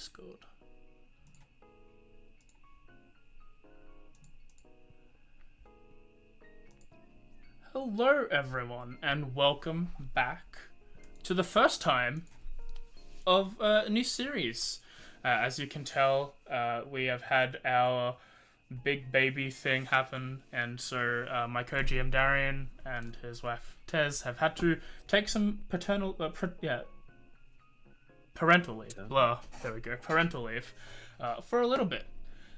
Discord. Hello everyone, and welcome back to the first time of a new series. As you can tell, we have had our big baby thing happen, and so my co-GM Darian and his wife Tez have had to take some parental leave. Blah, there we go, parental leave for a little bit.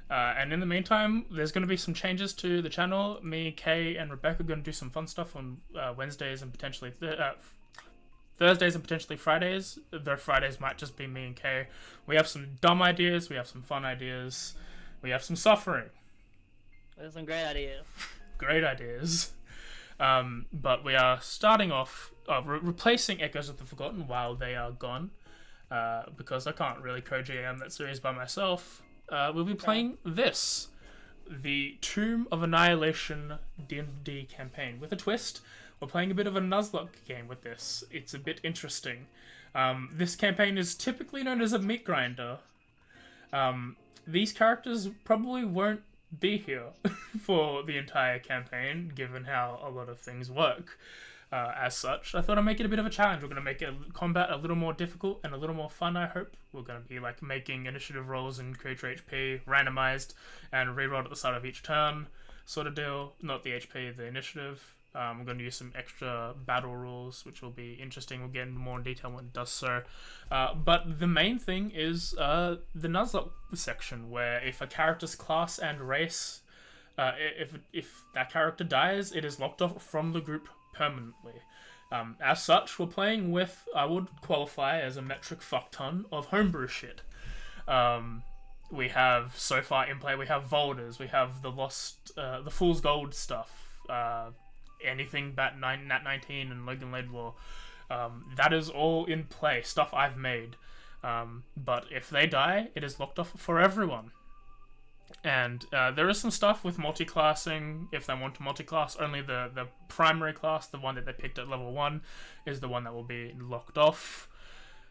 And in the meantime, there's going to be some changes to the channel. Me, Kay, and Rebecca are going to do some fun stuff on Wednesdays and potentially Thursdays and potentially Fridays. Though Fridays might just be me and Kay. We have some dumb ideas. We have some fun ideas. We have some suffering. There's some great ideas. Great ideas. But we are starting off replacing Echoes of the Forgotten while they are gone. Because I can't really co-GM that series by myself. We'll be playing this, the Tomb of Annihilation D&D campaign. With a twist, we're playing a bit of a Nuzlocke game with this. It's a bit interesting. This campaign is typically known as a meat grinder. These characters probably won't be here for the entire campaign, given how a lot of things work. As such, I thought I'd make it a bit of a challenge. We're going to make combat a little more difficult and a little more fun, I hope. We're going to be like making initiative rolls and creature HP randomized and reroll at the start of each turn sort of deal. Not the HP, the initiative. We're going to use some extra battle rules, which will be interesting. We'll get into more in detail when it does so. But the main thing is the Nuzlocke section, where if a character's class and race, if that character dies, it is locked off from the group permanently. As such, we're playing with, I would qualify as a metric fuckton of homebrew shit. We have, so far in play, we have Volders, we have the the Fool's Gold stuff, anything but Nat 19 and Logan Laidlaw. That is all in play, stuff I've made. But if they die, it is locked off for everyone. And there is some stuff with multi-classing. If they want to multi-class, only the primary class, the one that they picked at level 1, is the one that will be locked off.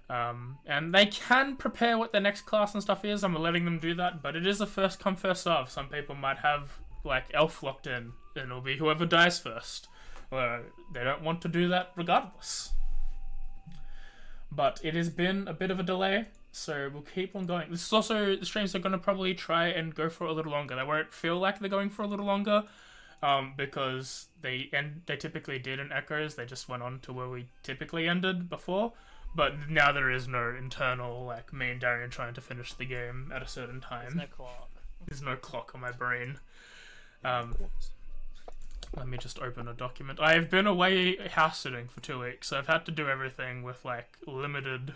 And they can prepare what their next class and stuff is. I'm letting them do that, but it is a first come, first serve. Some people might have like Elf locked in, and it'll be whoever dies first. Well, they don't want to do that regardless. But it has been a bit of a delay, so we'll keep on going. This is also, the streams are going to probably try and go for a little longer. They won't feel like they're going for a little longer, because they typically did in Echoes. They just went on to where we typically ended before. But now there is no internal, like, me and Darian trying to finish the game at a certain time. There's no clock. There's no clock on my brain. Let me just open a document. I have been away house sitting for 2 weeks, so I've had to do everything with, like, limited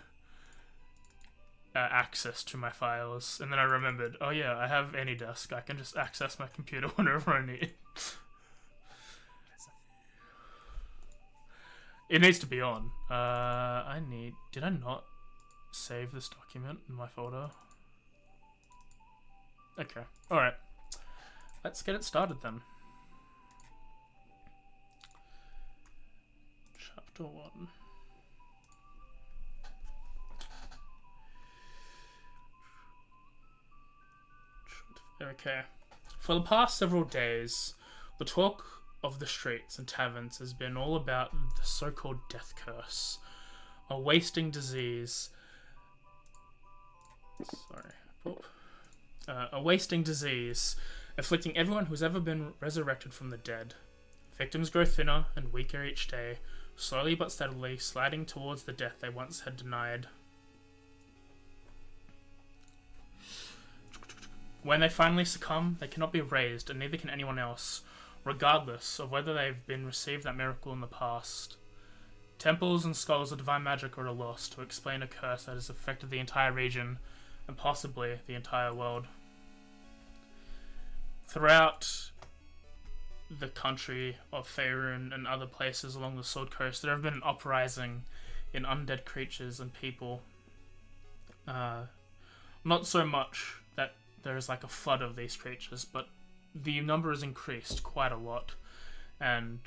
access to my files. And then I remembered, oh yeah, I have AnyDesk. I can just access my computer whenever I need. It needs to be on. Did I not save this document in my folder? Okay, alright. Let's get it started then. Chapter 1. Okay. For the past several days, the talk of the streets and taverns has been all about the so-called death curse, a wasting disease. A wasting disease afflicting everyone who's ever been resurrected from the dead. Victims grow thinner and weaker each day, slowly but steadily sliding towards the death they once had denied. When they finally succumb, they cannot be raised, and neither can anyone else, regardless of whether they've been received that miracle in the past. Temples and skulls of divine magic are at a loss to explain a curse that has affected the entire region, and possibly the entire world. Throughout the country of Faerun and other places along the Sword Coast, there have been an uprising in undead creatures and people. Not so much that there is like a flood of these creatures, but the number has increased quite a lot, and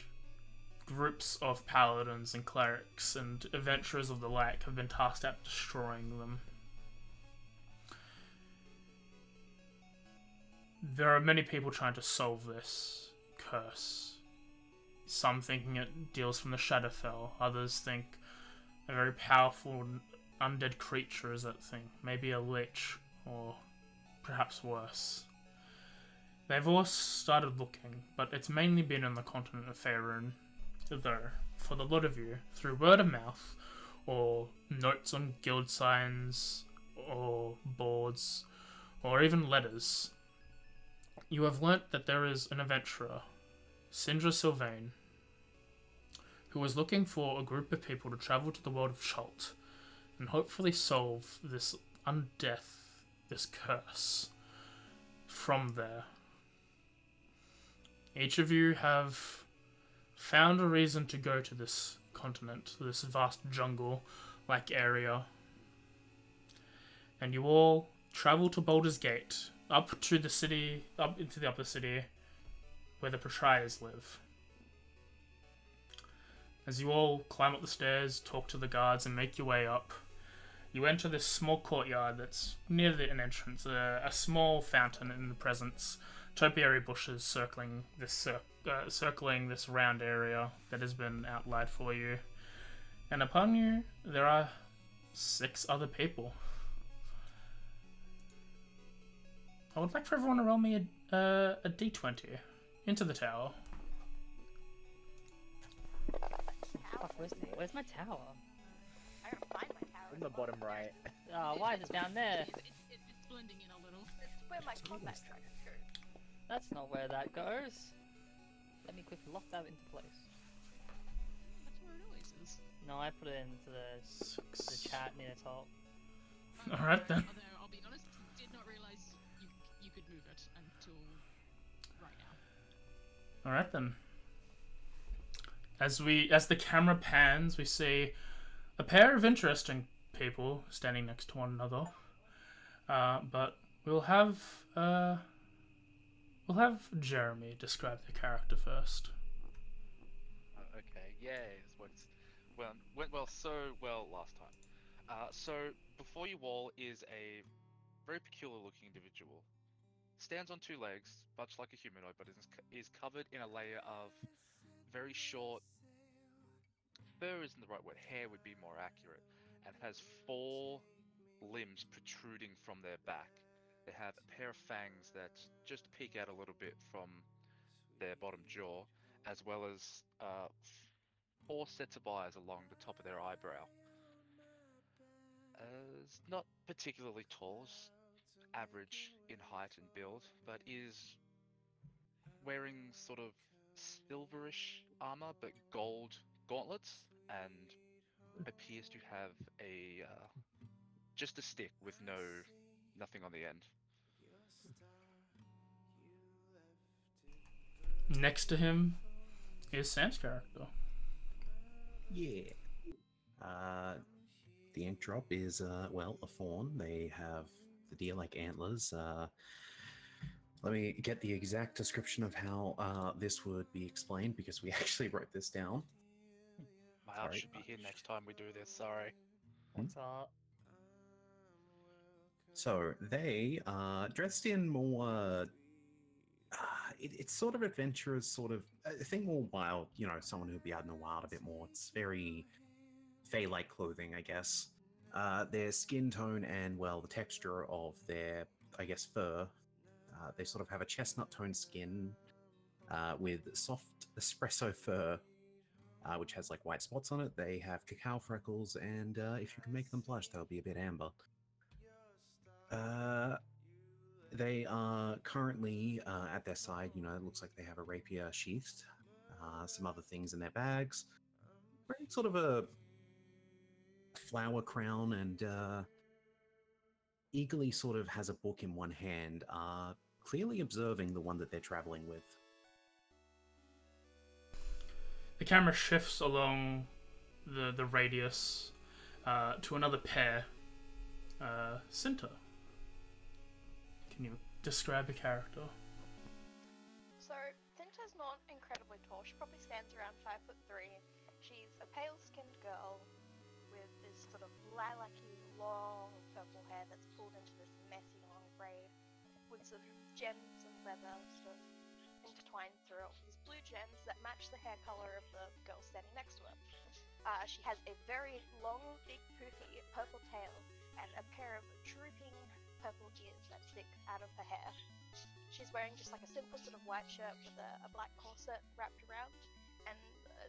groups of paladins and clerics and adventurers of the like have been tasked at destroying them. there are many people trying to solve this curse. Some thinking it deals from the Shadowfell, others think a very powerful undead creature is that thing, maybe a lich, or perhaps worse. They've all started looking, but it's mainly been on the continent of Faerun, though, for the lot of you, through word of mouth, or notes on guild signs, or boards, or even letters, you have learnt that there is an adventurer, Sindra Sylvain, who is looking for a group of people to travel to the world of Chult and hopefully solve this undeath, this curse, from there. Each of you have found a reason to go to this continent, this vast jungle-like area, and you all travel to Baldur's Gate, up to the city, up into the upper city, where the Patriars live. As you all climb up the stairs, talk to the guards, and make your way up, you enter this small courtyard that's near an entrance, a small fountain in the presence, topiary bushes circling this round area that has been outlined for you. And upon you, there are 6 other people. I would like for everyone to roll me a d20 into the tower. Fuck, where's my tower? I gotta find my tower. In the bottom right. Oh, why is it down there? It's blending in a little. It's where my combat tracks go. That's not where that goes. Let me quickly lock that into place. That's where it always is. No, I put it into the chat near the top. Alright then. Although, I'll be honest, did not realise you could move it until right now. Alright then. As the camera pans, we see a pair of interesting people standing next to one another. But we'll have Jeremy describe the character first. Okay, went so well last time. So before you all is a very peculiar looking individual. Stands on 2 legs, much like a humanoid, but is covered in a layer of very short, fur isn't the right word, hair would be more accurate, and has 4 limbs protruding from their back. They have a pair of fangs that just peek out a little bit from their bottom jaw, as well as 4 sets of eyes along the top of their eyebrow. Is not particularly tall, average in height and build, but is wearing sort of silverish armor, but gold gauntlets, and appears to have a just a stick with nothing on the end. Next to him is Sam's character. Yeah. The Inkdrop is, well, a fawn. They have the deer-like antlers. Let me get the exact description of how this would be explained, because we actually wrote this down. My art should be here next time we do this, sorry. What's up? So they are dressed in more. It's sort of adventurous, sort of. I think more wild. You know, someone who'd be out in the wild a bit more. It's very Fey-like clothing, I guess. Their skin tone and, well, the texture of their, I guess, fur. They sort of have a chestnut toned skin with soft espresso fur, which has like white spots on it. They have cacao freckles, and if you can make them blush, they'll be a bit amber. They are currently at their side. You know, it looks like they have a rapier sheathed, some other things in their bags. Wearing sort of a flower crown, and eagerly sort of has a book in one hand, clearly observing the one that they're traveling with. The camera shifts along the radius to another pair. Cinta, can you describe the character? So, Cinta's not incredibly tall. She probably stands around 5'3". She's a pale-skinned girl with this sort of lilac-y, long purple hair that's pulled into this messy, long braid. with some gems and leather sort of intertwined through it. These blue gems that match the hair color of the girl standing next to her. She has a very long, big, poofy purple tail and a pair of drooping purple ears that stick out of her hair. She's wearing just like a simple sort of white shirt with a black corset wrapped around, and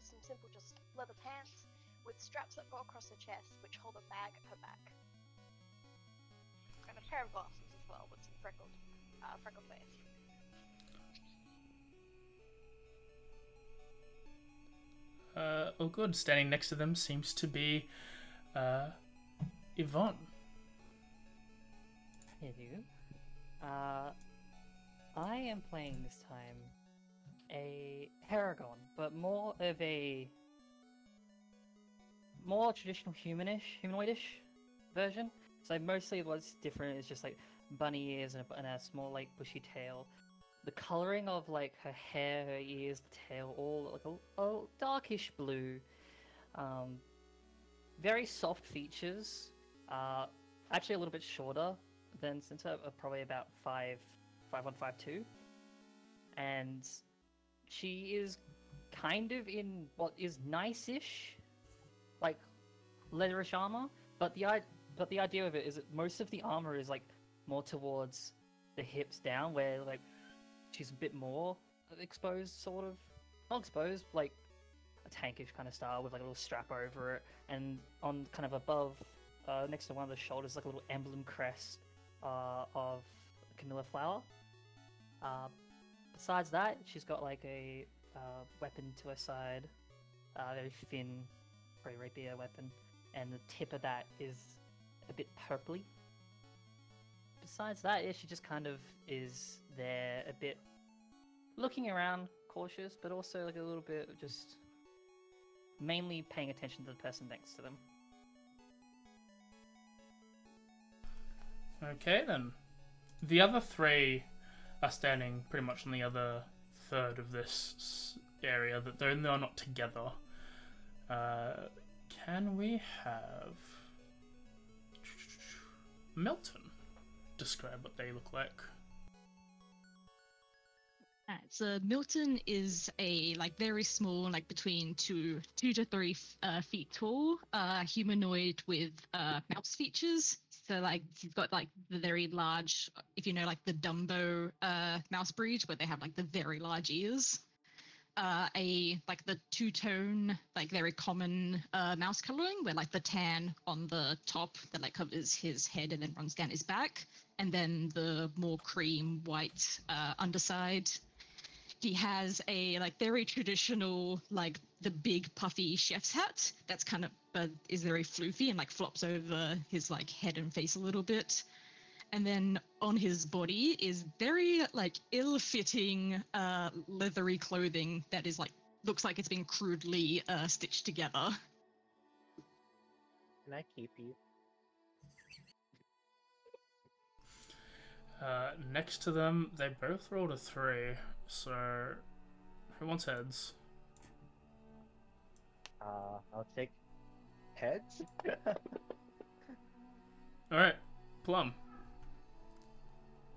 some simple just leather pants with straps that go across her chest, which hold a bag at her back. And a pair of glasses as well, with some freckled face. Oh good, standing next to them seems to be Yvonne. Hello. I am playing this time a Paragon, but more of a more traditional humanoidish version. So mostly what's different is just like bunny ears and a small like bushy tail. The coloring of like her hair, her ears, the tail, all like a darkish blue. Very soft features. Actually a little bit shorter than Cinta, probably about 5'1", 5'2", and she is kind of in what is nice-ish, like leatherish armor. But the idea of it is that most of the armor is like more towards the hips down, where like she's a bit more exposed, sort of not exposed, like a tankish kind of style with like a little strap over it, and on kind of above, next to one of the shoulders, like a little emblem crest of Camilla flower. Besides that, she's got like a weapon to her side, very thin, very rapier weapon, and the tip of that is a bit purpley. Besides that, yeah, she just kind of is there, a bit looking around, cautious, but also like a little bit just mainly paying attention to the person next to them. Okay then. The other three are standing pretty much on the other third of this area, that they're not together. Can we have Milton describe what they look like? So Milton is a very small, like between 2 to 3 feet tall, humanoid with mouse features. So like you've got like the very large, if you know like the Dumbo mouse breed, where they have like the very large ears. The two-tone, like very common mouse coloring, where like the tan on the top that like covers his head and then runs down his back, and then the more cream white underside. He has a like very traditional, like the big puffy chef's hat that's kind of is very floofy and like flops over his like head and face a little bit. And then on his body is very like ill-fitting leathery clothing that is like looks like it's been crudely stitched together. Can I keep you? Next to them, they both rolled a 3. So, who wants heads? I'll take heads. Alright, Plum.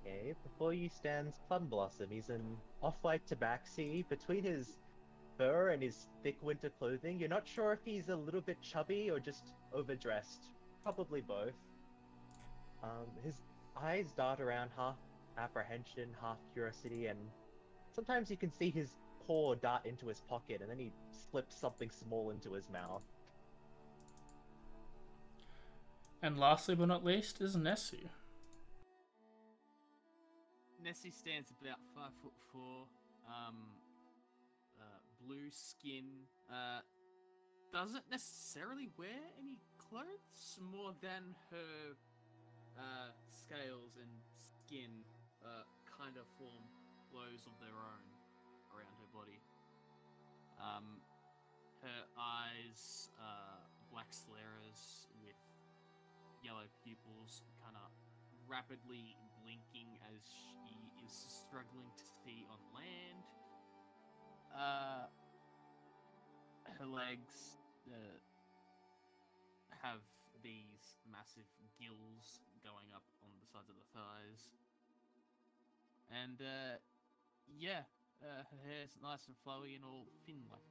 Okay, before you stands Plum Blossom. He's an off-white tabaxi. Between his fur and his thick winter clothing, you're not sure if he's a little bit chubby or just overdressed. Probably both. His eyes dart around, half apprehension, half curiosity, and sometimes you can see his paw dart into his pocket, and then he slips something small into his mouth. And lastly but not least is Nessie. Nessie stands about 5'4", blue skin, doesn't necessarily wear any clothes more than her scales and skin kind of form clothes of their own around her body. Her eyes black scleras with yellow pupils, kind of rapidly blinking as she is struggling to see on land. Her legs have these massive gills going up on the sides of the thighs. and yeah, her hair's nice and flowy and all thin like.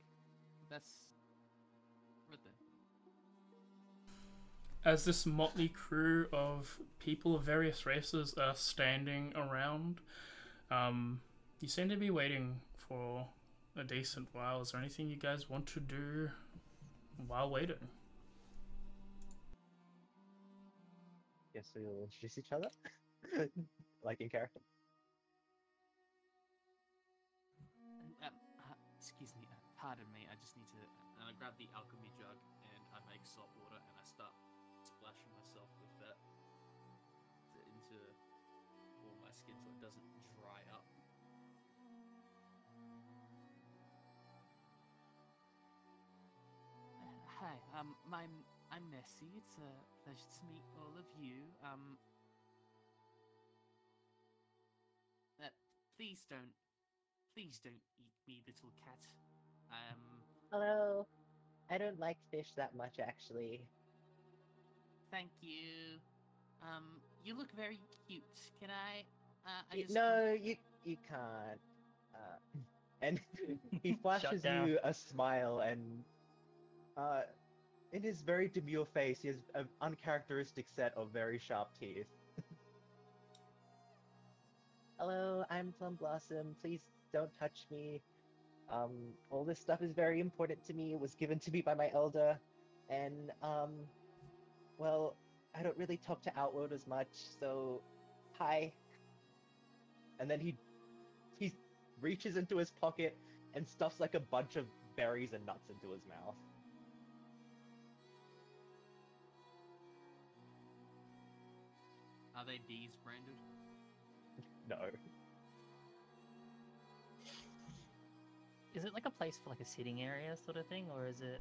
That's right there. As this motley crew of people of various races are standing around, you seem to be waiting for a decent while. Is there anything you guys want to do while waiting? Yes, we'll introduce each other, like in character. Excuse me, pardon me. I just need to. And I grab the alchemy jug and I make salt water and I start splashing myself with that into all my skin so it doesn't dry up. Hi, I'm Nessie. It's a pleasure to meet all of you. Please don't eat me, little cat. Hello. I don't like fish that much, actually. Thank you. You look very cute. Can I? No, you can't. And he flashes down. you a smile, and in his very demure face, he has an uncharacteristic set of very sharp teeth. Hello, I'm Plum Blossom. Please don't touch me. All this stuff is very important to me. It was given to me by my elder, and well, I don't really talk to Outworlders much, so hi. And then he reaches into his pocket and stuffs like a bunch of berries and nuts into his mouth. Are they D's branded? No. Is it like a place for like a sitting area sort of thing, or is it?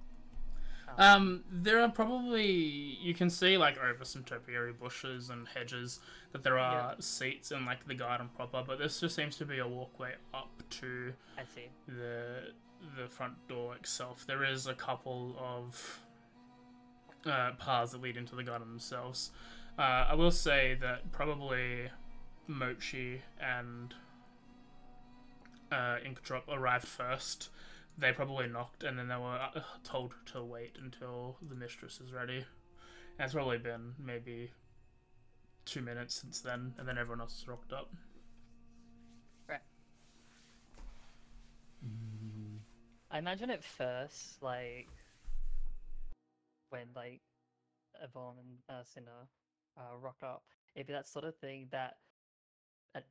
There are probably, you can see like over some topiary bushes and hedges that there are seats in like the garden proper, but this just seems to be a walkway up to I see. the front door itself. There is a couple of paths that lead into the garden themselves. I will say that probably Mochi and Inkdrop arrived first. They probably knocked, and then they were told to wait until the mistress is ready. And it's probably been maybe 2 minutes since then, and then everyone else has rocked up. Right. I imagine at first, like, when, like, Yvonne and Cinder rock up, it'd be that sort of thing that,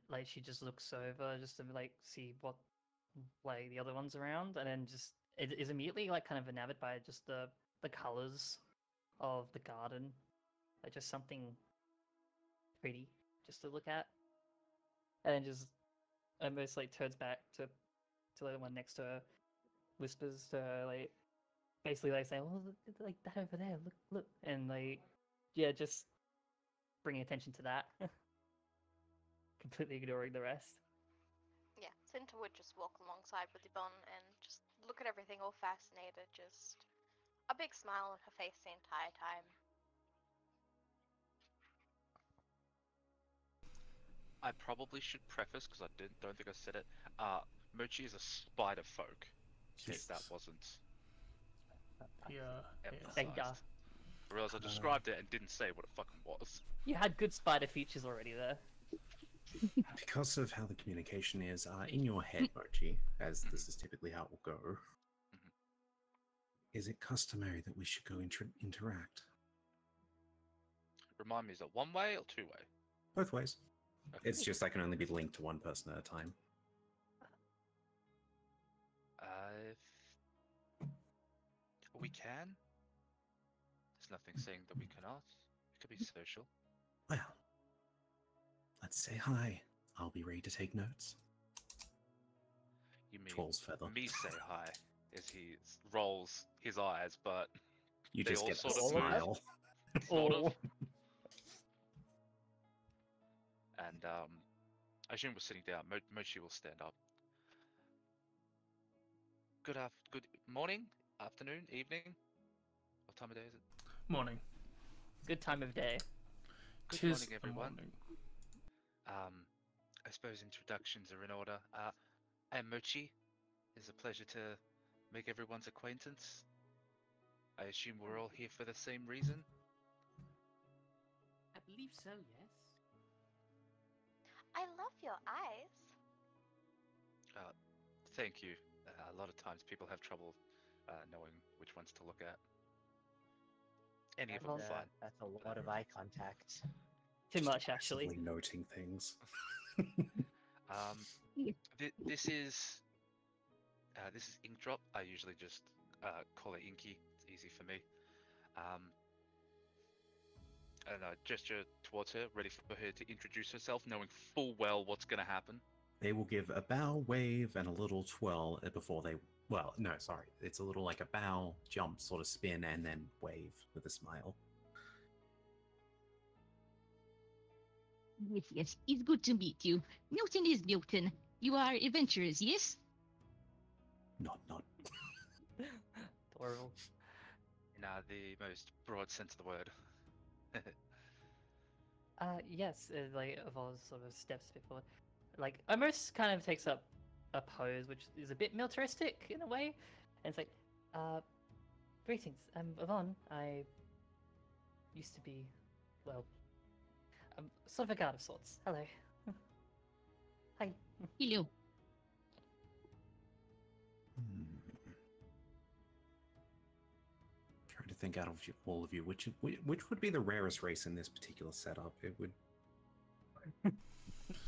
like, she just looks over just to, like, see what, like, the other ones around, and then just, it is immediately, like, kind of enamored by just the colours of the garden. Like, just something pretty just to look at. And then just almost, like, turns back to the one next to her, whispers to her, like, basically, like, saying, well, look, like, that over there, look, and, like, yeah, just bringing attention to that. Completely ignoring the rest. Yeah, Cinta would just walk alongside with Yvonne and just look at everything all fascinated, just a big smile on her face the entire time. I probably should preface, because I don't think I said it, Mochi is a spider folk. In case that wasn't Thank God. emphasized. I realized I described it and didn't say what it fucking was. You had good spider features already there. Because of how the communication is in your head, Mochi, as this is typically how it will go, is it customary that we should go interact? Remind me, is it one way or two way? Both ways. Okay. It's just I can only be linked to one person at a time. We can. There's nothing saying that we cannot. It could be social. Well, let's say hi. I'll be ready to take notes. You mean Troll's feather. me say hi as he rolls his eyes, but You they just all get the sort of smile. sort of. And I assume we're sitting down. Mochi will stand up. Good morning, afternoon, evening. What time of day is it? Morning. Good time of day. Good Tis morning, the everyone. morning. I suppose introductions are in order. I'm Mochi. It's a pleasure to make everyone's acquaintance. I assume we're all here for the same reason. I believe so, yes. I love your eyes. Thank you. A lot of times people have trouble knowing which ones to look at. Any of them are fine. That's a lot of eye contact. Too Just much, actually. aggressively noting things. This is Inkdrop. I usually just call it Inky. It's easy for me. And I gesture towards her, ready for her to introduce herself, knowing full well what's going to happen. They will give a bow, wave, and a little twirl before they. Well, no, sorry. It's a little like a bow, jump, sort of spin, and then wave with a smile. Yes, yes. It's good to meet you. Milton is Milton. You are adventurers, yes? Not. Adorable. In the most broad sense of the word. Yes, like Evolve sort of steps before, like almost kind of takes up a pose which is a bit militaristic in a way, and it's like, greetings, I'm Yvonne. I used to be, well, sort of a guard of sorts. Hello. Hi. Hello. Trying to think out of all of you, which would be the rarest race in this particular setup? It would.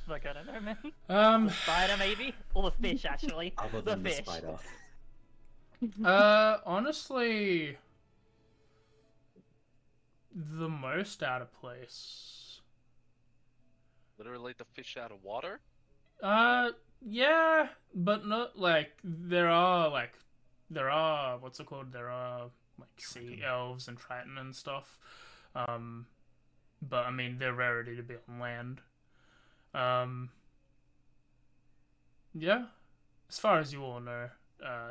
Like, I don't know, man. The spider, maybe, or the fish, actually. Other than the spider. Honestly, the most out of place. Literally the fish out of water? Yeah, but not like there are what's it called? There are like sea elves and Triton and stuff. But I mean they're rarity to be on land. Yeah, as far as you all know,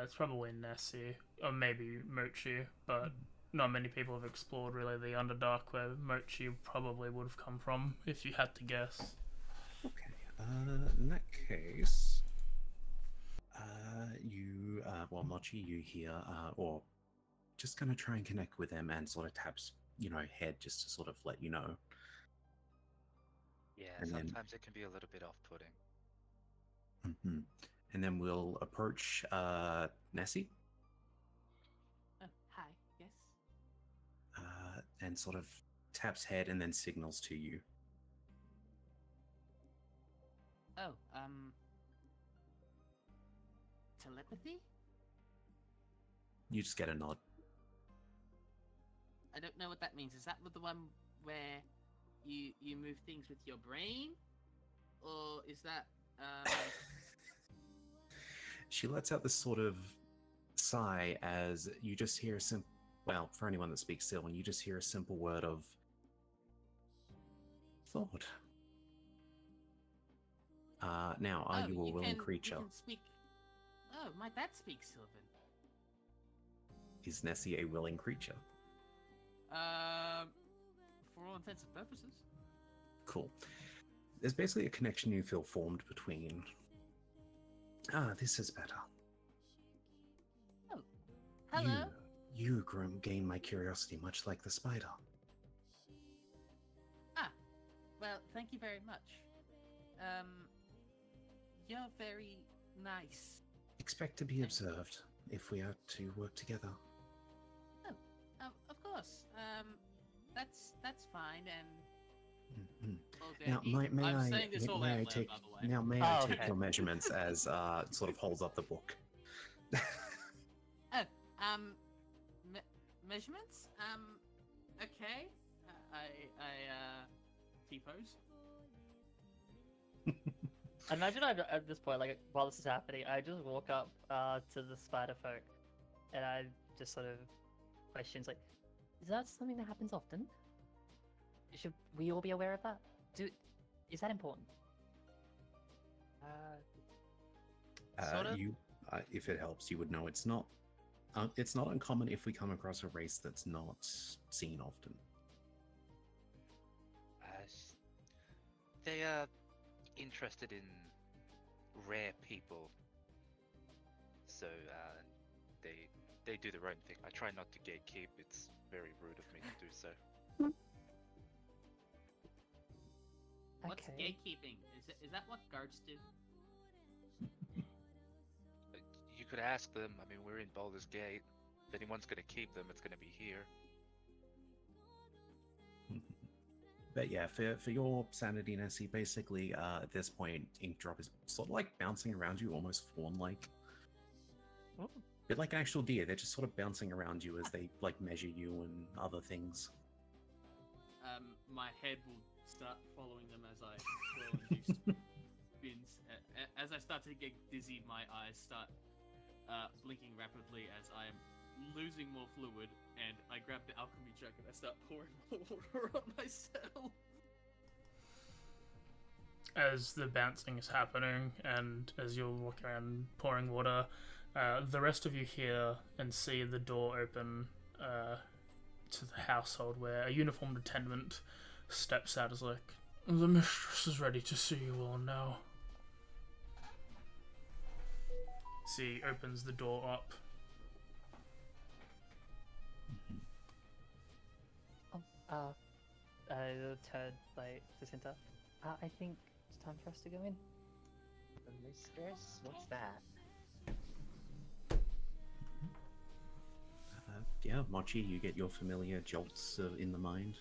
it's probably Nessie or maybe Mochi, but not many people have explored really the Underdark where Mochi probably would have come from, if you had to guess. Okay, in that case, Mochi, you hear, or just gonna try and connect with them and sort of taps, head just to sort of let you know. Yeah, And sometimes it can be a little bit off-putting. Mm-hmm. And then we'll approach Nessie. Hi, yes. And sort of taps head and then signals to you. Oh, telepathy? You just get a nod. I don't know what that means. Is that the one where you move things with your brain? Or is that, She lets out this sort of sigh as you just hear for anyone that speaks Sylvan, you just hear a simple word of thought. Now, are you a willing creature? You can speak... Oh, my dad speaks Sylvan. Is Nessie a willing creature? For all intents and purposes. Cool. There's basically a connection you feel formed between... this is better. Oh, hello. You gain my curiosity, much like the spider. Ah, well, thank you very much. You're very nice. Expect to be observed if we are to work together. Oh, of course. That's fine, and... Now, I'm saying this all out loud, by the way. Now, may I take your measurements as sort of holds up the book? Measurements? Okay. I T-pose. Imagine at this point, like while this is happening, I just walk up to the spider folk, and I just sort of questions like, "Is that something that happens often? Should we all be aware of that? Is that important?" Sort of. If it helps, you would know it's not. It's not uncommon if we come across a race that's not seen often. interested in rare people. So they do their own thing. I try not to gatekeep. It's very rude of me to do so. What's Okay. gatekeeping? Is that what guards do? You could ask them. I mean, we're in Baldur's Gate. If anyone's gonna keep them, it's gonna be here. But yeah, for your sanity, Nessie, basically at this point, Inkdrop is sort of like bouncing around you, almost fawn-like. Oh. Bit like an actual deer. They're just sort of bouncing around you as they like measure you and other things. My head will start following them as I swirl and do spins. As I start to get dizzy, my eyes start blinking rapidly as I am losing more fluid, and I grab the alchemy jug and I start pouring more water on myself. As the bouncing is happening, and as you're walking around pouring water, the rest of you hear and see the door open to the household, where a uniformed attendant steps out as like, "The mistress is ready to see you all now." She opens the door up. Turn like to Cinta. I think it's time for us to go in. The mistress? What's that? Yeah, Mochi, you get your familiar jolts in the mind.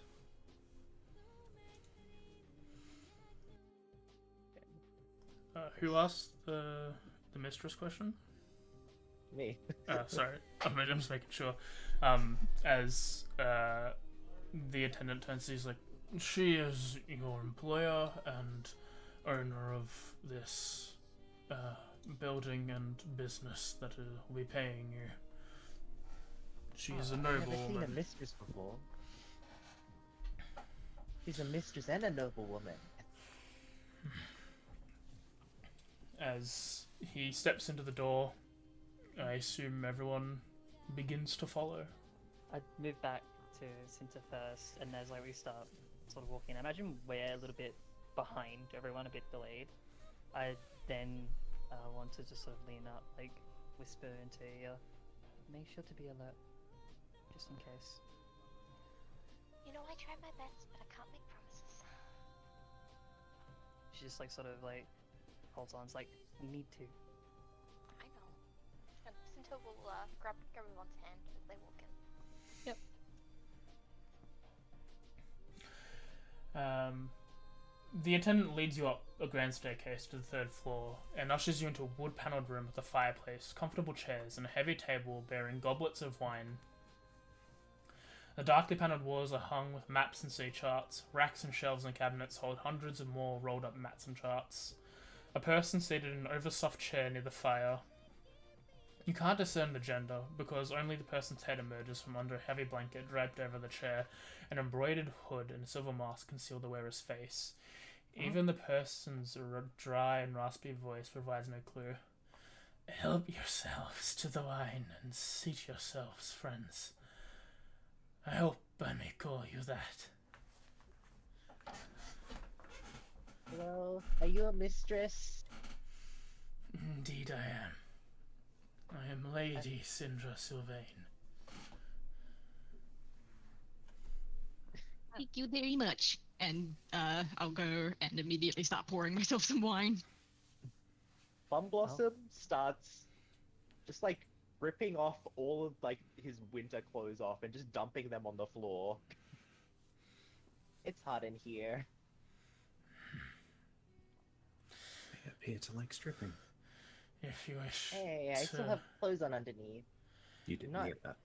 Who asked the mistress question? Me. Sorry, I'm just making sure. As the attendant turns, he's like, "She is your employer and owner of this building and business that will be paying you. She is a I've noble never seen a woman." mistress before. She's a mistress and a noble woman. As he steps into the door, I assume everyone begins to follow. I'd move back to Cinta first, and as like we start sort of walking, I imagine we're a little bit behind everyone, a bit delayed. I then want to just sort of lean up, like whisper into her ear, "Make sure to be alert, just in case." You know, I try my best, but I can't make promises. She just like sort of like holds on, it's like, "We need to." I know. And Cinta will grab everyone's hand as they walk in. The attendant leads you up a grand staircase to the 3rd floor and ushers you into a wood-panelled room with a fireplace, comfortable chairs, and a heavy table bearing goblets of wine. The darkly panelled walls are hung with maps and sea charts. Racks and shelves and cabinets hold hundreds of more rolled-up maps and charts. A person seated in an overstuffed chair near the fire. You can't discern the gender, because only the person's head emerges from under a heavy blanket draped over the chair. An embroidered hood and a silver mask conceal the wearer's face. Even the person's dry and raspy voice provides no clue. "Help yourselves to the wine and seat yourselves, friends. I hope I may call you that." Hello, are you a mistress? "Indeed I am. I am Lady Sindra Sylvain." Thank you very much. And I'll go and immediately start pouring myself some wine. Plum Blossom starts just like ripping off all of like his winter clothes off and just dumping them on the floor. It's hot in here. They appear to like stripping. If you wish Hey, I still to- have clothes on underneath. You didn't Not- hear that.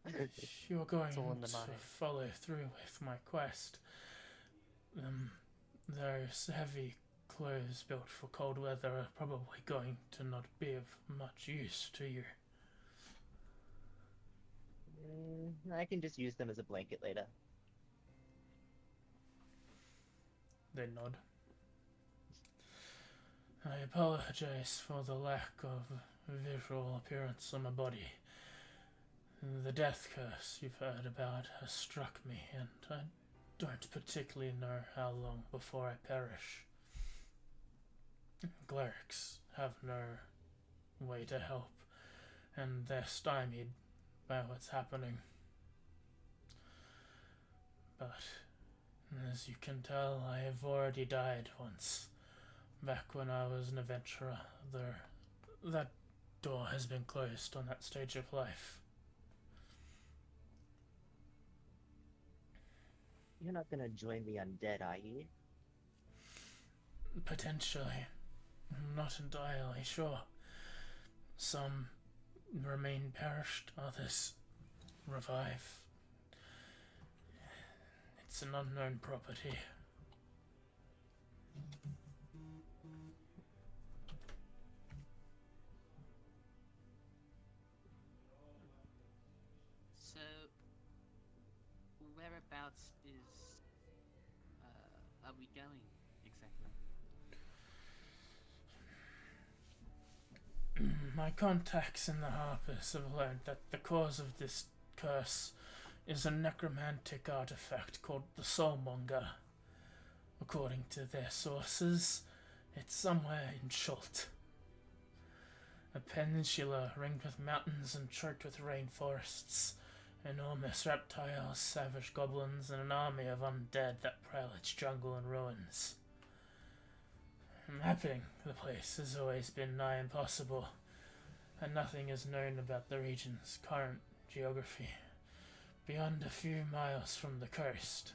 If you're going all in the to mind. follow through with my quest, those heavy clothes built for cold weather are probably going to not be of much use to you. I can just use them as a blanket later. They nod. "I apologize for the lack of visual appearance on my body. The death curse you've heard about has struck me, and I don't particularly know how long before I perish. Clerics have no way to help, and they're stymied by what's happening. But, as you can tell, I have already died once, back when I was an adventurer. That door has been closed on that stage of life. You're not gonna join the undead, are you? Potentially. I'm not entirely sure. Some remain perished, others revive. It's an unknown property. So, whereabouts are we going exactly? My contacts in the Harpers have learned that the cause of this curse is a necromantic artifact called the Soulmonger. According to their sources, it's somewhere in Chult. A peninsula ringed with mountains and choked with rainforests, enormous reptiles, savage goblins, and an army of undead that prowl its jungle and ruins. Mapping the place has always been nigh impossible, and nothing is known about the region's current geography, beyond a few miles from the coast.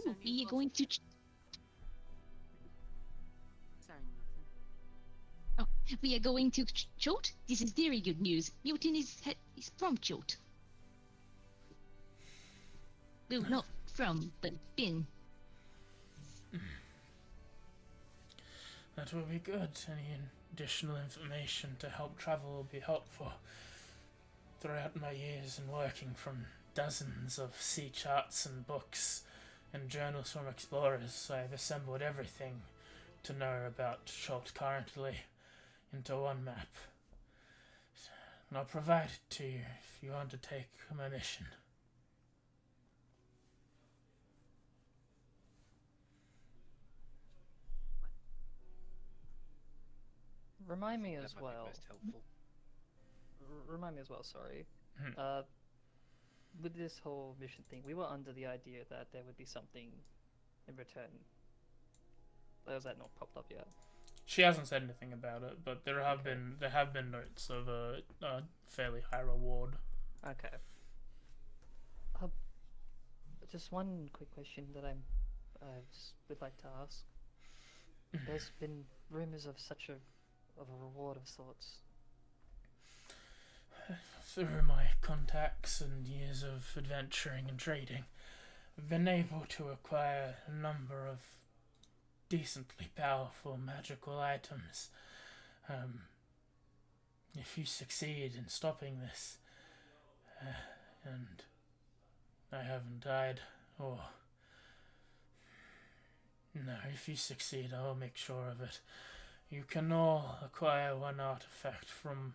Ooh, we are going to... Sorry, Milton. Oh, we are going to Chult? This is very good news. Milton is from Chult. Well, not from, but been. That will be good. Any additional information to help travel will be helpful. Throughout my years in working from dozens of sea charts and books and journals from explorers, I've assembled everything to know about Chult currently into one map. And I'll provide it to you if you undertake my mission. Remind me That as might be well. most helpful. Remind me as well. Sorry. Hmm. With this whole mission thing, we were under the idea that there would be something in return. Or has that not popped up yet? She hasn't said anything about it, but there have been notes of a fairly high reward. Okay. Just one quick question that I just would like to ask. There's been rumors of a reward of sorts. Through my contacts and years of adventuring and trading, I've been able to acquire a number of decently powerful magical items. If you succeed in stopping this, and I haven't died, or... No, if you succeed, I will make sure of it. You can all acquire one artifact from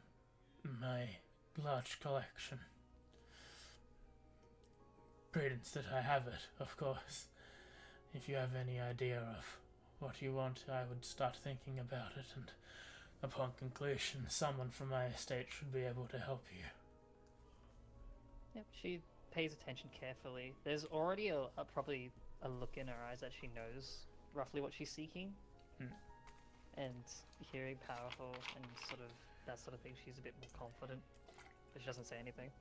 my large collection. Prudence that I have it, of course. If you have any idea of what you want, I would start thinking about it, and upon conclusion, someone from my estate should be able to help you. Yep, she pays attention carefully. There's already probably a look in her eyes that she knows roughly what she's seeking. And hearing powerful and sort of that sort of thing, she's a bit more confident, but she doesn't say anything.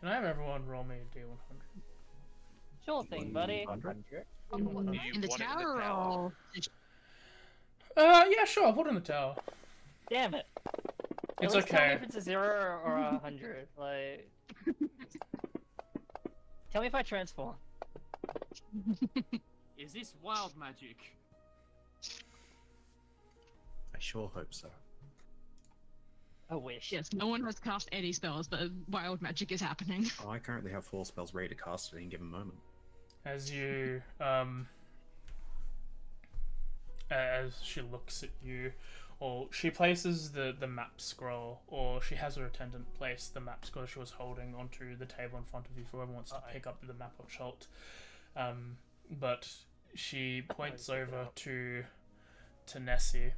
Can I have everyone roll me a D100? Sure thing, buddy. 100? Do you In the want it in the tower tower? or... Yeah, sure, I'll put it in the tower. Damn it! It's At least tell me okay. if it's a 0 or 100. Like, tell me if I transform. Is this wild magic? I sure hope so. I wish. Yes, no one has cast any spells, but wild magic is happening. Oh, I currently have 4 spells ready to cast at any given moment. As you, as she looks at you, or she places the map scroll, or she has her attendant place the map scroll she was holding onto the table in front of you for whoever wants to pick up the map of Chult. But she points over to Nessie.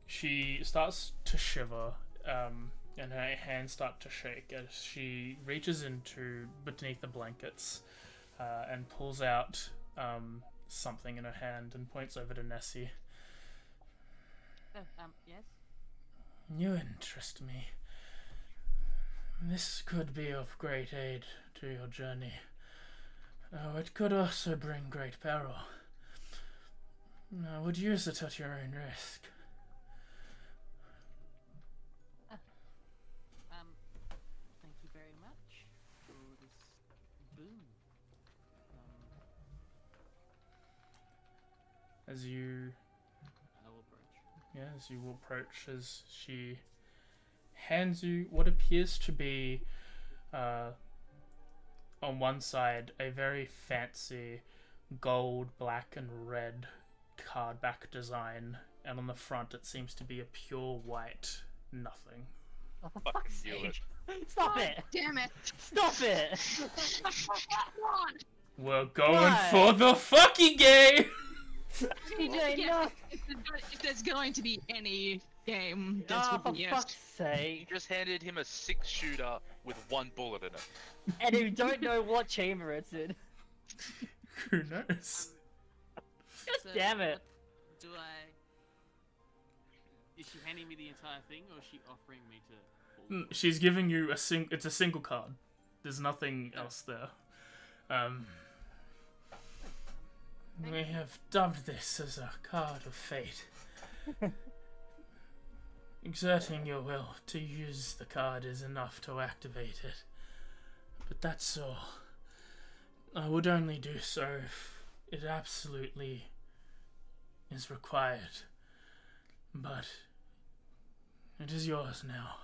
She starts to shiver, and her hands start to shake as she reaches into beneath the blankets and pulls out something in her hand and points over to Nessie. Yes? You interest me. This could be of great aid to your journey. Oh, it could also bring great peril. I would use it at your own risk. Thank you very much for this boon. As you I will approach. Yeah, as you approach, as she hands you what appears to be, on one side, a very fancy gold, black, and red card back design, and on the front it seems to be a pure white nothing. Oh, for Fucking fuck's knew sake! Stop it! Damn it! Stop it! We're going Why? for the fucking game! TJ, Yeah, no! if there's going to be any game, this Oh, would for be it. fuck's You sake! just handed him a 6-shooter with 1 bullet in it. And you don't know what chamber it's in. Who knows? So, Damn it. what do I... Is she handing me the entire thing, or is she offering me to... She's giving you it's a single card. There's nothing else there. We have dubbed this as a card of fate. Exerting your will to use the card is enough to activate it. But that's all. I would only do so if it absolutely is required. But it is yours now.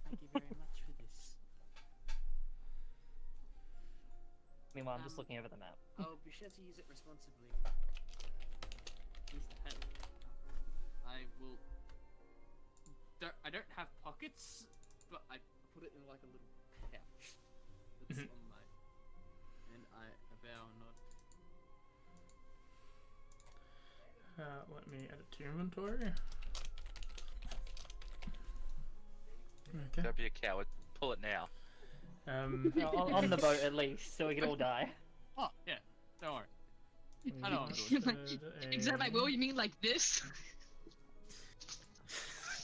Thank you very much for this. Meanwhile, I'm just looking over the map. I'll be sure to use it responsibly. Use the pen. I will... I don't have pockets, but I put it in like a little pouch that's on my... And I bow and nod. Let me add it to your inventory. Okay. Don't be a coward. Pull it now. On the boat, at least, so we can all die. Oh, yeah. Don't worry. I know what I'm doing. Is that like, well, you mean like this?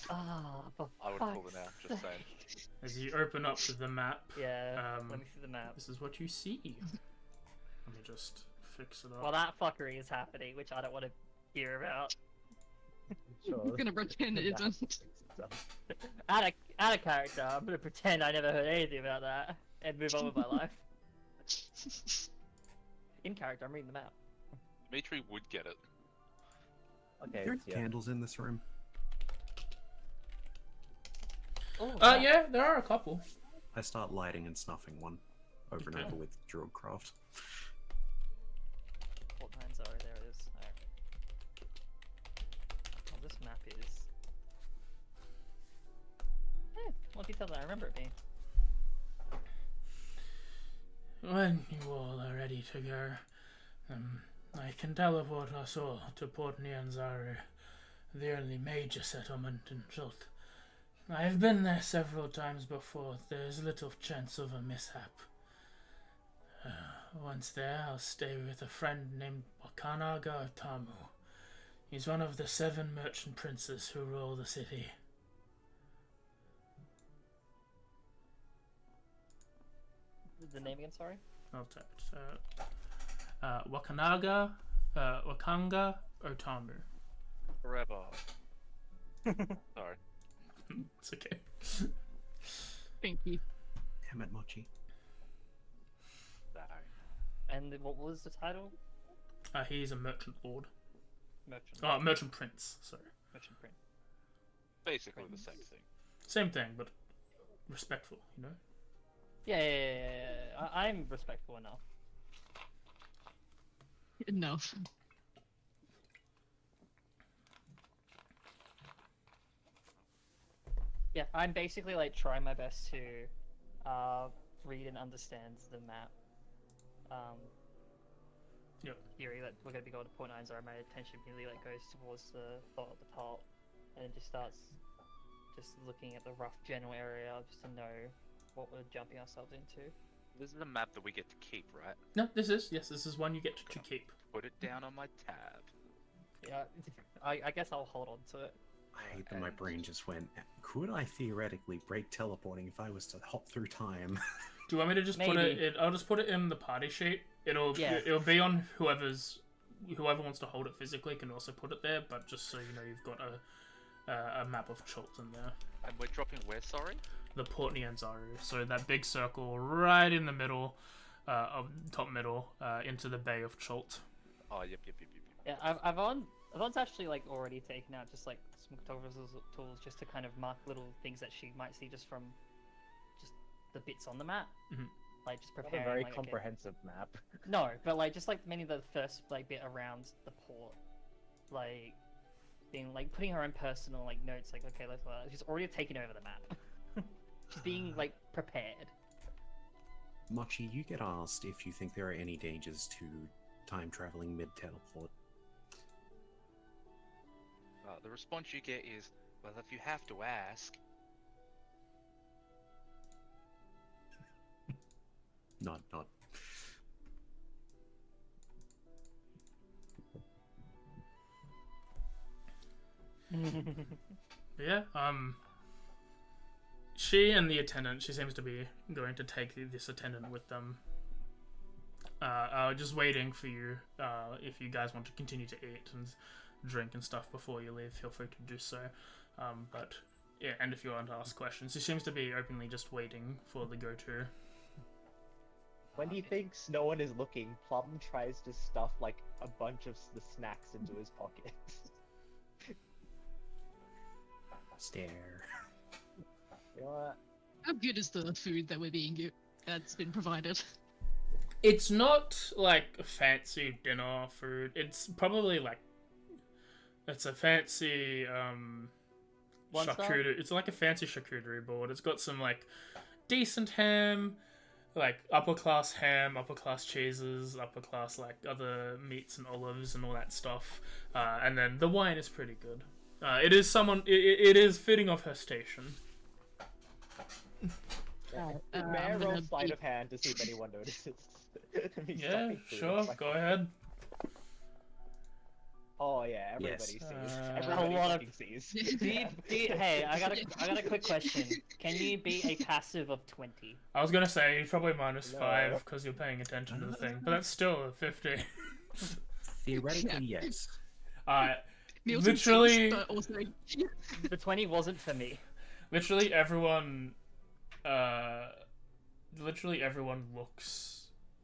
Ah, for I would pull it now, just saying. As you open up the map, Yeah, let me see the map. this is what you see. Let me just fix it up. Well, that fuckery is happening, which I don't want to hear about. Sure. I'm gonna pretend it isn't. Out of character, I'm gonna pretend I never heard anything about that and move on with my life. In character, I'm reading the map. Dimitri would get it. Okay, There are it's here. candles in this room. Oh, Yeah, there are a couple. I start lighting and snuffing one over and Okay. over with Druidcraft. What time? Sorry, there it is. Alright. Well, this map is. More detailed than I remember it being. When you all are ready to go, I can teleport us all to Port Nyanzaru, the only major settlement in Chult. I have been there several times before. There is little chance of a mishap. Once there, I'll stay with a friend named Wakanaga Otamu. He's one of the 7 merchant princes who rule the city. The name again, sorry? I'll type it. Wakanga Otamu. Forever. Sorry. It's okay. Thank you. Damn it, Mochi. And what was the title? He's a merchant lord. Merchant. Oh, merchant prince. Sorry. Merchant Prince. Basically the same thing. Same thing, but respectful. You know. Yeah. I'm respectful enough. Enough. Yeah, I'm basically like trying my best to read and understand the map. Yep. Theory that we're gonna be going to point 9 0. My attention really like goes towards the thought at the top, and it just starts just looking at the rough general area just to know what we're jumping ourselves into. This is a map that we get to keep, right? No, this is one you get to keep. Put it down on my tab. Yeah, I guess I'll hold on to it. I hate that my brain just went, could I theoretically break teleporting if I was to hop through time? Do you want me to just put Maybe. it? I'll just put it in the party sheet. It'll be on whoever wants to hold it physically can also put it there. But just so you know, you've got a map of Chult in there. And we're dropping where, sorry? The Port Nyanzaru. So that big circle right in the middle, of top middle, into the Bay of Chult. Oh, yep. Yeah, Yvonne's actually like already taken out just like some photographer's tools just to kind of mark little things that she might see just from just the bits on the map. Mhm. Like just Not preparing. a very like, comprehensive map. No, but like just like mainly the first like bit around the port, like being like putting her own personal like notes. Like okay, let's. She's already taken over the map. She's being like prepared. Mochi, you get asked if you think there are any dangers to time traveling mid-teleport. The response you get is, well, if you have to ask. Not. Yeah. She and the attendant. She seems to be going to take this attendant with them. Just waiting for you. If you guys want to continue to eat and drink and stuff before you leave, feel free to do so. But yeah, and if you want to ask questions, she seems to be openly just waiting for the go-to. When he thinks no one is looking, Plum tries to stuff like a bunch of the snacks into his pockets. Stare. You know what? How good is the food that we're being that's been provided? It's not like a fancy dinner food. It's probably like it's a fancy One star? charcuterie. It's like a fancy charcuterie board. It's got some like decent ham, like upper class ham, upper class cheeses, upper class like other meats and olives and all that stuff. And then the wine is pretty good. It is fitting of her station. May I I'm roll gonna sleight be- of hand to see if anyone notices? Me Yeah, stuffing food. sure. Like, Go ahead. oh yeah, everybody Yes. sees. A Everybody lot of- fucking sees. Hey, I got a quick question. Can you beat a passive of 20? I was gonna say probably minus No. 5 because you're paying attention to the thing, but that's still a 50. Theoretically, yes. Milton Literally- but also The 20 wasn't for me. Literally everyone looks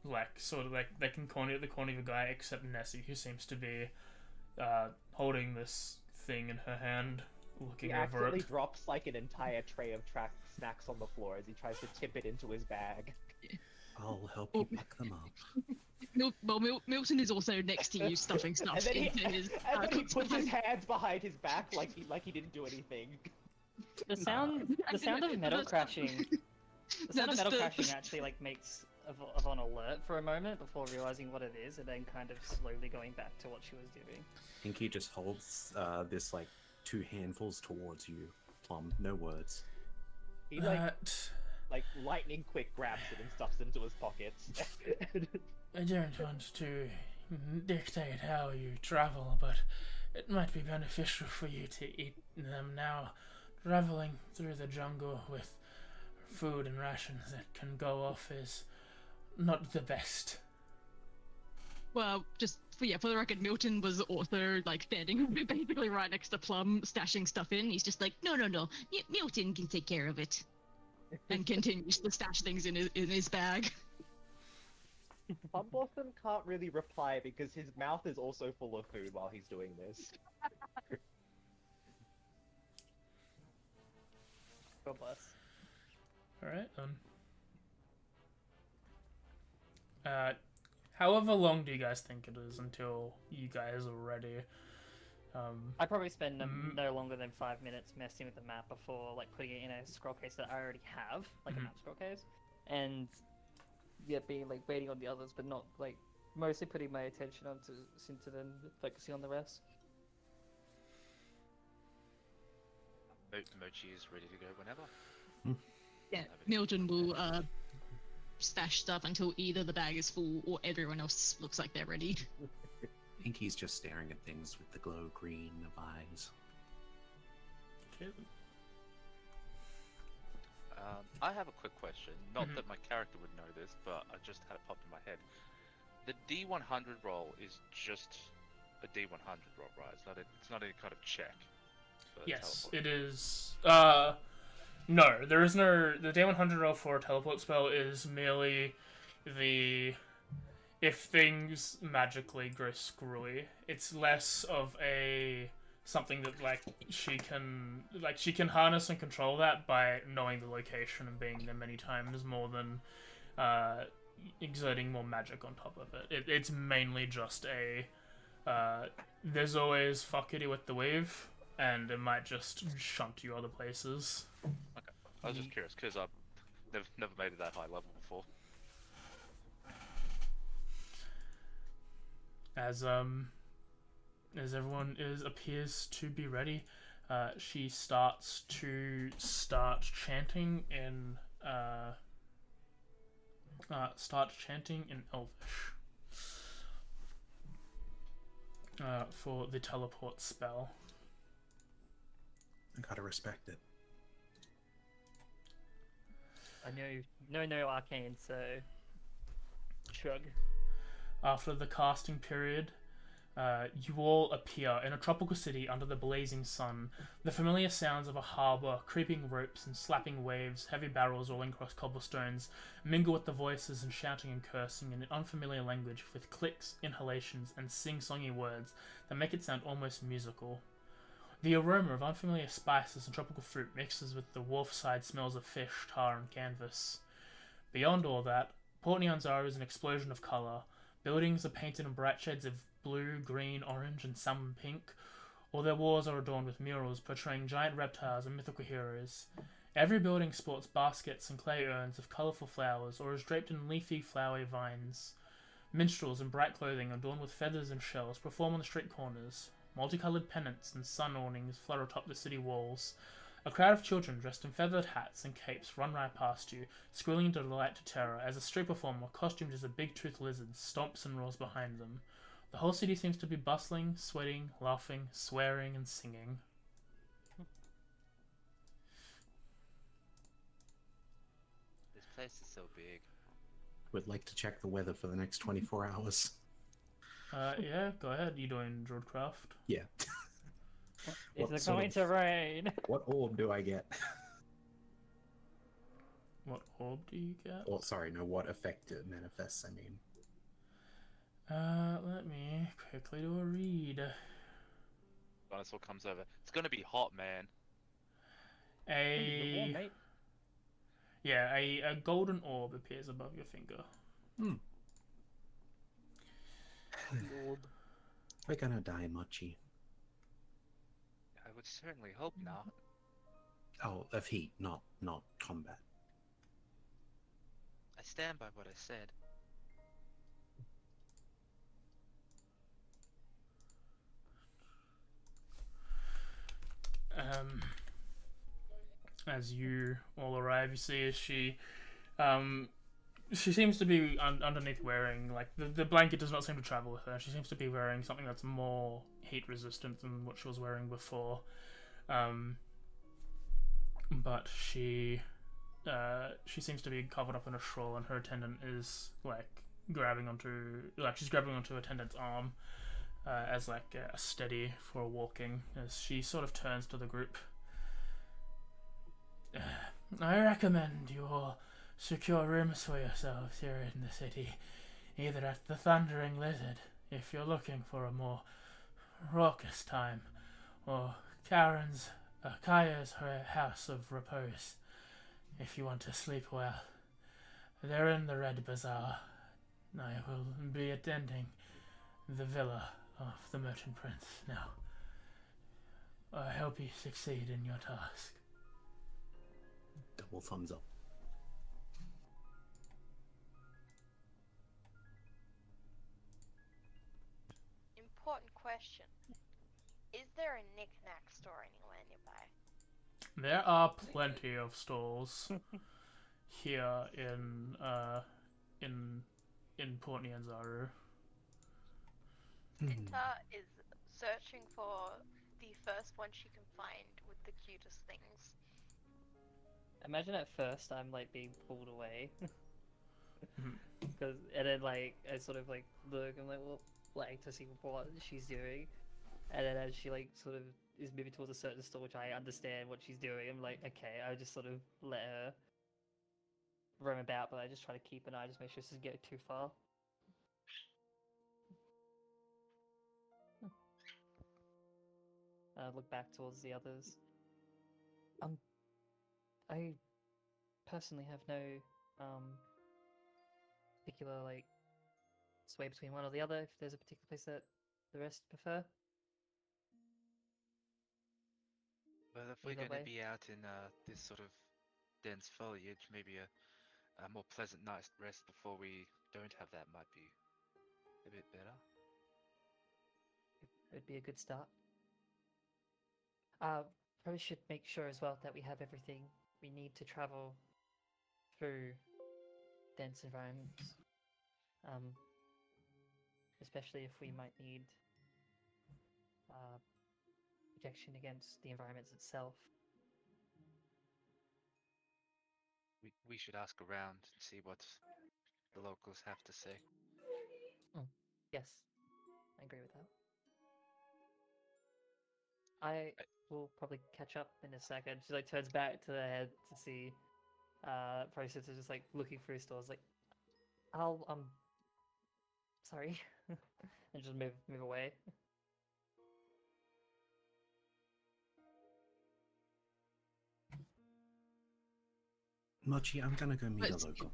like sort of like they can corner at the corner of a guy except Nessie, who seems to be holding this thing in her hand, looking He over accidentally it. drops like an entire tray of snacks on the floor as he tries to tip it into his bag. I'll help you pick them up. Milton is also next to you stuffing And stuff then he, into his and then he puts his bag. hands behind his back like he didn't do anything. The sound of metal crashing. The sound of just metal the- crashing actually like makes of on alert for a moment before realizing what it is, and then kind of slowly going back to what she was doing. Inky just holds this like 2 handfuls towards you. Plum, no words. He But like lightning quick grabs it and stuffs it into his pockets. I don't want to dictate how you travel, but it might be beneficial for you to eat them now. Traveling through the jungle with food and rations that can go off is not the best. Well, just for the record, Milton was also like standing basically right next to Plum, stashing stuff in. He's just like, no, Milton can take care of it, and continues to stash things in his bag. Funblossom can't really reply because his mouth is also full of food while he's doing this. God bless. Alright, however long do you guys think it is until you guys are ready? I probably spend no longer than 5 minutes messing with the map before like putting it in a scroll case that I already have, like a map scroll case, and being like waiting on the others, but not like mostly putting my attention onto Sinton and focusing on the rest. Mochi is ready to go whenever. Yeah, Mildred will stash stuff until either the bag is full or everyone else looks like they're ready. Inky's just staring at things with the glow green of eyes. Okay. I have a quick question. Not that my character would know this, but I just had it pop in my head. The D100 roll is just a D100 roll, right? It's not any kind of check. Yes, it is. No, there is no. The D100 roll for a teleport spell is merely if things magically go screwy. It's less of something that she can harness and control that by knowing the location and being there many times more than exerting more magic on top of it. It's mainly just there's always fuckity with the wave, and it might just shunt you other places. Okay, I was just curious because I've never made it that high level before. As everyone appears to be ready, she starts chanting in Elvish for the teleport spell. I gotta respect it. I know no arcane, so shrug. After the casting period, you all appear in a tropical city under the blazing sun. The familiar sounds of a harbour, creeping ropes and slapping waves, heavy barrels rolling across cobblestones, mingle with the voices and shouting and cursing in an unfamiliar language with clicks, inhalations, and sing-songy words that make it sound almost musical. The aroma of unfamiliar spices and tropical fruit mixes with the wharf-side smells of fish, tar, and canvas. Beyond all that, Port Nyanzaru is an explosion of colour. Buildings are painted in bright shades of blue, green, orange, and salmon pink. All their walls are adorned with murals portraying giant reptiles and mythical heroes. Every building sports baskets and clay urns of colourful flowers or is draped in leafy, flowery vines. Minstrels in bright clothing adorned with feathers and shells perform on the street corners. Multicoloured pennants and sun awnings flutter atop the city walls. A crowd of children dressed in feathered hats and capes run right past you, squealing delight to terror as a street performer costumed as a big-toothed lizard stomps and roars behind them. The whole city seems to be bustling, sweating, laughing, swearing, and singing. This place is so big. Would like to check the weather for the next 24 hours. Yeah, go ahead. You doing Druidcraft? Yeah. Is it going to rain? What orb do I get? What orb do you get? Oh, sorry, no, what effect it manifests, I mean. Let me quickly do a read. Dinosaur comes over. It's gonna be hot, man. A golden orb appears above your finger. We're gonna die, Mochi. I would certainly hope not. Oh, of heat, not combat. I stand by what I said. As you all arrive, you see as she seems to be underneath wearing, like, the blanket does not seem to travel with her. She seems to be wearing something that's more heat resistant than what she was wearing before. But she seems to be covered up in a shawl, and her attendant is grabbing onto attendant's arm as a steady for walking, as she sort of turns to the group. I recommend you all secure rooms for yourselves here in the city. either at the Thundering Lizard, if you're looking for a more raucous time, or Kaya's her house of repose, if you want to sleep well. They're in the Red Bazaar. I will be attending the villa of the Merchant Prince now. I hope you succeed in your task. Double thumbs up. Important question. Is there a knick-knack store anywhere nearby? There are plenty of stalls here in Port Nyanzaru. Cinta is searching for the first one she can find with the cutest things. Imagine at first I'm like being pulled away, because and then like I sort of like look, I'm like, well, like to see what she's doing, and then as she like sort of is moving towards a certain store, which I understand what she's doing, I'm like, okay, I just sort of let her roam about, but I just try to keep an eye, just make sure she doesn't get too far. Look back towards the others. I personally have no particular like sway between one or the other. If there's a particular place that the rest prefer. Well, if we're Either going to way. be out in this sort of dense foliage, maybe a more pleasant night's rest before we don't have that might be a bit better. It'd be a good start. Probably should make sure as well that we have everything we need to travel through dense environments. Especially if we might need protection against the environments itself. We should ask around and see what the locals have to say. Yes, I agree with that. I will probably catch up in a second. She like turns back to the head to see probably sits just like looking through stores like I'll sorry and just move away. Mochi, I'm gonna go meet a But- local.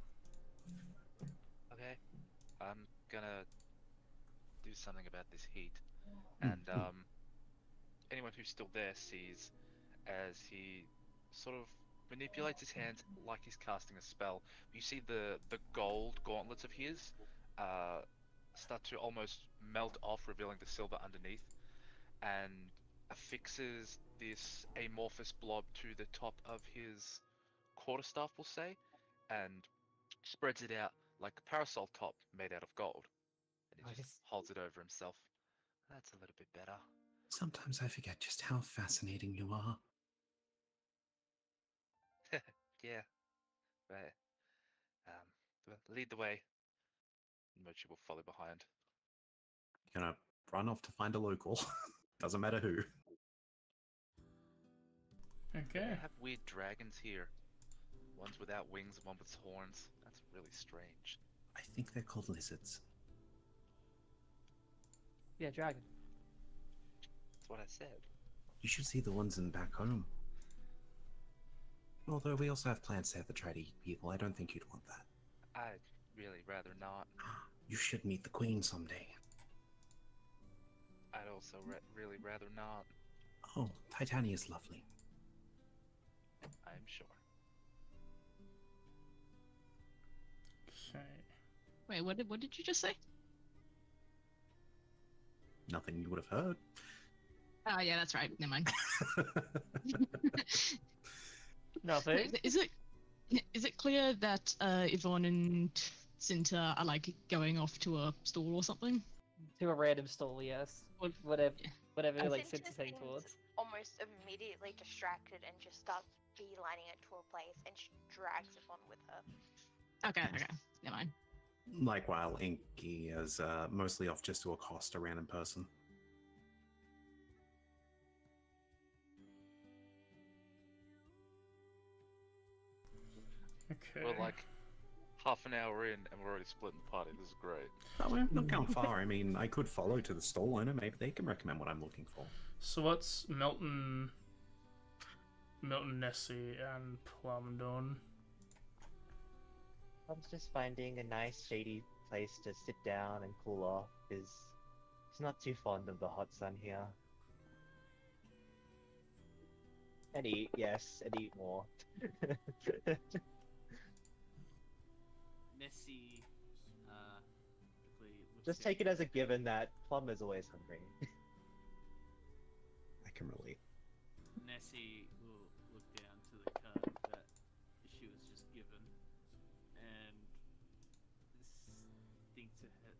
Okay, I'm gonna do something about this heat, and anyone who's still there sees as he sort of manipulates his hands like he's casting a spell. You see the gold gauntlets of his start to almost melt off, revealing the silver underneath, and affixes this amorphous blob to the top of his quarterstaff, we'll say, and spreads it out like a parasol top made out of gold. And he just Nice. holds it over himself. That's a little bit better. Sometimes I forget just how fascinating you are. Yeah, right. Lead the way. Mochi will follow behind. Gonna run off to find a local. Doesn't matter who. Okay. They have weird dragons here. One's without wings, one with horns. That's really strange. I think they're called lizards. Yeah, dragon. That's what I said. You should see the ones in back home. Although we also have plants there that try to eat people. I don't think you'd want that. I'd really rather not. You should meet the queen someday. I'd also really rather not. Oh, Titania's lovely. I'm sure. Okay. Wait, what did you just say? Nothing you would have heard. Oh yeah, that's right. Never mind. Nothing. Is it clear that Yvonne and Cinta are like going off to a stall or something? To a random stall, yes. What- Whatever, yeah. whatever like Cinta Cinta's heading seems towards. almost immediately distracted and just starts beelining it to a place, and she drags Yvonne with her. Okay, never mind. Like while Inky is mostly off just to accost a random person. Okay. We're like half an hour in and we're already splitting the party. This is great. Oh, we're not going far. I mean, I could follow to the stall owner. Maybe they can recommend what I'm looking for. So what's Milton, Nessie, and Plum doing? I was just finding a nice shady place to sit down and cool off, because he's not too fond of the hot sun here. And eat, yes, and eat more. Nessie, quickly looks Just at- take it as a given that Plum is always hungry. I can relate. Nessie will look down to the card that she was just given and think to her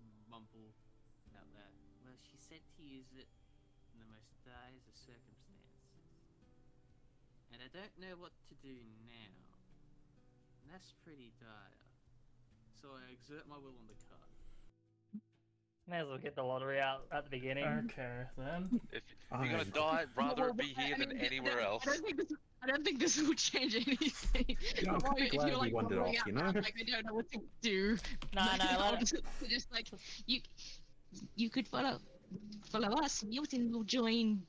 and mumble out that. Well, she said to use it in the most dire of circumstances, and I don't know what to do now. And that's pretty dire. So I exert my will on the card. May as well get the lottery out at the beginning. Okay, then. If you're gonna die, rather it be here than anywhere else. I don't think this will change anything. Yeah, I'm If glad you're, we like, wandered wandering off, out you know? and, like, I don't know what to do. No, no, I'll let it- just like you could follow us. Milton will join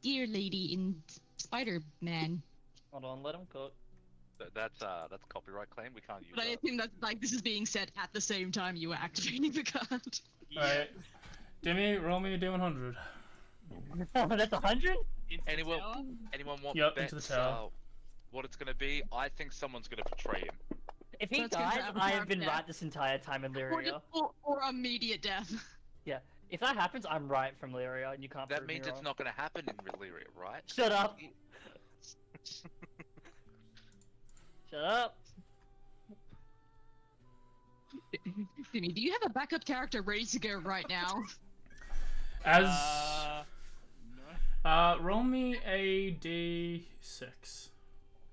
Dear Lady in Spider-Man. Hold on, let him cook. That's a copyright claim. We can't use But I that. assume that like this is being said at the same time you were activating the card. Alright. Demi, roll me a D100. That's 100? Into the Anyone- tower? Anyone want Yep, bets? into the tower. What it's gonna be? I think someone's gonna betray him. If he That's gonna dies, happen I have been after right this entire time in Lyria. Or immediate death. Yeah. If that happens, I'm right from Lyria, and you can't That prove me means it's wrong. not gonna happen in Valyria, right? Shut up! Shut up! Timmy, do you have a backup character ready to go right now? As No. roll me a D6.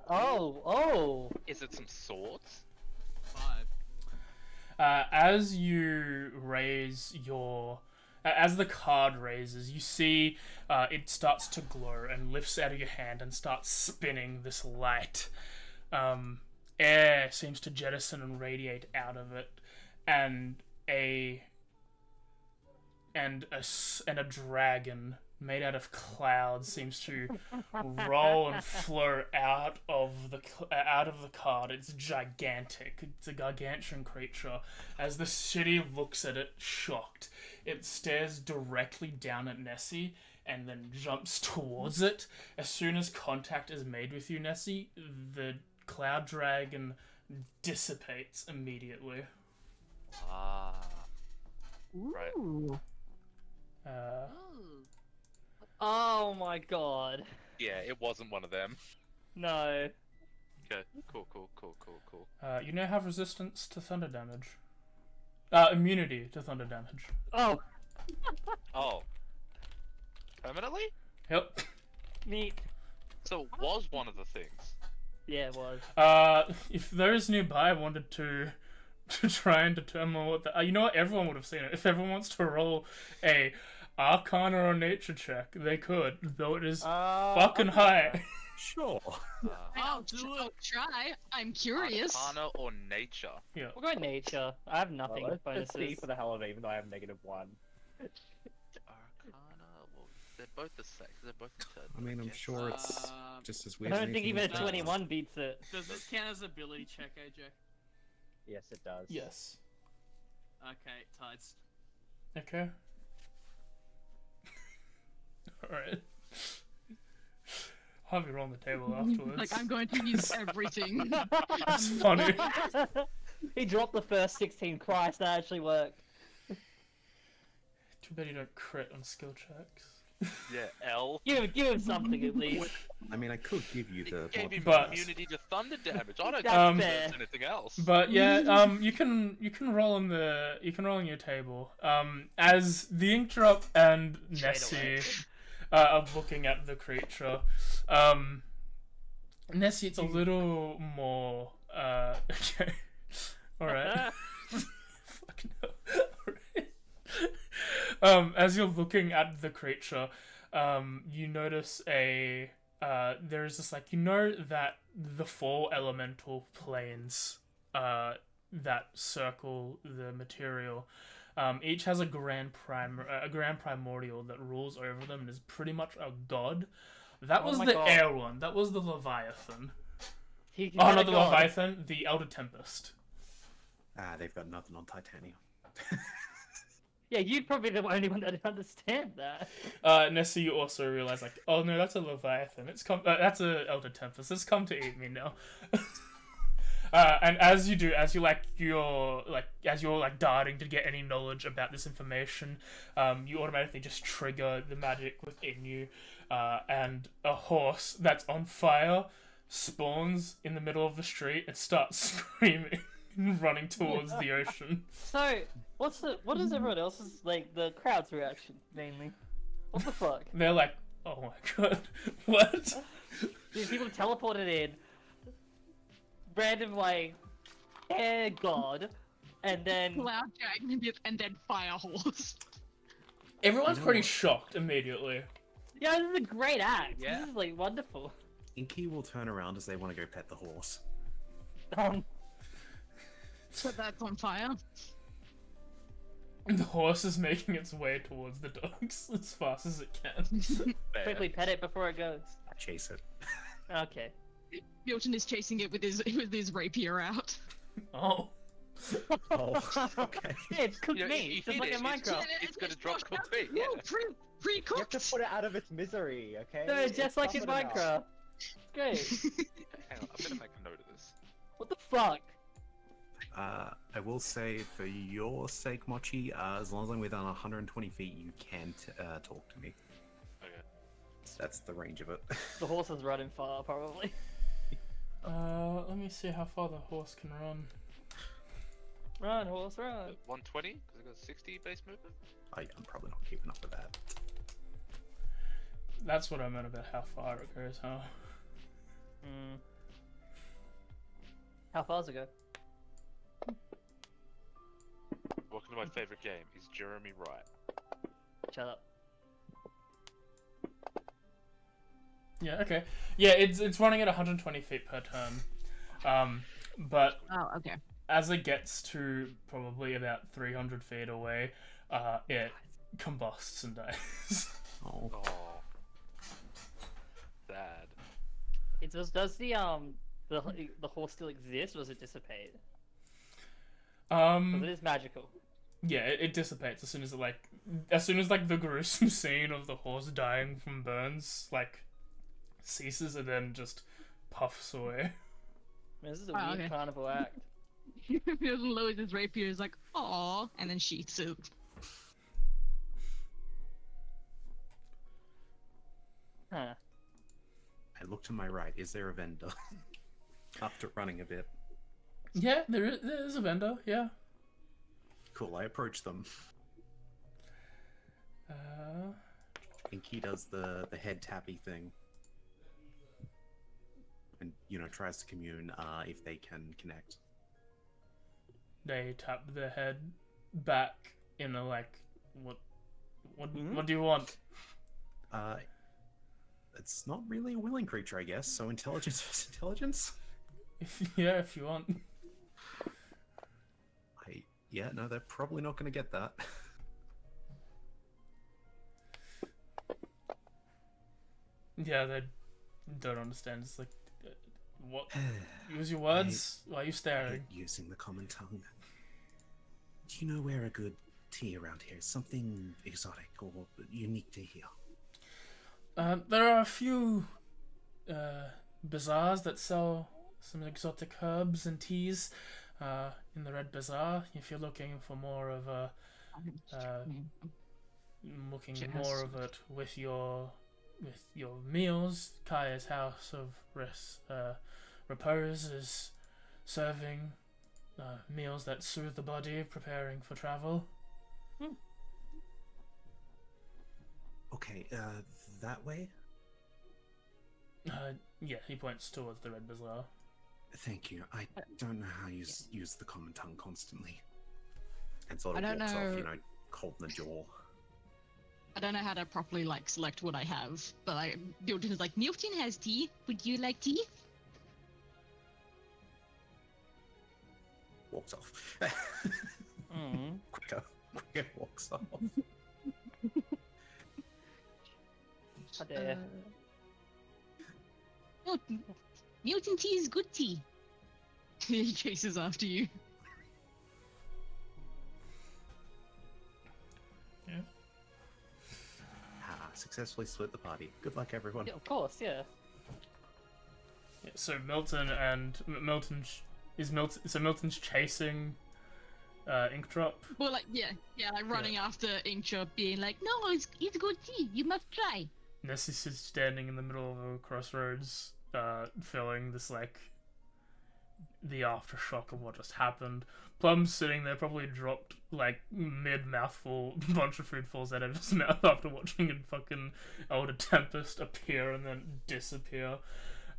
Oh! Is it some swords? 5. As you raise your, as the card raises, you see it starts to glow and lifts out of your hand and starts spinning this light. Air seems to jettison and radiate out of it, and a dragon made out of clouds seems to roll and flow out of the card. It's gigantic. It's a gargantuan creature. As the city looks at it, shocked, it stares directly down at Nessie and then jumps towards it. As soon as contact is made with you, Nessie, the cloud dragon dissipates immediately. Ah. Right. Ooh. Oh. Oh my god. Yeah, it wasn't one of them. No. Okay. Cool. You now have resistance to thunder damage. Immunity to thunder damage. Oh, Oh. Permanently? Yep. neat. So it was one of the things. Yeah, it was. If those nearby wanted to try and determine what the, you know what, everyone would have seen it. If everyone wants to roll a Arcana or Nature check, they could, though it is fucking high. Sure. I'll do I'll it. try. I'm curious. Arcana or nature? Yeah. We're going nature. I have nothing with Let's see bonuses. for the hell of it, even though I have -1. Arcana. Well, they're both the same. They're both the third. I mean, I'm yes. sure it's just as weird. I as don't think anything even a else. 21 beats it. Does this count as ability check, AJ? Yes, it does. Yes. Okay, tides. Okay. Alright. I'll have you roll on the table afterwards. Like I'm going to use everything. It's funny. He dropped the first 16. Christ, that actually worked. Too bad you don't crit on skill checks. Yeah, L. Give him something at least. I mean, I could give you the. It gave him But- immunity to thunder damage. I don't That's think fair. there's anything else. But yeah, you can roll on your table. As the Inkdrop and Nessie are looking at the creature. Nessie, it's a little more okay. Alright. Fucking hell. Alright. As you're looking at the creature, you notice a there's this like, you know that the 4 elemental planes that circle the material, each has a grand primordial that rules over them and is pretty much a god. That was the air one. That was the Leviathan. Oh, not the Leviathan. The Elder Tempest. They've got nothing on Titanium. Yeah, you'd probably be the only one that understand that. Nessa, you also realize like, oh no, that's a Leviathan. That's a Elder Tempest. It's come to eat me now. And as you're darting to get any knowledge about this information, you automatically just trigger the magic within you, and a horse that's on fire spawns in the middle of the street and starts screaming and running towards the ocean. So, what is everyone else's, like, the crowd's reaction, mainly? What the fuck? They're like, oh my god, what? These people teleported in, random, like, air god, and then... Cloud dragon, and then fire horse. Everyone's pretty shocked immediately. Yeah, this is a great act. Yeah. This is, like, wonderful. Inky will turn around as they want to go pet the horse. So that's on fire. The horse is making its way towards the dogs as fast as it can. Quickly pet it before it goes. I chase it. Okay. Milton is chasing it with his rapier out. Oh. Oh, okay. Yeah, it's cooked meat, just like in Minecraft. It's gonna drop cooked meat. Yeah. Yeah. Pre-cooked. You have to put it out of its misery, okay? No, just like in Tough it out. Minecraft. Great. Hang on, I'm gonna make a note of this. What the fuck? I will say, for your sake, Mochi, as long as I'm within 120 feet, you can talk to me. Okay. So that's the range of it. The horse is running far, probably. Let me see how far the horse can run. Run, horse, run. 120? Because it got 60 base movement? I'm probably not keeping up with that. That's what I meant about how far it goes, huh? Hmm. How far's it go? Welcome to my favorite game. Is Jeremy right? Shut up. Yeah, okay. Yeah, it's running at 120 feet per turn. But Oh, okay. as it gets to probably about 300 feet away, it combusts and dies. Oh. Oh. Sad. Does the horse still exist, or does it dissipate? Because it is magical. Yeah, it dissipates as soon as the gruesome scene of the horse dying from burns ceases, and then just puffs away. Man, this is a weird okay. carnival act. Milton lowers his rapier, is like, "Aw," and then sheaths it. Huh. I look to my right. Is there a vendor? After running a bit. Yeah, there is a vendor. Yeah. Cool, I approach them. Inky does the head tappy thing. And, tries to commune if they can connect. They tap their head back in a what do you want? It's not really a willing creature, I guess. So intelligence versus intelligence. If you want. Yeah, no, they're probably not going to get that. Yeah, they don't understand. It's like, what? Use your words. Why are you staring? Using the common tongue. Do you know where a good tea around here is? Something exotic or unique to here? There are a few bazaars that sell some exotic herbs and teas in the Red Bazaar. If you're looking for more of it with your meals, Kaya's House of Repose is serving meals that soothe the body, preparing for travel. Okay, that way? Yeah, he points towards the Red Bazaar. Thank you. I don't know how you use the common tongue constantly. And sort of I don't walks know. off, cold in the jaw. I don't know how to properly like select what I have, but Milton is like, Milton has tea. Would you like tea? Walks off. Mm. Quicker walks off. How dare. Milton tea is good tea. He chases after you. Yeah. Successfully split the party. Good luck, everyone. Yeah, of course, yeah. Yeah, so Milton's chasing Inkdrop. Well, like like running after Inkdrop, being like, "No, it's good tea. You must try." Nessie is standing in the middle of a crossroads, feeling this like the aftershock of what just happened. Plum's sitting there, probably dropped like mid-mouthful, a bunch of food falls out of his mouth after watching a fucking Elder Tempest appear and then disappear.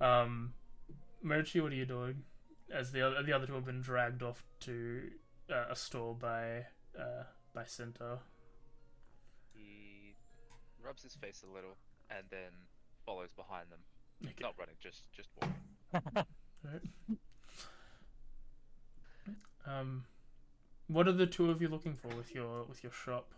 Mochi, what are you doing? As the other two have been dragged off to a store by Cinto. He rubs his face a little and then follows behind them. Okay. Not running, just walking. Right. What are the two of you looking for with your shop?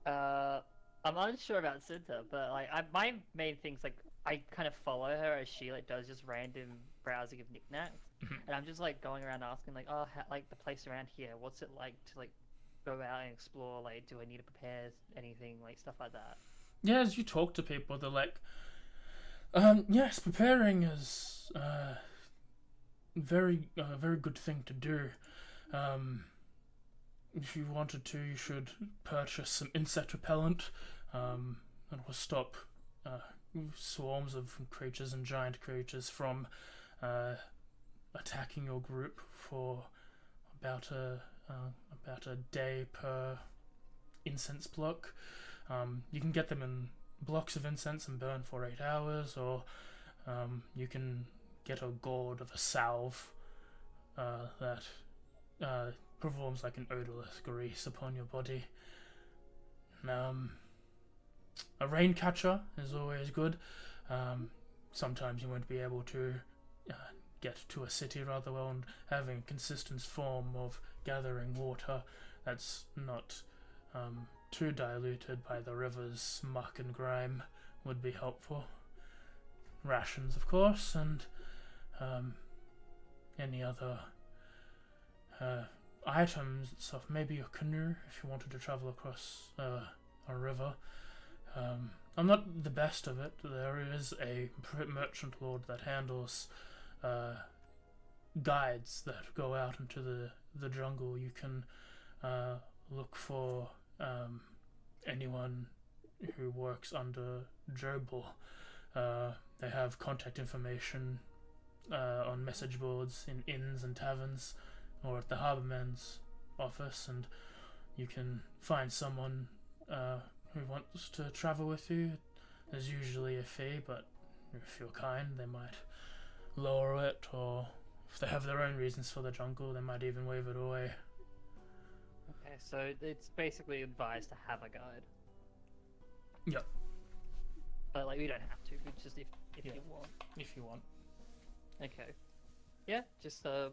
I'm unsure about Cinta, but like my main thing's like I kind of follow her as she like does just random browsing of knickknacks, and I'm just like going around asking like, oh, like the place around here, what's it like to like go out and explore? Like, do I need to prepare anything, like stuff like that? Yeah, as you talk to people, they're like, yes, preparing is very good thing to do. If you wanted to, you should purchase some insect repellent, and it will stop swarms of creatures and giant creatures from attacking your group for about a day per incense block. You can get them in blocks of incense and burn for 8 hours, or you can get a gourd of a salve that performs like an odorless grease upon your body. A rain catcher is always good. Sometimes you won't be able to get to a city rather well, and having a consistent form of gathering water that's not too diluted by the river's muck and grime would be helpful. Rations, of course, and any other items and stuff. Maybe a canoe if you wanted to travel across a river. I'm not the best of it. There is a merchant lord that handles guides that go out into the jungle. You can look for anyone who works under Jobel. They have contact information on message boards in inns and taverns, or at the harborman's office, and you can find someone who wants to travel with you. There's usually a fee, but if you're kind, they might lower it, or if they have their own reasons for the jungle, they might even waive it away. Okay, so it's basically advised to have a guide. Yep. But like we don't have to. It's just if you want. If you want. Okay. Yeah, just I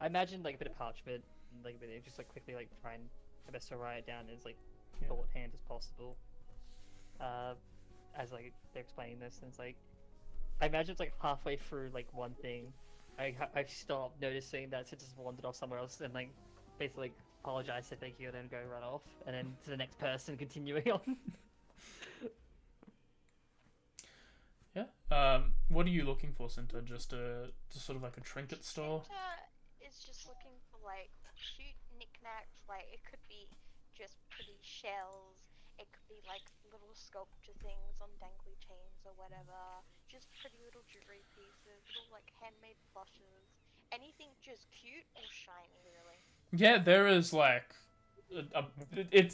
imagine like a bit of parchment, like a bit of just like quickly like try and my best to write it down as like shorthand as possible. As like they're explaining this, and it's like I imagine it's like halfway through like one thing, I stopped noticing that it just wandered off somewhere else, and like basically like, apologize, say thank you, and then go run off, and then to the next person continuing on. Yeah. What are you looking for, Cinta? Just sort of like a trinket store? Cinta is just looking for like cute knickknacks. Like it could be just pretty shells. It could be like little sculpture things on dangly chains or whatever. Just pretty little jewelry pieces, little like handmade plushes. Anything just cute or shiny, really. Yeah, there is like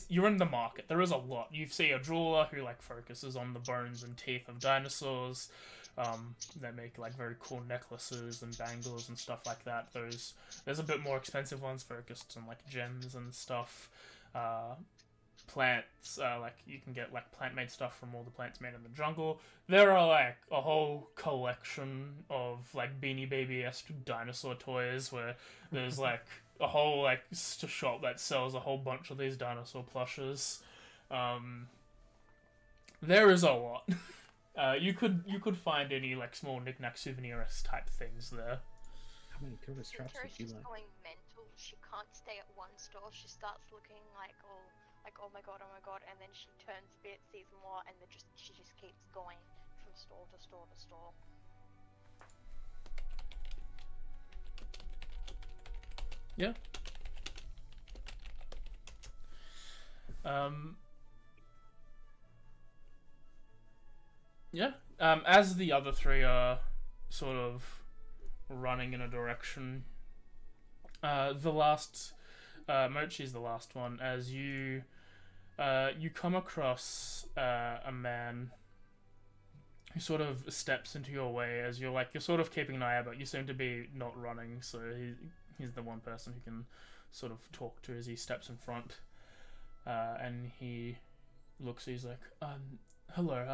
you're in the market. There is a lot. You see a jeweler who like focuses on the bones and teeth of dinosaurs. That make like very cool necklaces and bangles and stuff like that. There's a bit more expensive ones focused on like gems and stuff. plants, like you can get like plant-made stuff from all the plants made in the jungle. There are like a whole collection of like Beanie Baby-esque dinosaur toys where there's like a whole like shop that sells a whole bunch of these dinosaur plushes. There is a lot. You could find any like small knick-knack souvenir-esque type things there. How many tourist traps would you She's like? going mental. She can't stay at one store. She starts looking like oh my god, and then she turns a bit, sees more, and then she just keeps going from store to store to store. Yeah. Yeah. As the other three are sort of running in a direction, the last Mochi's the last one. As you come across a man who sort of steps into your way as you're sort of keeping an eye out, but you seem to be not running, so he's the one person who can sort of talk to as he steps in front. And he looks, he's like, hello,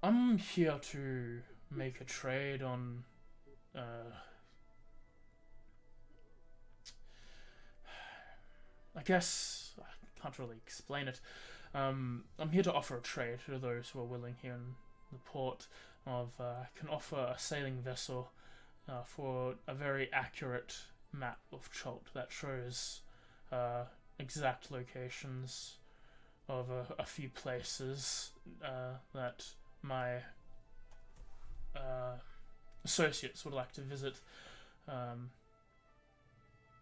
I'm here to make a trade on, I guess, I can't really explain it. I'm here to offer a trade to those who are willing here in the port of, I can offer a sailing vessel for a very accurate map of Chult that shows exact locations of a few places that my associates would like to visit.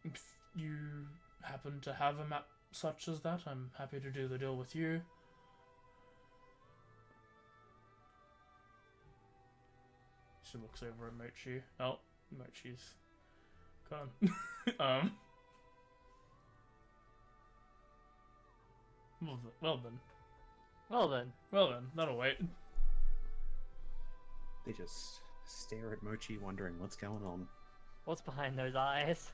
If you happen to have a map such as that, I'm happy to do the deal with you. She looks over at Mochi. Oh, Mochi's gone. Well then, that'll wait. They just stare at Mochi, wondering what's going on. What's behind those eyes?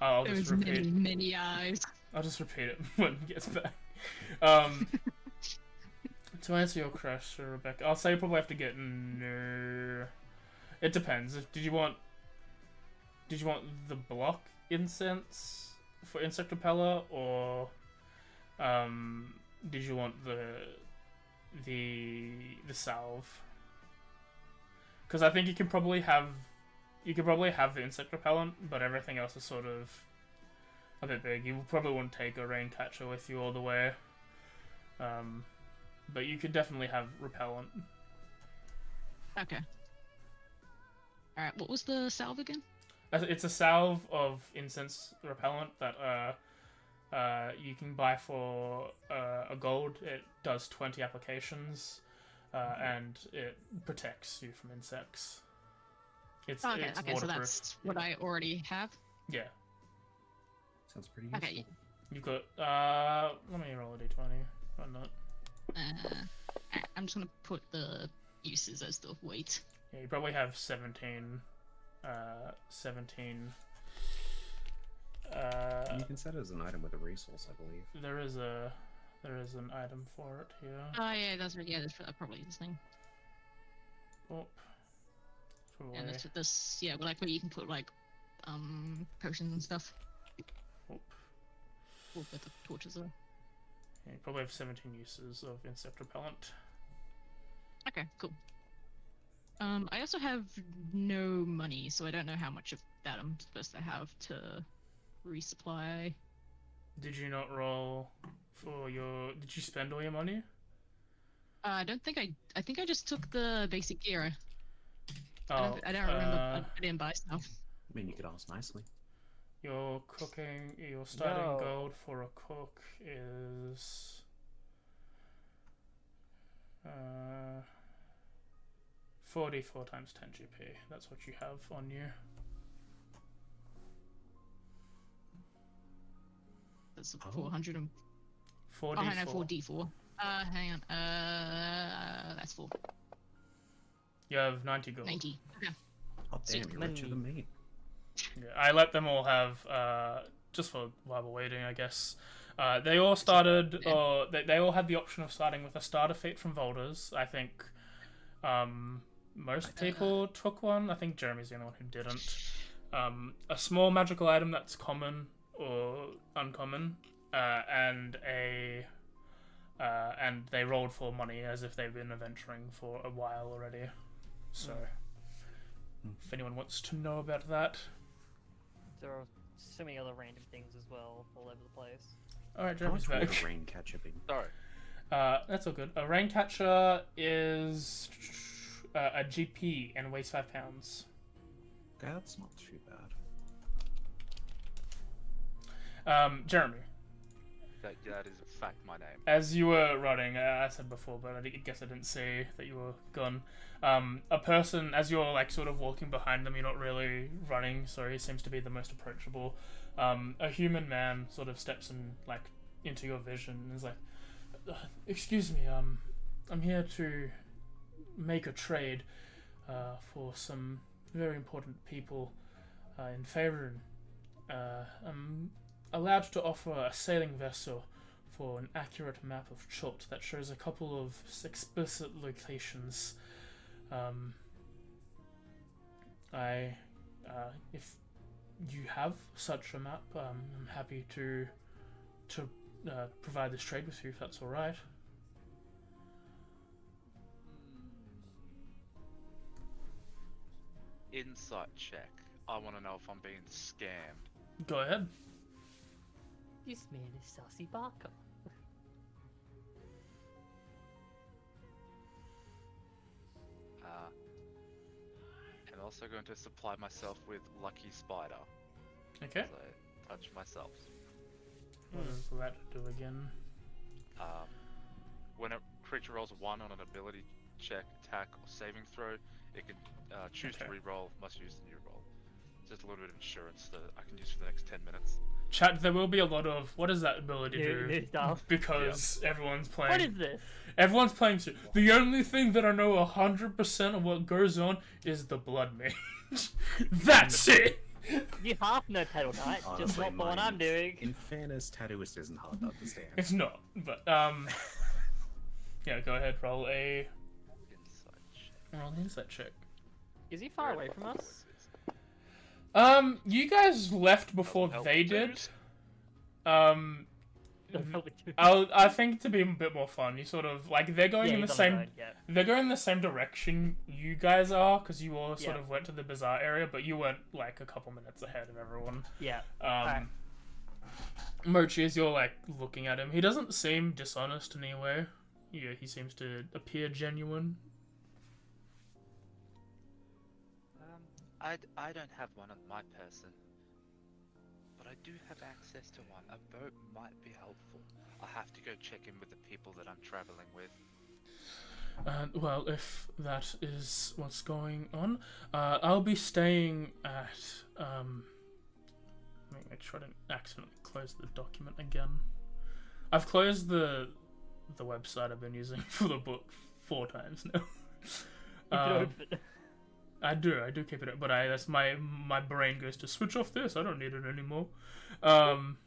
I'll just There's repeat. many eyes. I'll just repeat it when he gets back. To answer your question, Rebecca, I'll say you probably have to get no. It depends. Did you want the block incense for insect repeller, or did you want the salve? Because I think you could probably have the insect repellent, but everything else is sort of a bit big. You probably wouldn't take a rain catcher with you all the way. But you could definitely have repellent. Okay. Alright, what was the salve again? It's a salve of incense repellent that you can buy for a gold. It does 20 applications, and it protects you from insects. It's Okay, it's okay, so waterproof. that's what I already have. Yeah. Sounds pretty useful. Okay. You've got let me roll a d20. Why not? Alright, I'm just gonna put the uses as the weight. Yeah, you probably have 17. 17. You can set it as an item with a resource, I believe. There is an item for it here. Oh yeah, that's right. Yeah, that's probably this thing. Oh. And that's what this. Yeah, like where you can put like potions and stuff. Oh. Or where the torches are. Yeah, you probably have 17 uses of insect repellent. Okay, cool. I also have no money, so I don't know how much of that I'm supposed to have to resupply. Did you not roll for your... Did you spend all your money? I don't think I think I just took the basic gear. Oh, I don't remember. I didn't buy stuff. I mean, you could ask nicely. Your starting No. gold for a cook is... 44 times 10 GP. That's what you have on you. That's Oh. 400 and... 4d4. Oh, no, 4d4. Hang on. That's 4. You have 90 gold. 90. Okay. Oh, damn, you're richer than me. Yeah, I let them all have just for while we're waiting, I guess. They all started, or they all had the option of starting with a starter feat from Volders. I think most people took one. I think Jeremy's the only one who didn't. A small magical item that's common or uncommon, and they rolled for money as if they've been adventuring for a while already. So, if anyone wants to know about that. There are so many other random things as well, all over the place. Alright, How Jeremy's much would back. a rain catcher be? Sorry. That's all good. A rain catcher is a GP and weighs 5 pounds. Okay, that's not too bad. Jeremy, That is in fact my name. as you were running, I said before, but I guess I didn't see that you were gone. A person, as you're like sort of walking behind them, you're not really running, so he seems to be the most approachable. A human man sort of steps in, like, into your vision and is like, "Excuse me, I'm here to make a trade for some very important people in Faerun. I'm allowed to offer a sailing vessel for an accurate map of Chult that shows a couple of explicit locations. If you have such a map, I'm happy to provide this trade with you if that's all right." Insight check. I want to know if I'm being scammed. Go ahead. This man is Sassy Barker. I'm also going to supply myself with Lucky Spider. Okay. So, touch myself. What does that do again? When a creature rolls a 1 on an ability check, attack, or saving throw, it can choose to Okay. re-roll, must use the new roll. Just a little bit of insurance that I can use for the next 10 minutes. Chat, there will be a lot of, what does that ability New do? stuff. Because everyone's playing. What is this? Everyone's playing too. The only thing that I know 100% of what goes on is the Blood Mage. That's it! You half know Tattoo Knight, just Honestly, not the one I'm doing. In fairness, Tattooist isn't hard to understand. It's not, but, yeah, go ahead, roll Insight check. an insight check. Is he far away from us? You guys left before Help they did. dudes. I think to be a bit more fun, you sort of like they're going in the same. Yeah. They're going in the same direction you guys are, because you all sort Yeah. of went to the bazaar area, but you went like a couple minutes ahead of everyone. Yeah. Alright. Mochi, as you're like looking at him, he doesn't seem dishonest in any way. Yeah, he seems to appear genuine. I don't have one on my person, but I do have access to one. A boat might be helpful. I'll have to go check in with the people that I'm traveling with. Well, if that is what's going on, I'll be staying at. Let me make sure I didn't accidentally close the document again. I've closed the website I've been using for the book 4 times now. I do keep it, but that's my brain goes to switch off this. I don't need it anymore. The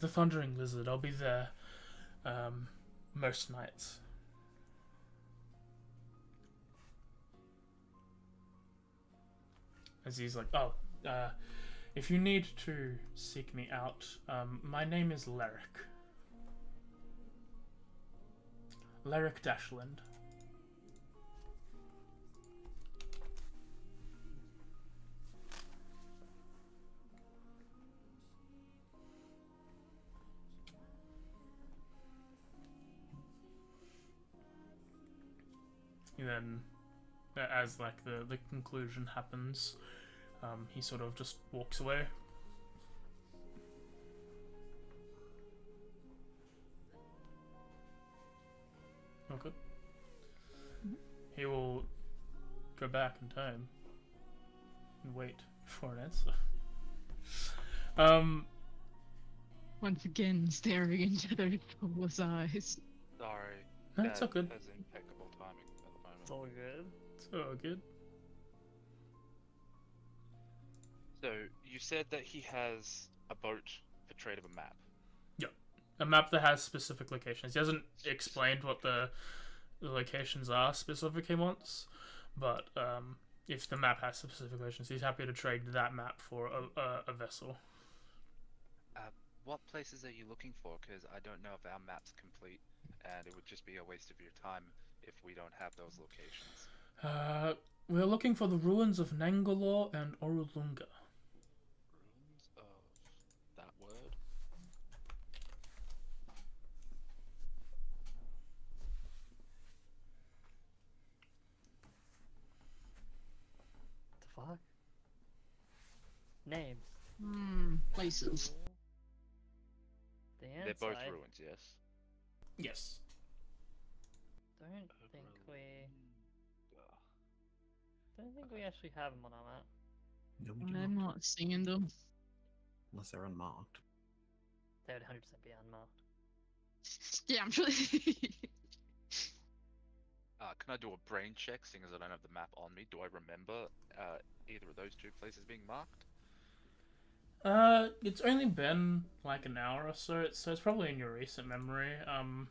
Thundering Lizard. I'll be there most nights. As he's like, if you need to seek me out, my name is Leric. Leric Dashland. And then, as like the conclusion happens, he sort of just walks away. Oh, good. He will go back in time and wait for an answer. Once again, staring into those fool's eyes. Sorry. That's all Dad good. has impeccable timing at the moment. It's all good. It's all good. So you said that he has a boat portrayed of a map. Yep. A map that has specific locations. He hasn't explained what the locations are specifically once, but if the map has specific locations, he's happy to trade that map for a vessel. What places are you looking for? Because I don't know if our map's complete, and it would just be a waste of your time if we don't have those locations. We're looking for the ruins of Nangalore and Orulunga. Ruins of that word? The fuck? Names. Places. The They're both answer. ruins, yes? Yes. Don't think we actually have them on our map. No, we do I'm not. not seeing them. Unless they're unmarked. They would 100% be unmarked. Yeah, I'm sure. Can I do a brain check, seeing as I don't have the map on me? Do I remember either of those two places being marked? It's only been like an hour or so, so it's probably in your recent memory. Okay.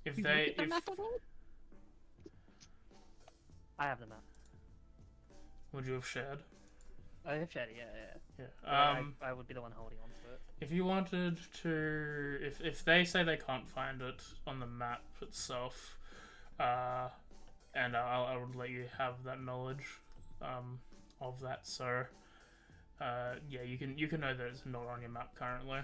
If You they, look at the if map at all? I have the map. would you have shared? I have shared it, yeah. Yeah. I would be the one holding on to it. If you wanted to, if they say they can't find it on the map itself, and I would let you have that knowledge, of that. So, yeah, you can know that it's not on your map currently.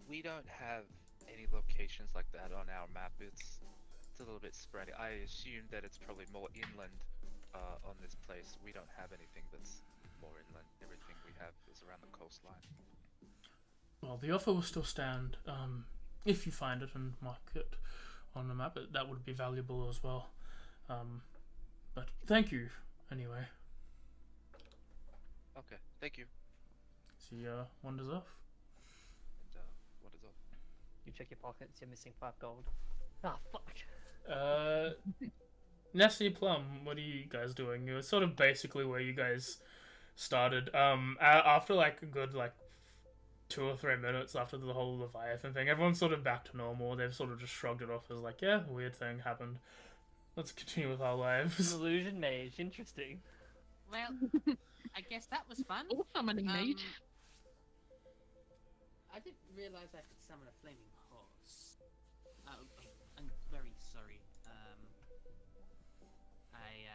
We don't have any locations like that on our map. It's a little bit spread. I assume that it's probably more inland on this place. We don't have anything that's more inland. Everything we have is around the coastline. Well, the offer will still stand. If you find it and mark it on the map, that would be valuable as well. But thank you anyway. Okay, thank you. See, wanders off. And what is up? You check your pockets, you're missing 5 gold. Ah, fuck. Nessie Plum, what are you guys doing? It was sort of basically where you guys started. After like a good 2 or 3 minutes after the whole Leviathan thing, everyone's sort of back to normal. They've sort of just shrugged it off as like, yeah, weird thing happened. Let's continue with our lives. Illusion Mage, interesting. Well, I guess that was fun. Or summoning mage. I didn't realize I could summon a flaming horse. I'm very sorry. I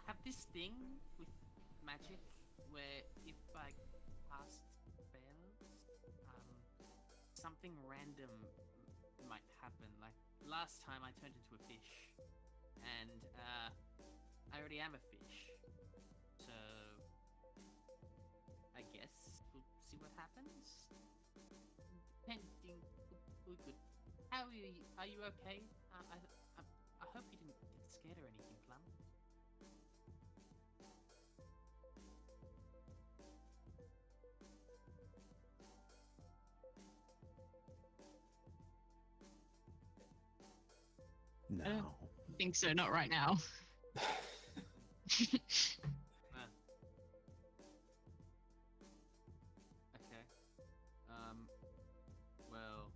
have this thing with magic where if I cast spells, something random might happen. Like last time I turned into a fish, and I already am a fish. So I guess we'll see what happens. Depending, we could. How are you? Are you okay? I hope you didn't get scared or anything, Plum. No. I think so, not right now. Okay. Well.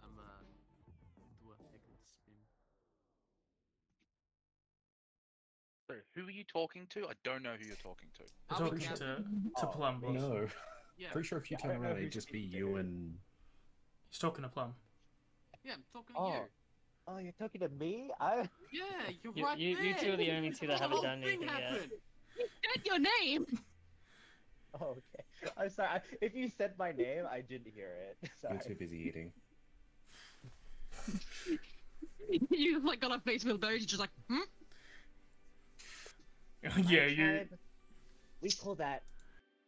I'm do a second spin. So, who are you talking to? I don't know who you're talking to. You're I'll be talking down. to Plum. boss. No. Yeah. Pretty sure if you Yeah, I turn don't know around, who it'd just be speaks you to. and. He's talking to Plum. Yeah, I'm talking to you. Oh, you're talking to me? Yeah, you're You, right you, there. you two are the only two that The haven't whole done thing anything yet. happened. Said your name. Oh, okay. I'm sorry. If you said my name, I didn't hear it. Sorry. You're too busy eating. You got off base with those, you're just like, Yeah, My you. tribe, we call that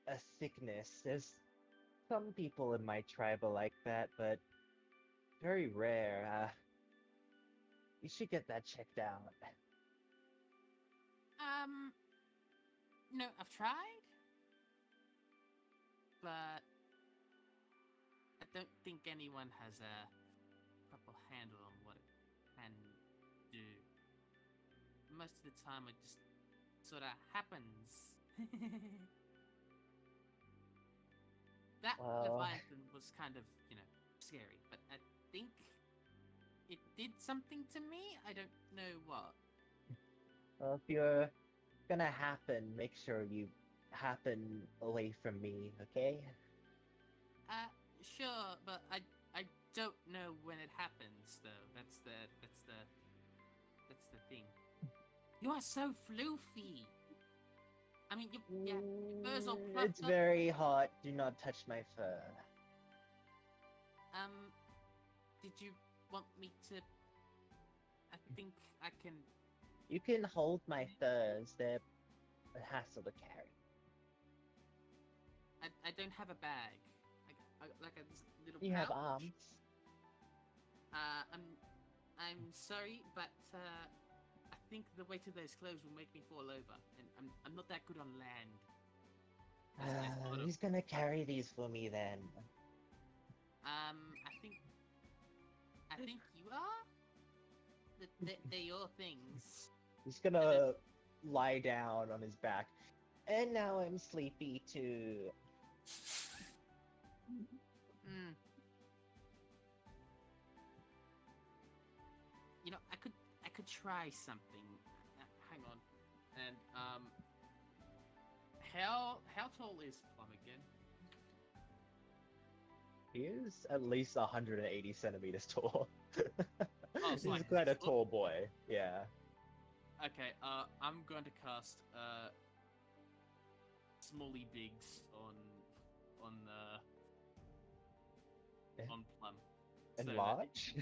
a sickness. There's some people in my tribe are like that, but very rare. You should get that checked out. No, I've tried, but I don't think anyone has a proper handle on what it can most of the time it just sort of happens. That Well- Leviathan was kind of, scary, but I think it did something to me. I don't know what. Well, if you're gonna happen, make sure you happen away from me, okay? Sure, but I don't know when it happens though. That's the thing. You are so floofy. I mean, your fur's all puffed It's up. very hot. Do not touch my fur. Did you want me to? I think I can. You can hold my furs. They're a hassle to carry. I don't have a bag. Like a little. You have pouch. arms. I'm sorry, but I think the weight of those clothes will make me fall over, and I'm not that good on land. As sort of- Who's gonna carry these for me then? I think you are. They're your things. He's gonna lie down on his back. And now I'm sleepy too. Hmm. I could try something. Hang on. And how tall is Plum again? He is at least 180 centimeters tall. Oh, He's so like quite a 6 foot? tall boy. Yeah. Okay. I'm going to cast Smally Bigs on Plum. So that- Enlarge?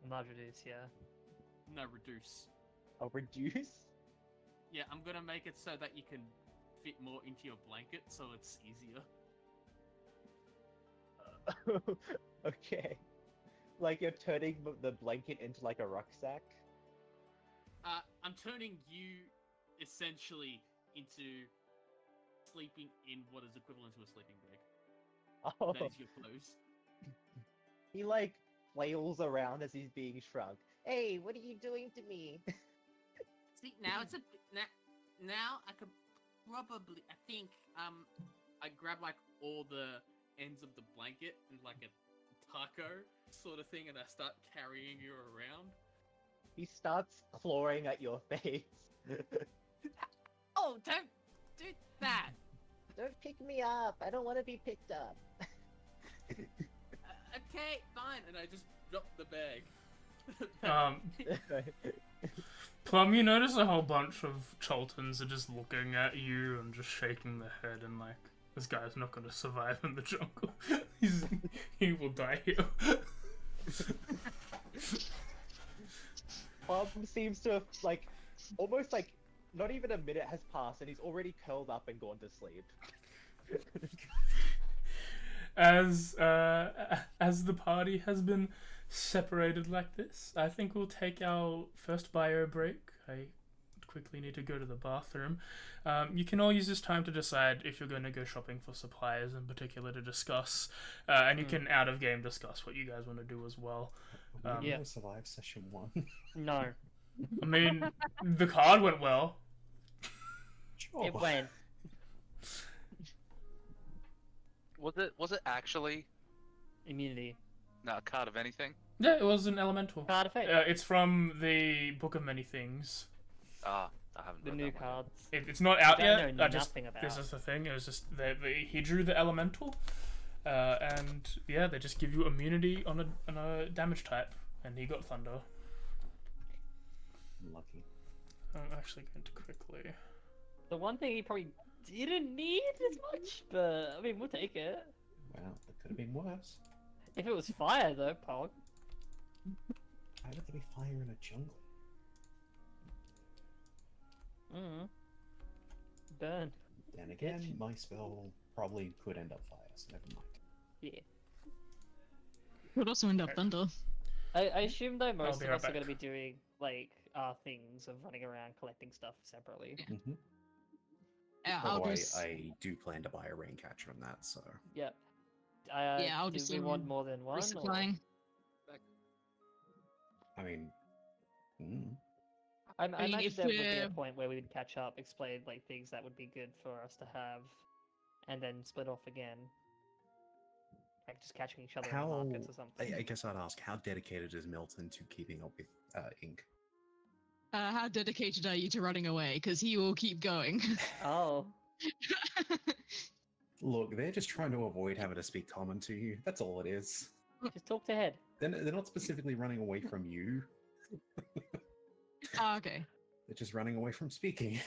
Not reduce, yeah. No, reduce. Oh, reduce? Yeah, I'm gonna make it so that you can fit more into your blanket, so it's easier. Okay. Like you're turning the blanket into like a rucksack? I'm turning you essentially into sleeping in what is equivalent to a sleeping bag. Oh, That is your clothes. he like flails around as he's being shrunk. Hey, what are you doing to me? See, now it's a now I could probably I think I grab like all the ends of the blanket and like a taco sort of thing, and I start carrying you around. He starts clawing at your face. Oh, don't do that. Don't pick me up. I don't want to be picked up. Okay, fine, and I just drop the bag. Plum, you notice a whole bunch of Chultans are just looking at you and just shaking their head and like, this guy's not going to survive in the jungle. He will die here. Plum seems to have, like, almost like, not even a minute has passed and he's already curled up and gone to sleep. As the party has been separated like this, I think we'll take our first bio break. I quickly need to go to the bathroom. You can all use this time to decide if you're going to go shopping for supplies in particular to discuss, and you can out of game discuss what you guys want to do as well. We Yeah. will survive session 1. No, I mean, the card went well. Sure. it went. Was it actually Immunity. not a card of anything? Yeah, it was an elemental. Card effect. It's from the Book of Many Things. Ah, I haven't The read new that one yet. cards. It's not out I yet. know I just nothing about. this is the thing. It was just he drew the elemental, and yeah, they just give you immunity on a damage type, and he got thunder. Lucky. I'm actually going to quickly. The one thing he probably didn't need as much, but I mean, we'll take it. Wow, that could have been worse. If it was fire, though, Pog. How would there be fire in a jungle? Mm. Burn. Then again, my spell probably could end up fire, so never mind. Yeah. Could also end up thunder. I assume though most be of right us are going back. to be doing like things of running around collecting stuff separately. Mm-hmm. Yeah, By I'll the way, just. I do plan to buy a rain catcher on that, so. Yep. Yeah, I'll do just we want more than one? Or... Resupplying. I mean. Mm. I mean, imagine if there would be a we're- point where we would catch up, explain like things that would be good for us to have, and then split off again. Like just catching each other in the markets or something. I guess I'd ask, how dedicated is Milton to keeping up with Ink? How dedicated are you to running away? Because he will keep going. Oh, Look, they're just trying to avoid having to speak common to you. That's all it is. just talk to Head. They're not specifically running away from you. Ah, okay. They're just running away from speaking.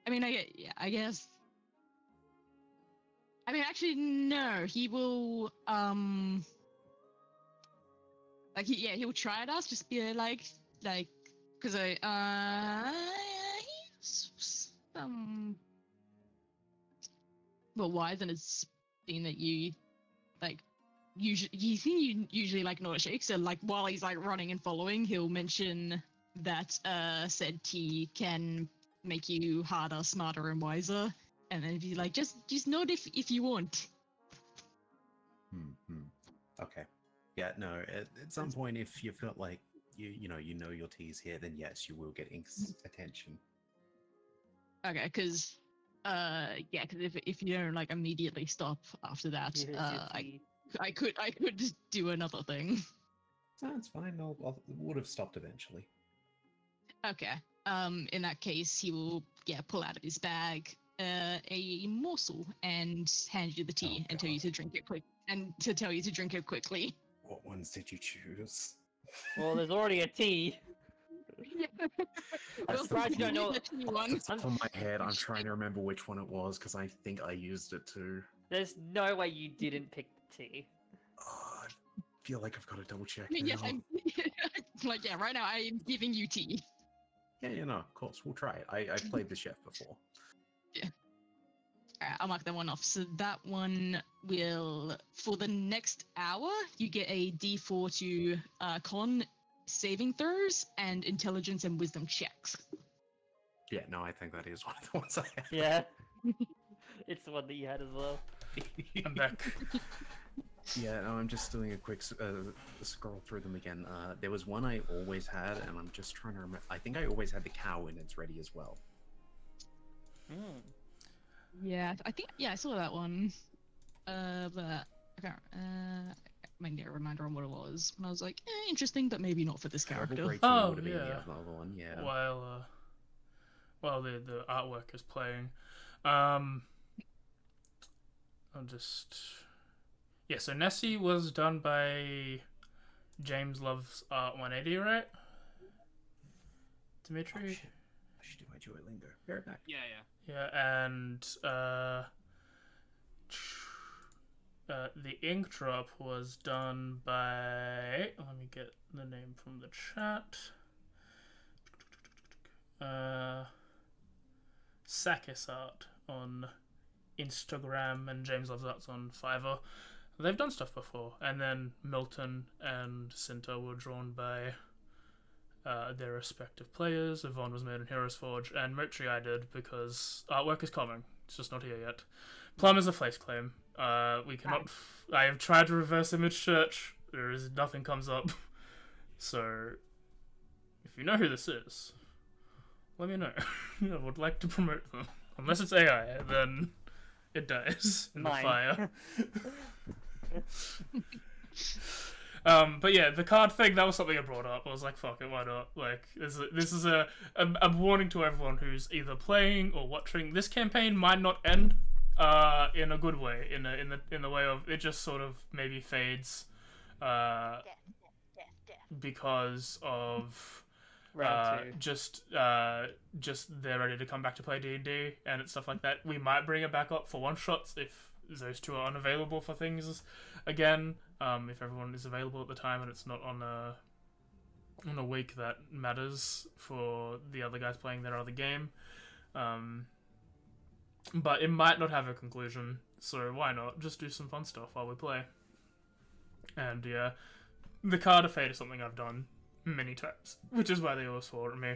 I mean, I guess. I mean, actually, no. He will. Like, he'll try at us. Just be like, because he's well, wise, and it's seen that you like. Usually, you usually like not a shake. So, like, while he's like running and following, he'll mention that said tea can make you harder, smarter, and wiser. And then be like, just nod if you want. Okay. Yeah, no, at some point, if you feel like you know your tea's here, then yes, you will get Ink's attention. Okay, because because if you don't like immediately stop after that, Here's your tea. I could just do another thing. No, it's fine. I would have stopped eventually. Okay. In that case, he will pull out of his bag a morsel and hand you the tea and tell you to drink it quickly. What ones did you choose? Well, there's already a tea. I'm surprised you don't know. It's on my head. I'm trying to remember which one it was because I think I used it too. There's no way you didn't pick the tea. Oh, I feel like I've got to double check. Yes, now. I'm like right now I am giving you tea. Yeah, of course, we'll try it. I've played the chef before. Alright, I'll mark that one off. So that one will, for the next hour, you get a D4 to con saving throws and intelligence and wisdom checks. Yeah, no, I think that is one of the ones I have. Yeah. It's the one that you had as well. I'm back. Yeah, no, I'm just doing a quick scroll through them again. There was one I always had, and I'm just trying to remember. I think I always had the cow in it's ready as well. Yeah, I think I saw that one. But I can't. I might need a reminder on what it was. And I was like, interesting, but maybe not for this character. Breakthrough Oh, would have been the yeah. other one, yeah. While the artwork is playing, I'll just so Nessie was done by James Loves Art 180, right? Dimitri? I should do my Duolingo. Be right back. Yeah. Yeah, and the Inkdrop was done by. Let me get the name from the chat. Sakis Art on Instagram and James Loves Arts on Fiverr. They've done stuff before, and then Milton and Cinta were drawn by their respective players. Yvonne was made in Heroes Forge, and Motri I did because artwork is coming. It's just not here yet. Plum is a place claim. We cannot. I have tried to reverse image search. There is nothing comes up. So, if you know who this is, let me know. I would like to promote them. Unless it's AI, then it dies in the fire. But yeah, the card thing, that was something I brought up. I was like, fuck it, why not? Like, this is a warning to everyone who's either playing or watching. This campaign might not end in a good way, in the way of it just sort of maybe fades Death. because of Round 2. just they're ready to come back to play D&D and stuff like that. We might bring it back up for one shots if those two are unavailable for things again. If everyone is available at the time and it's not on a week that matters for the other guys playing their other game. But it might not have a conclusion, so why not just do some fun stuff while we play. And yeah, the card of fate is something I've done many times, which is why they always swore at me.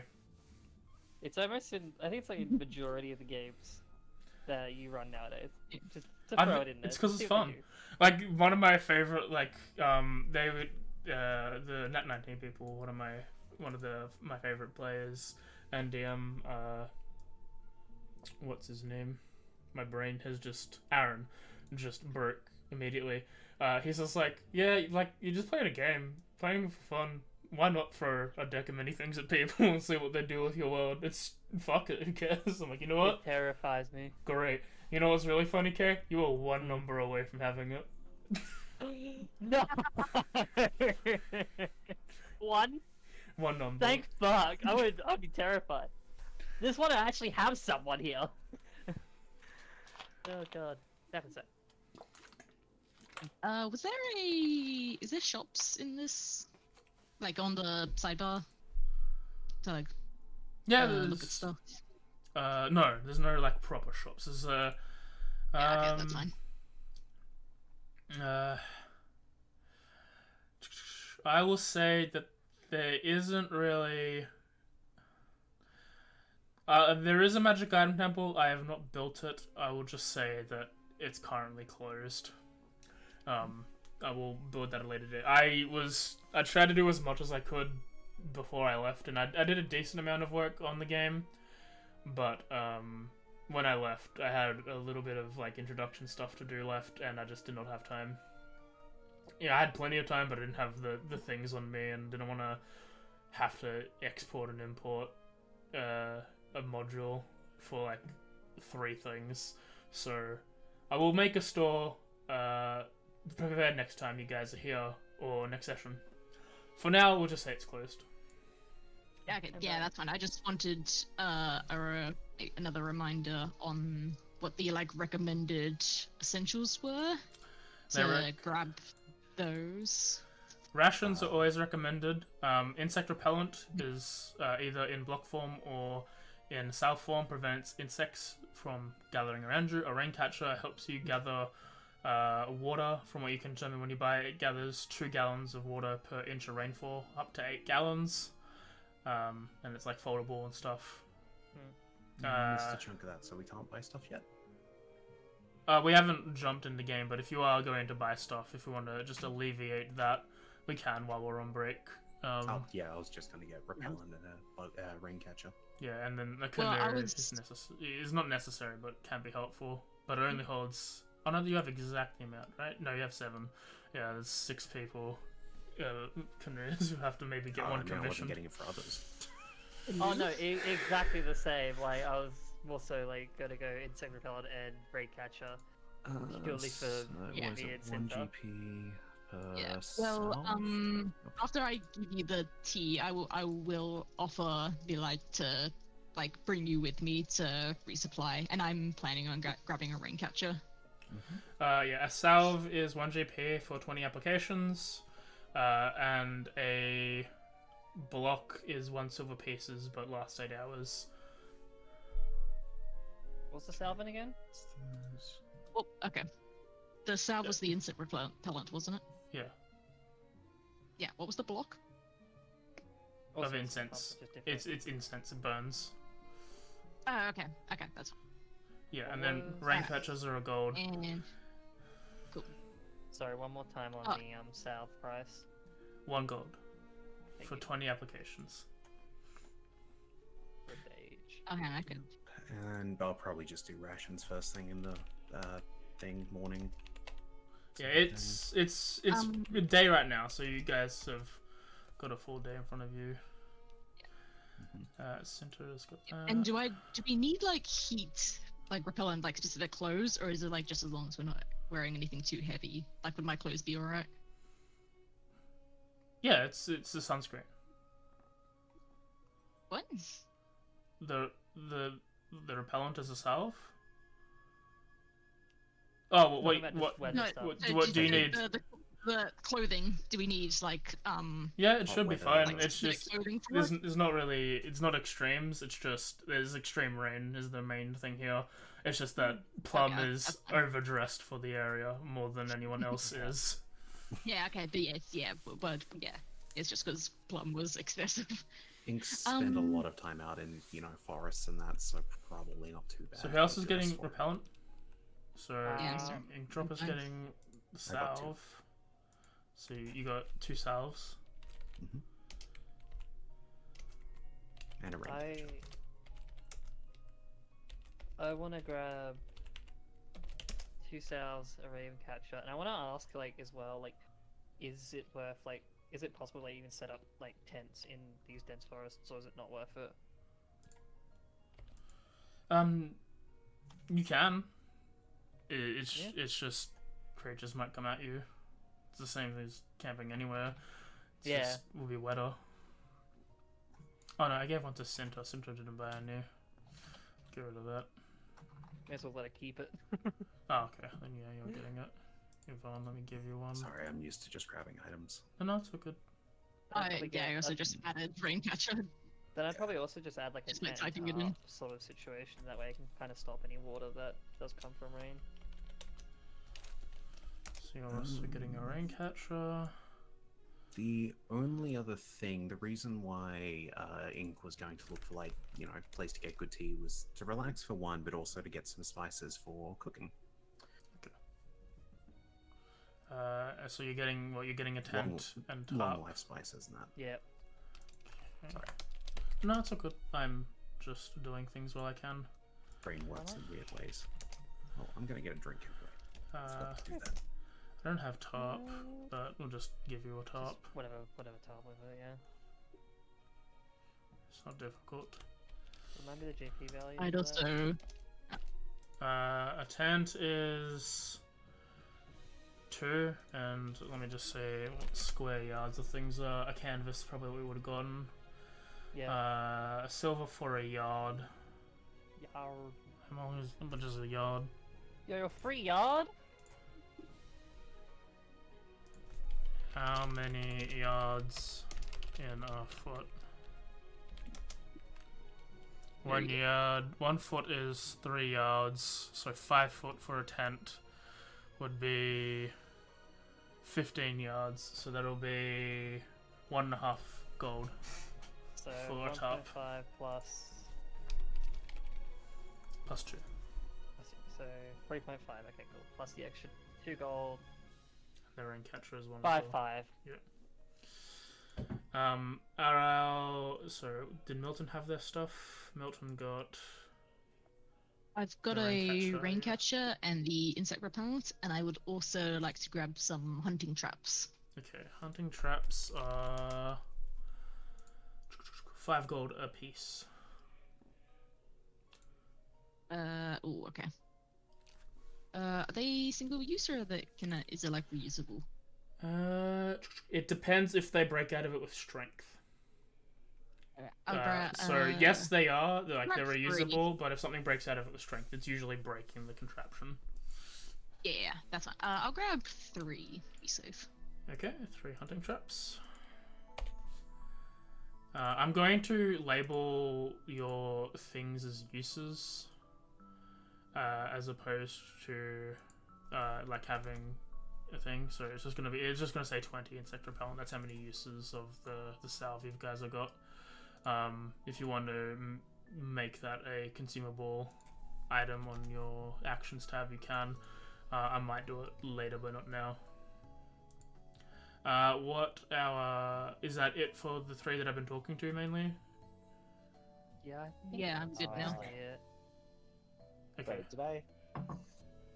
It's almost in. I think it's like in the majority of the games that you run nowadays. Just to throw it in there. It's because see it's what they fun. do. Like one of my favorite, they would the Net 19 people. One of my one of my favorite players, NDM. What's his name? My brain has Aaron just broke immediately. He's just like, yeah, like you're just playing a game, playing for fun. Why not throw a deck of many things at people and see what they do with your world? It's fuck it, who cares? I'm like, you know what? It terrifies me. Great. You know what's really funny, Kay? You are one number away from having it. No. One number. Thank fuck. I'd be terrified. This one I actually have someone here. Oh god. That was it. Is there shops in this? Like on the sidebar? To like look at stuff. No, there's no like proper shops. There's Yeah, okay, that's fine. I will say that there isn't really. There is a magic item temple. I have not built it. I will just say that it's currently closed. I will build that at a later date. I tried to do as much as I could before I left, and I did a decent amount of work on the game, but when I left, I had a little bit of like introduction stuff to do left, and I just did not have time. Yeah, I had plenty of time, but I didn't have the things on me, and didn't want to have to export and import a module for like 3 things. So I will make a store prepared next time you guys are here, or next session. For now, we'll just say it's closed. Yeah, okay, yeah, that's fine. I just wanted another reminder on what the like recommended essentials were to grab those. Rations are always recommended. Insect repellent is either in block form or in salve form, prevents insects from gathering around you. A rain catcher helps you gather water. From what you can determine when you buy it, it gathers 2 gallons of water per inch of rainfall, up to 8 gallons. And it's like foldable and stuff. I missed a chunk of that, so we can't buy stuff yet. We haven't jumped in the game, but if you are going to buy stuff, if we want to just alleviate that, we can while we're on break. Yeah, I was just going to get repellent and a rain catcher. Yeah, and then the Chimera is not necessary, but can be helpful. But it only holds... Oh no, you have exact the amount, right? No, you have 7. Yeah, there's 6 people. Chimeras who have to maybe get one I wasn't commission. getting it for others. Oh no, exactly the same. Like I was also like gonna go insect repellent and raid catcher purely for yeah, me and 1 Cinta. GP per Yeah. self? Well, after I give you the tea, I will offer the light to like bring you with me to resupply, and I'm planning on grabbing a rain catcher. Yeah, a salve is 1 GP for 20 applications, and a block is 1 silver pieces, but lasts 8 hours. What's the salvin again? Oh, okay. The salve was the insect repellent, wasn't it? Yeah. Yeah. What was the block? Also, Of incense. It's incense, it burns. Oh, okay. Okay, that's fine. Yeah, and then rain catchers are a gold. And cool. Sorry, one more time on the salve price. 1 gold Thank for you. 20 applications. Good age. Okay, I can. And I'll probably just do rations first thing in the morning. Yeah, it's a day right now, so you guys have got a full day in front of you. Cinta's got that. And do we need like heat, like repellent, like specific clothes, or is it like just as long as we're not wearing anything too heavy? Like, would my clothes be alright? Yeah, it's the sunscreen. What? The repellent is a salve. Oh wait, what? No, What do you need? The clothing. Do we need like Yeah, it should be fine. like It's specific just clothing for it? there's not really, it's not extremes. It's just there's extreme rain is the main thing here. It's just that Plum Okay, is that's fine. overdressed for the area more than anyone else is. Yeah. Okay. But yes. Yeah. But yeah. It's just because Plum was excessive. Inks spend a lot of time out in, forests and that, so probably not too bad. So who else is to getting dress for. repellent? So Yeah, Inkdrop is getting I got 2. salve. So you got 2 salves. and a rain. I want to grab 2 sows, a raven catcher, and I want to ask like as well, like, is it worth like, is it possible to like, even set up like tents in these dense forests, or is it not worth it? You can. It's just creatures might come at you. It's the same as camping anywhere. It's just will be wetter. Oh no, I gave one to Cinta. Cinta didn't buy any. Get rid of that. May as well let it keep it. Oh, okay. Then yeah, you're getting it. Yvonne, let me give you one. Sorry, I'm used to just grabbing items. No, it's all good. I also just added Raincatcher. Then I'd probably also just add like a Just like tent typing it in. sort of situation. That way I can kind of stop any water that does come from rain. So you're also getting a rain catcher. The only other thing, the reason why Ink was going to look for, like, you know, a place to get good tea was to relax for one, but also to get some spices for cooking. So you're getting what? You're getting a tent and long tarp. life spices and that. Yep. Okay. Sorry, No, it's all good. I'm just doing things while I can. brain works in weird ways. Oh, I'm gonna get a drink anyway. Forgot to do that. I don't have tarp, but we'll just give you a tarp. Just whatever top with it, yeah. It's not difficult. Remind me the JP value. I'd for that? also. A tent is 2, and let me just say what square yards of things are. A canvas probably we would have gotten. Yeah. A silver for a yard. Yard. How much is a yard? Yo, your free yard? How many yards in a foot? 1 yard. 1 foot is 3 yards, so 5 foot for a tent would be 15 yards. So that'll be 1.5 gold. So For a top. 1.5 plus. Plus 2. So 3.5. Okay, cool. Plus the extra 2 gold. The rain catcher is 1. 5. So did Milton have their stuff? Milton got. I've got The a Raincatcher, yeah. Raincatcher and the insect repellent, and I would also like to grab some hunting traps. Okay, hunting traps are 5 gold a piece. Oh, okay. Are they single use or are they is it like reusable? It depends if they break out of it with strength. I'll So yes, they are. They're grab reusable, but if something breaks out of it with strength, it's usually breaking the contraption. Yeah, that's fine. I'll grab 3. Be safe. Okay, 3 hunting traps. I'm going to label your things as uses, as opposed to like having a thing. So it's just gonna say 20 insect repellent. That's how many uses of the salve you guys have got. If you want to make that a consumable item on your actions tab, you can. I might do it later, but not now. Is that it for the 3 that I've been talking to mainly? Yeah, I think Yeah, I'm good now. honestly it. Okay. Wait, did I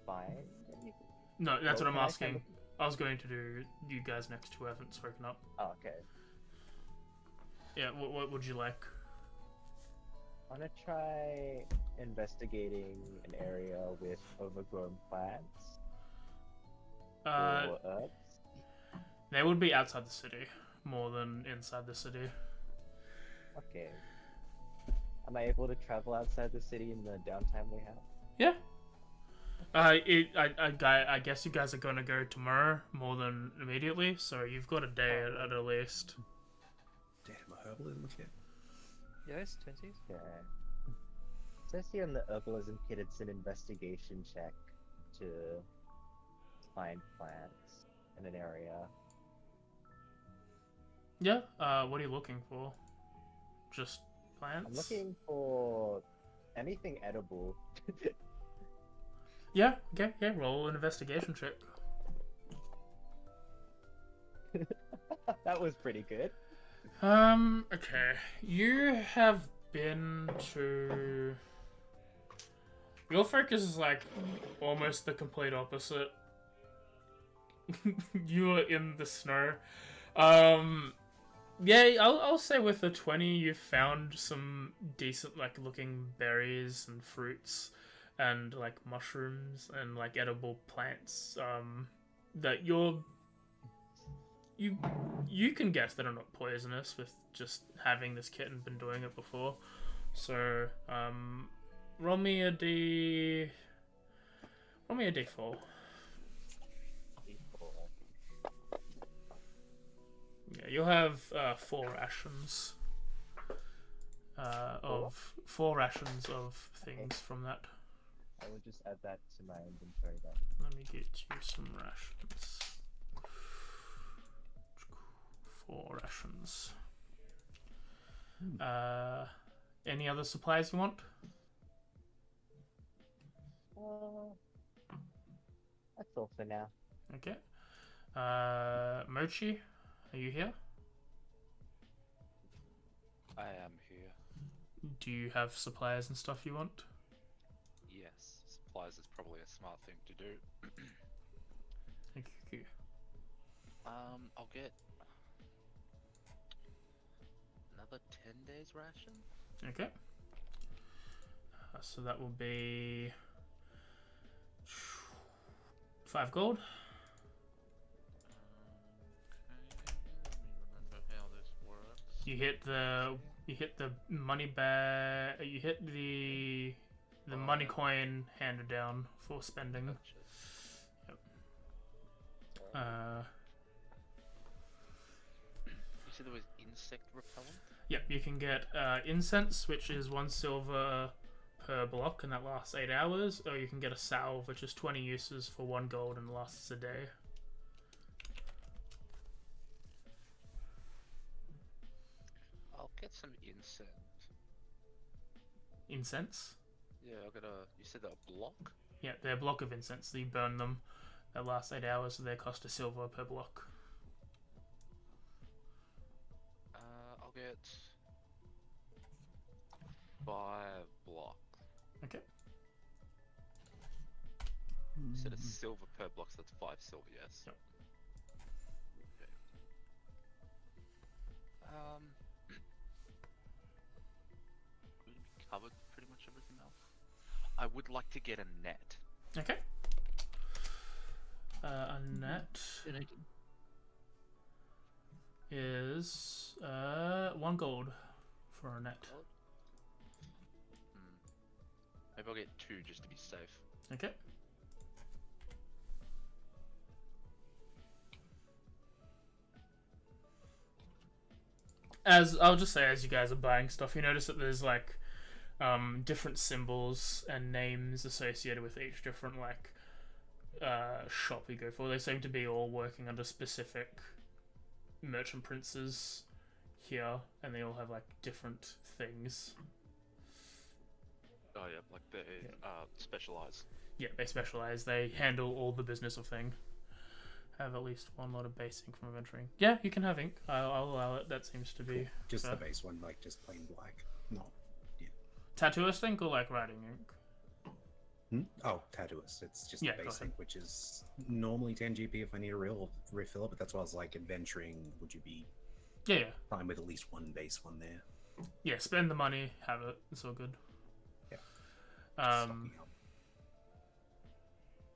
find anything? No, that's Oh, what I'm can I asking. send I was going to do you guys next who haven't spoken up. Oh, okay. Yeah, what would you like? I want to try investigating an area with overgrown plants or herbs. They would be outside the city more than inside the city. Okay. Am I able to travel outside the city in the downtime we have? Yeah. I guess you guys are gonna go tomorrow more than immediately, so you've got a day at least. Damn, a herbal in the kit. Yes, 20s. Okay. It says here in the herbalism kit it's an investigation check to find plants in an area. Yeah. What are you looking for? Just plants? I'm looking for anything edible. Yeah. Okay. Yeah. Roll an investigation check. That was pretty good. Okay. You have been to... Your focus is like almost the complete opposite. You are in the snow. Yeah, I'll say with the 20 you've found some decent like looking berries and fruits and like mushrooms and like edible plants that you can guess that are not poisonous with just having this kit and been doing it before. So roll me a D4. Yeah, you'll have 4 rations of 4 rations of things from that. I will just add that to my inventory then. Let me get you some rations. 4 rations. Any other supplies you want? That's all for now. Okay. Mochi, are you here? I am here. Do you have supplies and stuff you want? Yes, supplies is probably a smart thing to do. Thank you. I'll get another 10 days ration. Okay. So that will be 5 gold. You hit the money bag. You hit the money coin handed down for spending. Gotcha. Yep. You said there was insect repellent? Yep. You can get incense, which is 1 silver per block, and that lasts 8 hours. Or you can get a salve, which is 20 uses for 1 gold and lasts a day. I'll get some incense. Incense? Yeah, I'll get a... You said a block? Yeah, they're a block of incense. So you burn them. That lasts 8 hours, so they cost a silver per block. I'll get 5 blocks. Okay. You said a silver per block, so that's 5 silver, yes? Yep. Okay. We'll be covered pretty much everything else. I would like to get a net. Okay. A net Good idea. is 1 gold for a net. Maybe I'll get 2 just to be safe. Okay. As I'll just say, as you guys are buying stuff, you notice that there's like different symbols and names associated with each different like shop you go for. They seem to be all working under specific merchant princes here, and they all have like different things. Oh yeah, like they specialize. Yeah, they specialize. They handle all the business of thing. Have at least 1 lot of base ink from adventuring. Yeah, you can have ink. I'll allow it. That seems to be Just fair. the base one, like just plain black. No. Tattooist ink or like writing ink? Oh, Tattooist. It's just Yeah, the go base ahead. ink, which is normally 10 GP if I need a real refill, but that's why I was like, adventuring, would you be Yeah. fine with at least 1 base one there? Yeah, spend the money, have it. It's all good. Yeah. Um,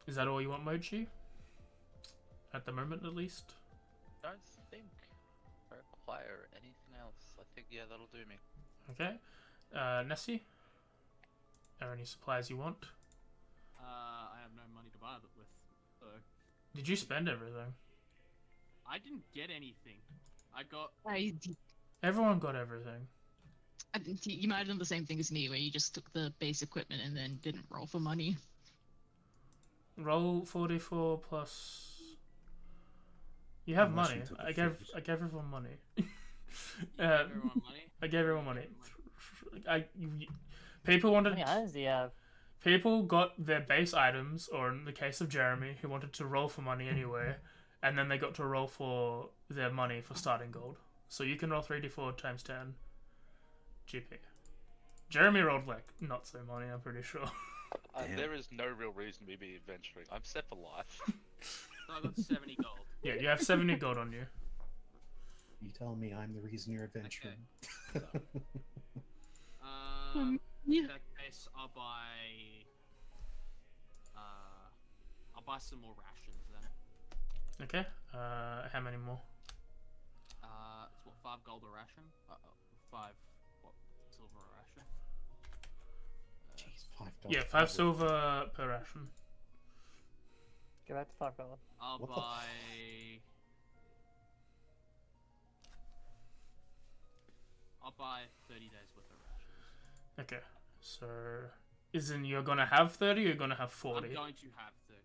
is that all you want, Mochi? At the moment, at least. Don't think I require anything else. I think yeah, that'll do me. Okay. Nessie? Are there any supplies you want? I have no money to buy it with, so Did you spend everything? I didn't get anything. I got Everyone got everything. I think you might have done the same thing as me, where you just took the base equipment and then didn't roll for money. Roll 44 plus. You have Unless money. you took a I gave fuse. everyone money. you Uh, gave everyone money. I gave everyone money. People wanted. How many items do you have? People got their base items, or in the case of Jeremy, who wanted to roll for money anyway, and then they got to roll for their money for starting gold. So you can roll 3d4 times 10 GP. Jeremy rolled like not so money, I'm pretty sure. Damn. There is no real reason to be adventuring. I'm set for life. So I got 70 gold. Yeah, you have 70 gold on you. You tell me I'm the reason you're adventuring. Yeah. In that case, I'll buy some more rations then. Okay. How many more? It's what, 5 gold a ration? 5 what, silver a ration? Jeez, $5. Yeah, 5 silver per ration. Go back to $5. I'll What the buy. I'll buy 30 days worth of rations. Okay. So, isn't you're gonna have 30 or you're gonna have 40? I'm going to have 30.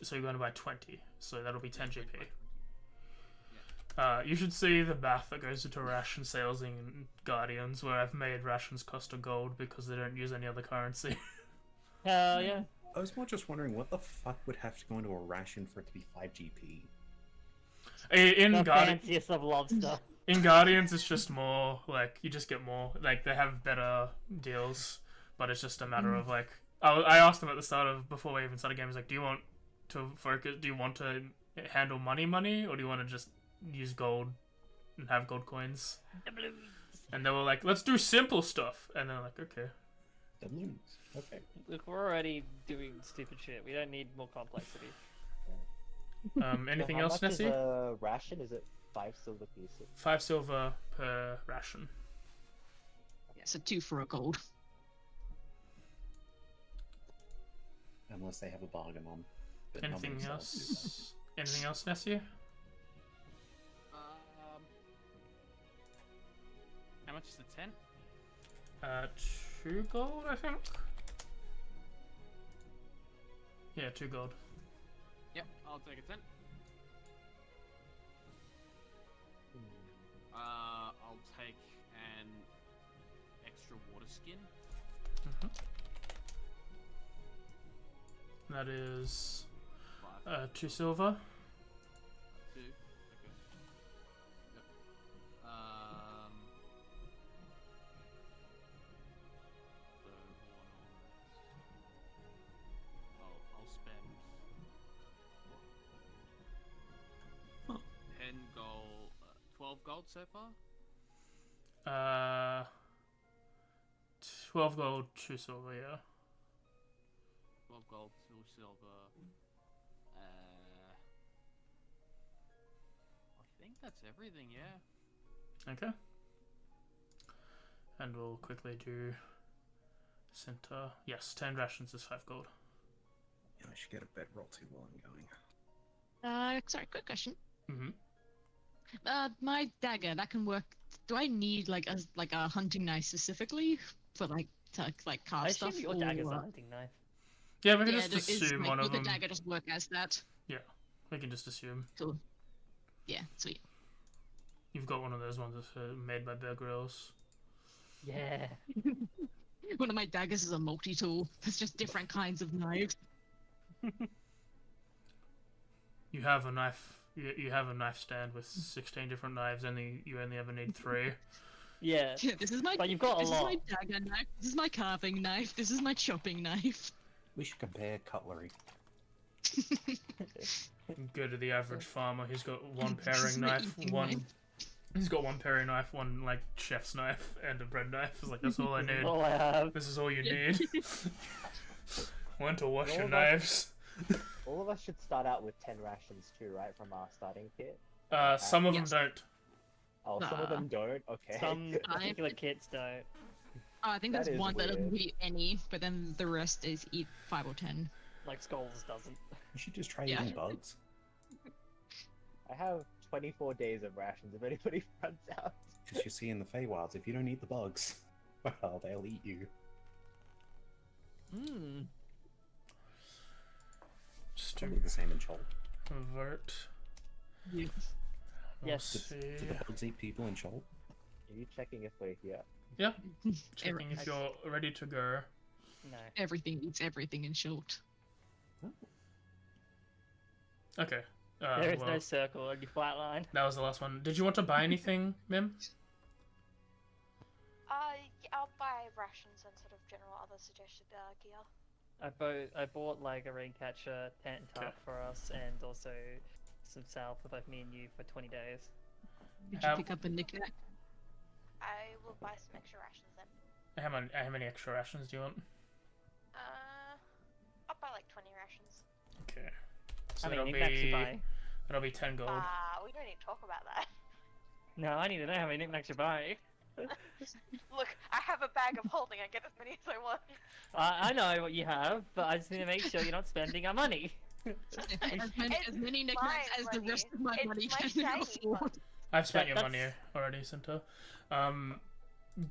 So you're going to buy 20. So that'll be 10 Yes, GP. wait, yeah. You should see the math that goes into ration sales in Guardians, where I've made rations cost a gold because they don't use any other currency. Hell yeah. I was more just wondering what the fuck would have to go into a ration for it to be 5 GP. In The Guardians, fanciest of lobster. in Guardians, it's just more like you just get more. Like they have better deals, but it's just a matter of like. I asked them at the start of before we even started games, like, do you want to focus? Do you want to handle money, or do you want to just use gold and have gold coins? And they were like, let's do simple stuff. And they're like, okay. Doubloons. Okay. Look, we're already doing stupid shit. We don't need more complexity. Anything So how else, much is Nessie? a ration? Is it 5 silver pieces? 5 silver per ration. Yeah, so 2 for a gold. Unless they have a bargain on. but nobody Anything sells else? Anything else, Nessie? How much is the tent? 2 gold, I think. Yeah, 2 gold. Yep, I'll take a tent. I'll take an extra water skin. That is 5. 2 silver. 2. Okay. Yep. I'll spend 10 gold, 12 gold so far. 12 gold, 2 silver, yeah. 12 gold, 2 silver. I think that's everything, yeah. Okay. And we'll quickly do center. Yes, 10 rations is 5 gold. Yeah, I should get a bedrolty while I'm going. Sorry, quick question. Mm-hmm. My dagger, that can work. Do I need like a hunting knife specifically for like to like I cast assume stuff? your dagger's a or- hunting knife. Yeah, we can Yeah, just is, assume like, one would of the them. dagger just work as that? We can just assume. Cool. Yeah, sweet. You've got one of those ones that's made by Bear Grylls. Yeah. One of my daggers is a multi-tool. There's just different kinds of knives. You have a knife. You have a knife stand with 16 different knives, and you only ever need 3. Yeah. Yeah, this is my. But you've got a This is lot. my dagger knife. This is my carving knife. This is my chopping knife. We should compare cutlery. Go to the average farmer. He's got one This is paring my knife, eating one. knife. He's got one paring knife, one like chef's knife, and a bread knife. It's like that's all I need. All I have. This is all you need. When to wash your All of knives. All of us should start out with 10 rations too, right, from our starting kit? Some of Yes. them don't. Oh, some of them don't? Okay. Some I- particular kits don't. Oh, I think That there's is one that doesn't weird. give you any, but then the rest is eat 5 or 10. Like Skulls doesn't. You should just try Yeah. eating bugs. I have 24 days of rations if anybody runs out. Because you see in the Feywilds, if you don't eat the bugs, well, they'll eat you. Hmm. Just Probably the same in Chult. convert. Yeah. We'll Yes. see. Do the bugs eat people in Chult? Are you checking if we're here? Yeah. Checking if you're ready to go. No. Everything eats everything in short. Okay. There is well, no circle on your flat line. that was the last one. Did you want to buy anything, Mim? Yeah, I'll buy rations and sort of general other suggested gear. I bought like a rain catcher, tent and tarp for us, and also some salve for both me and you for 20 days. Did you pick up a knickknack? I will buy some extra rations then. How many extra rations do you want? I'll buy like 20 rations. Okay. How So many knickknacks you buy? it'll be 10 gold. We don't need to talk about that. No, I need to know how many knickknacks you buy. Look, I have a bag of holding. I get as many as I want. I know what you have, but I just need to make sure you're not spending our money. As many knickknacks as the rest of my money It's can my afford. I've spent your that's- money already, Cinta.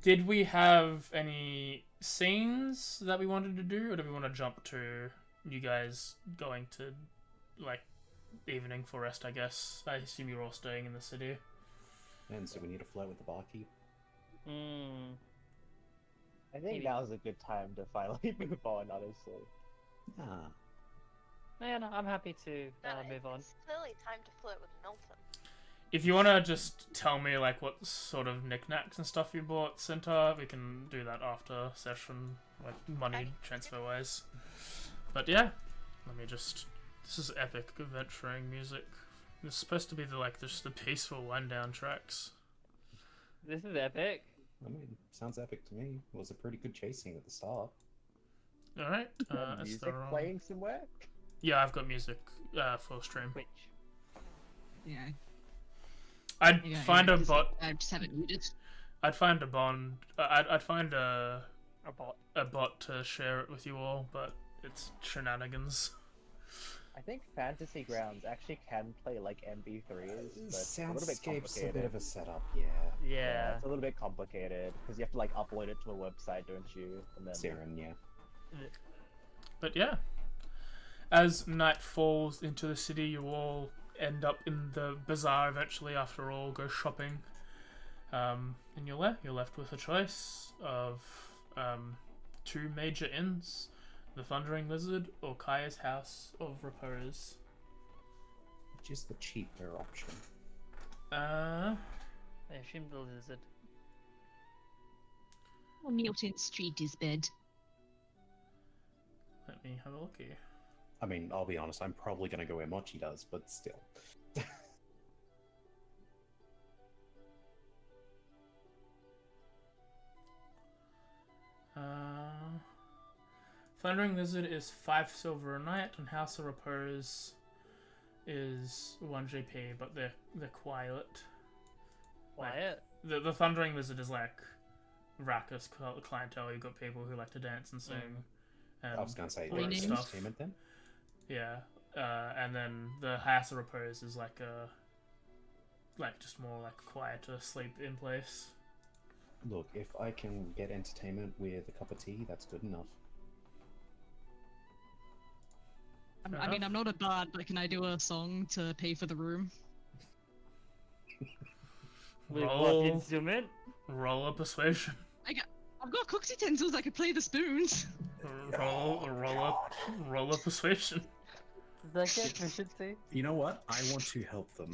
Did we have any scenes that we wanted to do, or do we want to jump to you guys going to, like, evening for rest, I guess? I assume you're all staying in the city. And so we need to flirt with the barkeep. I think Maybe. now's a good time to finally move on, honestly. Ah, Yeah, no, I'm happy to No, move on. It's clearly time to flirt with Milton. If you want to just tell me, like, what sort of knickknacks and stuff you bought, Cinta, we can do that after session, like, money transfer-wise. But yeah, let me just... This is epic adventuring music. It's supposed to be just the peaceful wind-down tracks. This is epic. I mean, sounds epic to me. It was a pretty good chasing at the start. Alright, that's Music the wrong... playing somewhere? Yeah, I've got music for stream. Which? Yeah. I'd Yeah, find yeah, a just- bot. I just haven't muted. I'd find a bond. I'd find a A bot. bot to share it with you all, but it's shenanigans. I think Fantasy Grounds actually can play like MP3s, but it's a little bit Soundscape's a complicated. bit of a setup, yeah. Yeah. It's a little bit complicated because you have to like upload it to a website, don't you? And then Siren, yeah. But yeah, as night falls into the city, you all end up in the bazaar eventually. After all, go shopping, and you're left with a choice of two major inns: the Thundering Lizard or Kaya's House of Repose. Which is the cheaper option. I assume the lizard. Milton Street is bed. Let me have a look here. I mean, I'll be honest, I'm probably going to go where Mochi does, but still. Thundering Lizard is 5 silver a night, and House of Repose is 1 GP, but they're quiet. Quiet. The Thundering Lizard is like raucous clientele. You've got people who like to dance and sing. And I was going to say, all that names. stuff. entertainment then? Yeah, and then the House of Repose is like just more like quieter, sleep in place. Look, if I can get entertainment with a cup of tea, that's good enough. I mean, I'm not a bard, but can I do a song to pay for the room? With what Roll, instrument? roll a persuasion. I've got cook utensils. I could play the spoons. Roll a persuasion. Does that get efficiency? You know what? I want to help them.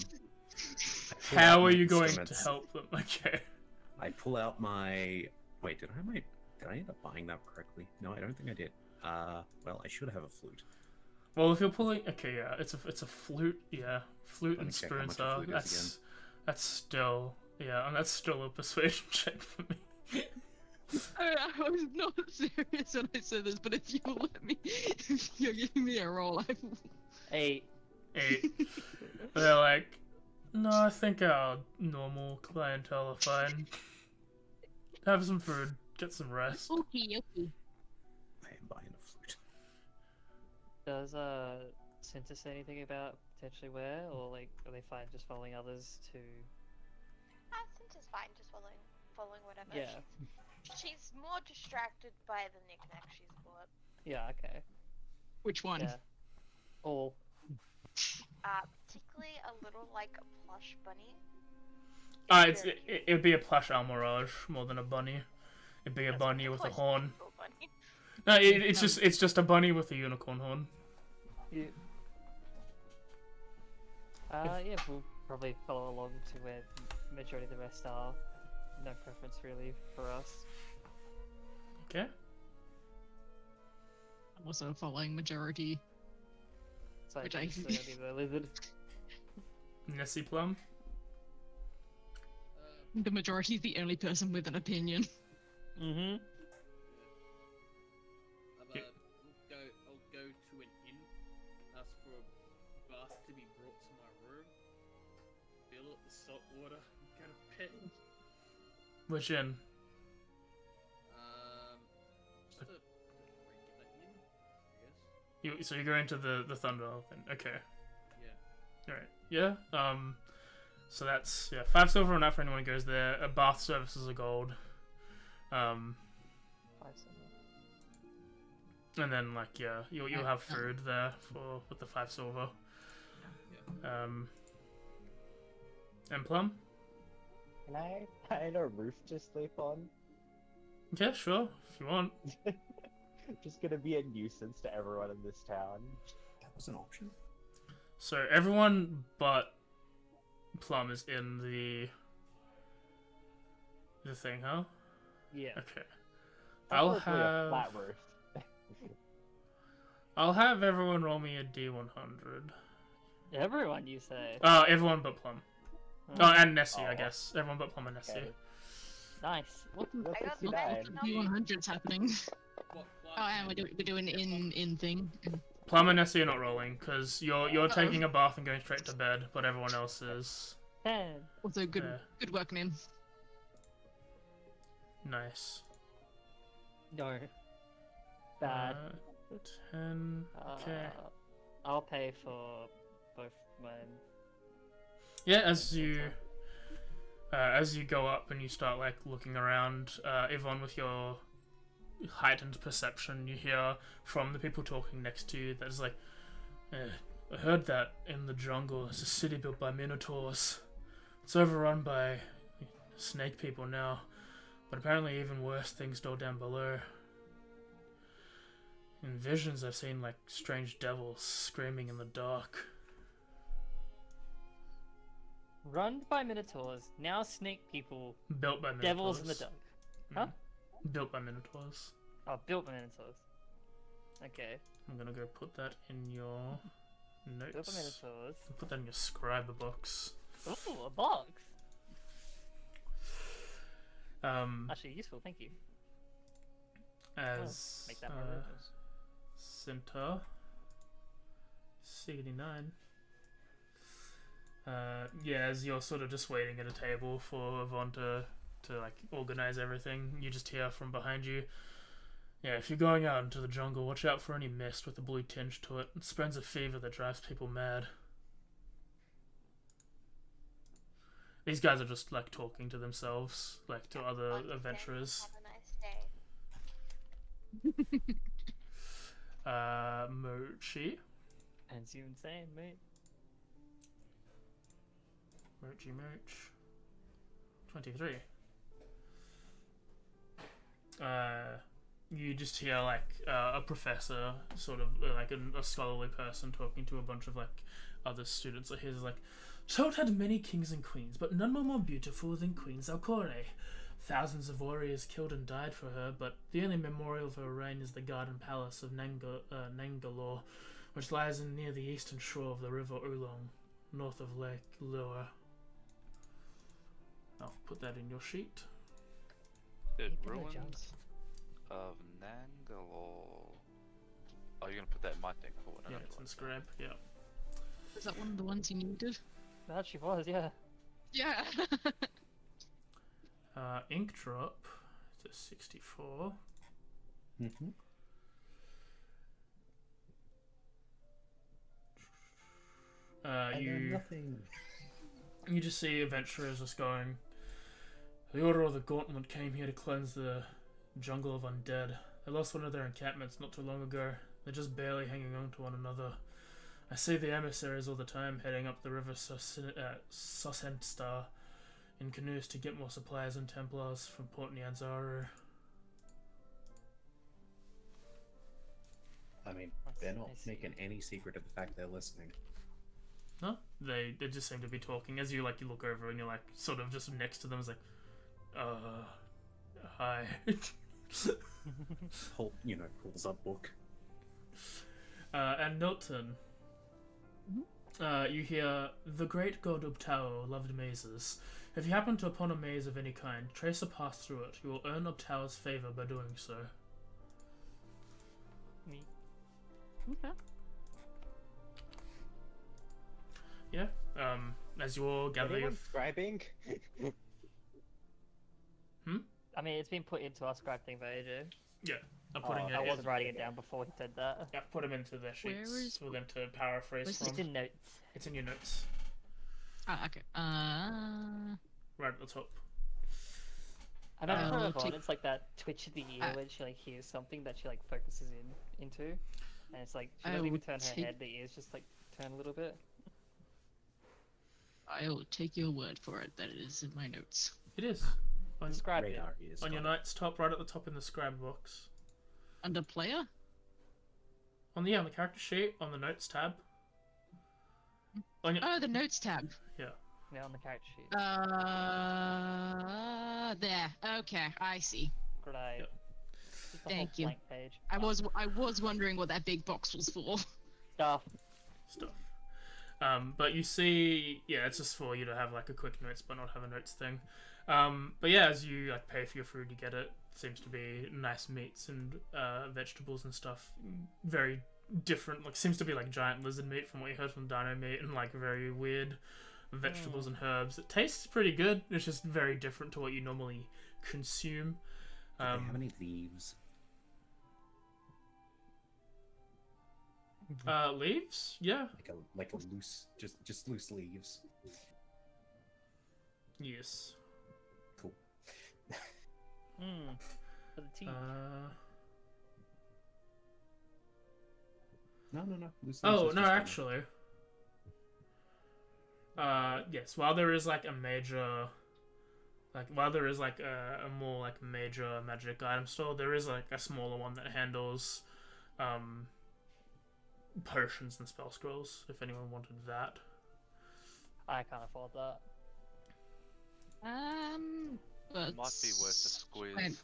How are you going to help them? Okay. I pull out my... Wait, did I end up buying that correctly? No, I don't think I did. Well, I should have a flute. Well, if you're pulling, okay, yeah, it's a flute, yeah, flute Let me and check how much spoons a are. flute is That's still, yeah, and that's still a persuasion check for me. I was not serious when I said this, but if you let me, if you're giving me a roll, I will. 8. 8. They're like, no, I think our normal clientele are fine. Have some food, get some rest. Okay. I am buying a flute. Does Cinta say anything about potentially where, or like are they fine just following others to? Cinta's fine, just following whatever. Yeah. She's more distracted by the knick-knack she's bought. Yeah. Okay. Which one? Yeah. All. Particularly a little like a plush bunny. It'd be a plush Almirage more than a bunny. It'd be a That's bunny with a plush horn. little bunny. No, it's just a bunny with a unicorn horn. Yeah. Yeah, we'll probably follow along to where the majority of the rest are. No preference really for us. Okay. I'm also following majority. So Which I I- think it's the lizard. Nessie Plum. The majority is the only person with an opinion. Mm-hmm. Yeah. I'll go to an inn, ask for a bath to be brought to my room, fill up the salt water, and go to bed. Which inn? Just a regular inn, I guess. So you're going to the Thunder thing. Okay. Yeah. Alright. Yeah. So that's 5 silver on that for anyone who goes there. A bath service is a gold. 5 And then you'll have food there with the 5 silver. And Plum? Can I find a roof to sleep on? Yeah, sure, if you want. Just gonna be a nuisance to everyone in this town. That was an option. So everyone but Plum is in the thing, huh? Yeah. Okay. I'll Probably a have flat roof. I'll have everyone roll me a D100. Everyone, you say? Everyone but Plum. Oh, Oh, and Nessie, I Oh. guess. Everyone but Plum and Nessie. Okay. nice. What the That's I got 69. D100's happening? What Oh, and we're doing in thing. Plum and Nessie are not rolling because you're taking a bath and going straight to bed, but everyone else is 10. Also, good Yeah. good work, man. nice. No. Bad. 10. Okay. I'll pay for both mine. Yeah, as you go up and you start looking around, Yvonne, with your heightened perception, you hear from the people talking next to you that's like, I heard that in the jungle there's a city built by minotaurs. It's overrun by snake people now, but apparently even worse things go down below. In visions I've seen strange devils screaming in the dark. Run by minotaurs, now snake people, Built by minotaurs. devils in the dark. Huh? Built by minotaurs. Oh, built by minotaurs. Okay. I'm gonna go put that in your Built by notes. minotaurs. Put that in your scriber box. Ooh, a box! Um, Actually, useful, thank you. as Make that more rooms. Centaur 69. Yeah, as you're sort of just waiting at a table for Yvonne to organize everything, you just hear from behind you. Yeah, if you're going out into the jungle, watch out for any mist with a blue tinge to it. It spreads a fever that drives people mad. These guys are just talking to themselves, to other Understand. adventurers. Have a nice day. Mochi. And you insane, mate. Mochi Moch. 23. You just hear a professor, sort of a scholarly person talking to a bunch of other students. So he's Chult had many kings and queens, but none were more beautiful than Queen Zalcore. Thousands of warriors killed and died for her, but the only memorial of her reign is the garden palace of Nangalore, which lies near the eastern shore of the river Oolong, north of Lake Lure. I'll put that in your sheet. The Deep in the ruins jungle. of Nangalore. Oh, you're gonna put that in my thing for when I Yeah, don't it's know in what scribe, yeah. Is that one of the ones you needed? That actually was, yeah. Yeah. Inkdrop to 64. Mm-hmm. Nothing. You just see adventurers just going, the Order of the Gauntlet came here to cleanse the jungle of undead. They lost one of their encampments not too long ago. They're just barely hanging on to one another. I see the emissaries all the time heading up the river Sosenstar in canoes to get more supplies and Templars from Port Nyanzaru. I mean, That's they're not nice. making any secret of the fact they're listening. No, they just seem to be talking. As you you look over and you're sort of just next to them. It's hi. Pulls up book. And Milton, you hear, the great god Ubtao loved mazes. If you happen to upon a maze of any kind, trace a path through it. You will earn Ubtao's favor by doing so. Me. Okay. Yeah. As you all gather your... Anyone scribing? I mean, it's been put into our scribe thing by AJ. Yeah. I'm putting I it was in... writing it down before he said that. Yeah, put them into their sheets Where is- for them to paraphrase where's from. It's in notes. It's in your notes. Ah, okay. Right at the top. I imagine for I'll Yvonne, take- it's like that twitch of the ear when she like hears something that she like focuses into, and it's like she I doesn't even will turn her take- head; the ears just like turn a little bit. I'll take your word for it that it is in my notes. It is. On, Describe it. Radar is on your got it. notes top, right at the top in the scribe box. Under player? On the character sheet, on the notes tab. On your... Oh, the notes tab. Yeah, on the character sheet. There. Okay, I see. Great. Yep. Just the Thank whole you. blank page. I was wondering what that big box was for. Stuff. stuff. But you see, yeah, it's just for you to have like a quick notes, but not have a notes thing. But yeah, as you like pay for your food, you get it. Seems to be nice meats and vegetables and stuff. Very different. Like seems to be like giant lizard meat from what you heard from Dino Meat, and like very weird vegetables and herbs. It tastes pretty good. It's just very different to what you normally consume. Do they have any leaves? Leaves? Yeah. Like a loose, just loose leaves. Yes. Cool. For the teeth. No. Loose leaves Oh is no, just fine. actually. Yes. While there is like a major, while there is like a more like major magic item store, there is like a smaller one that handles, potions and spell scrolls. If anyone wanted that. I can't afford that. It might be worth a squeeze.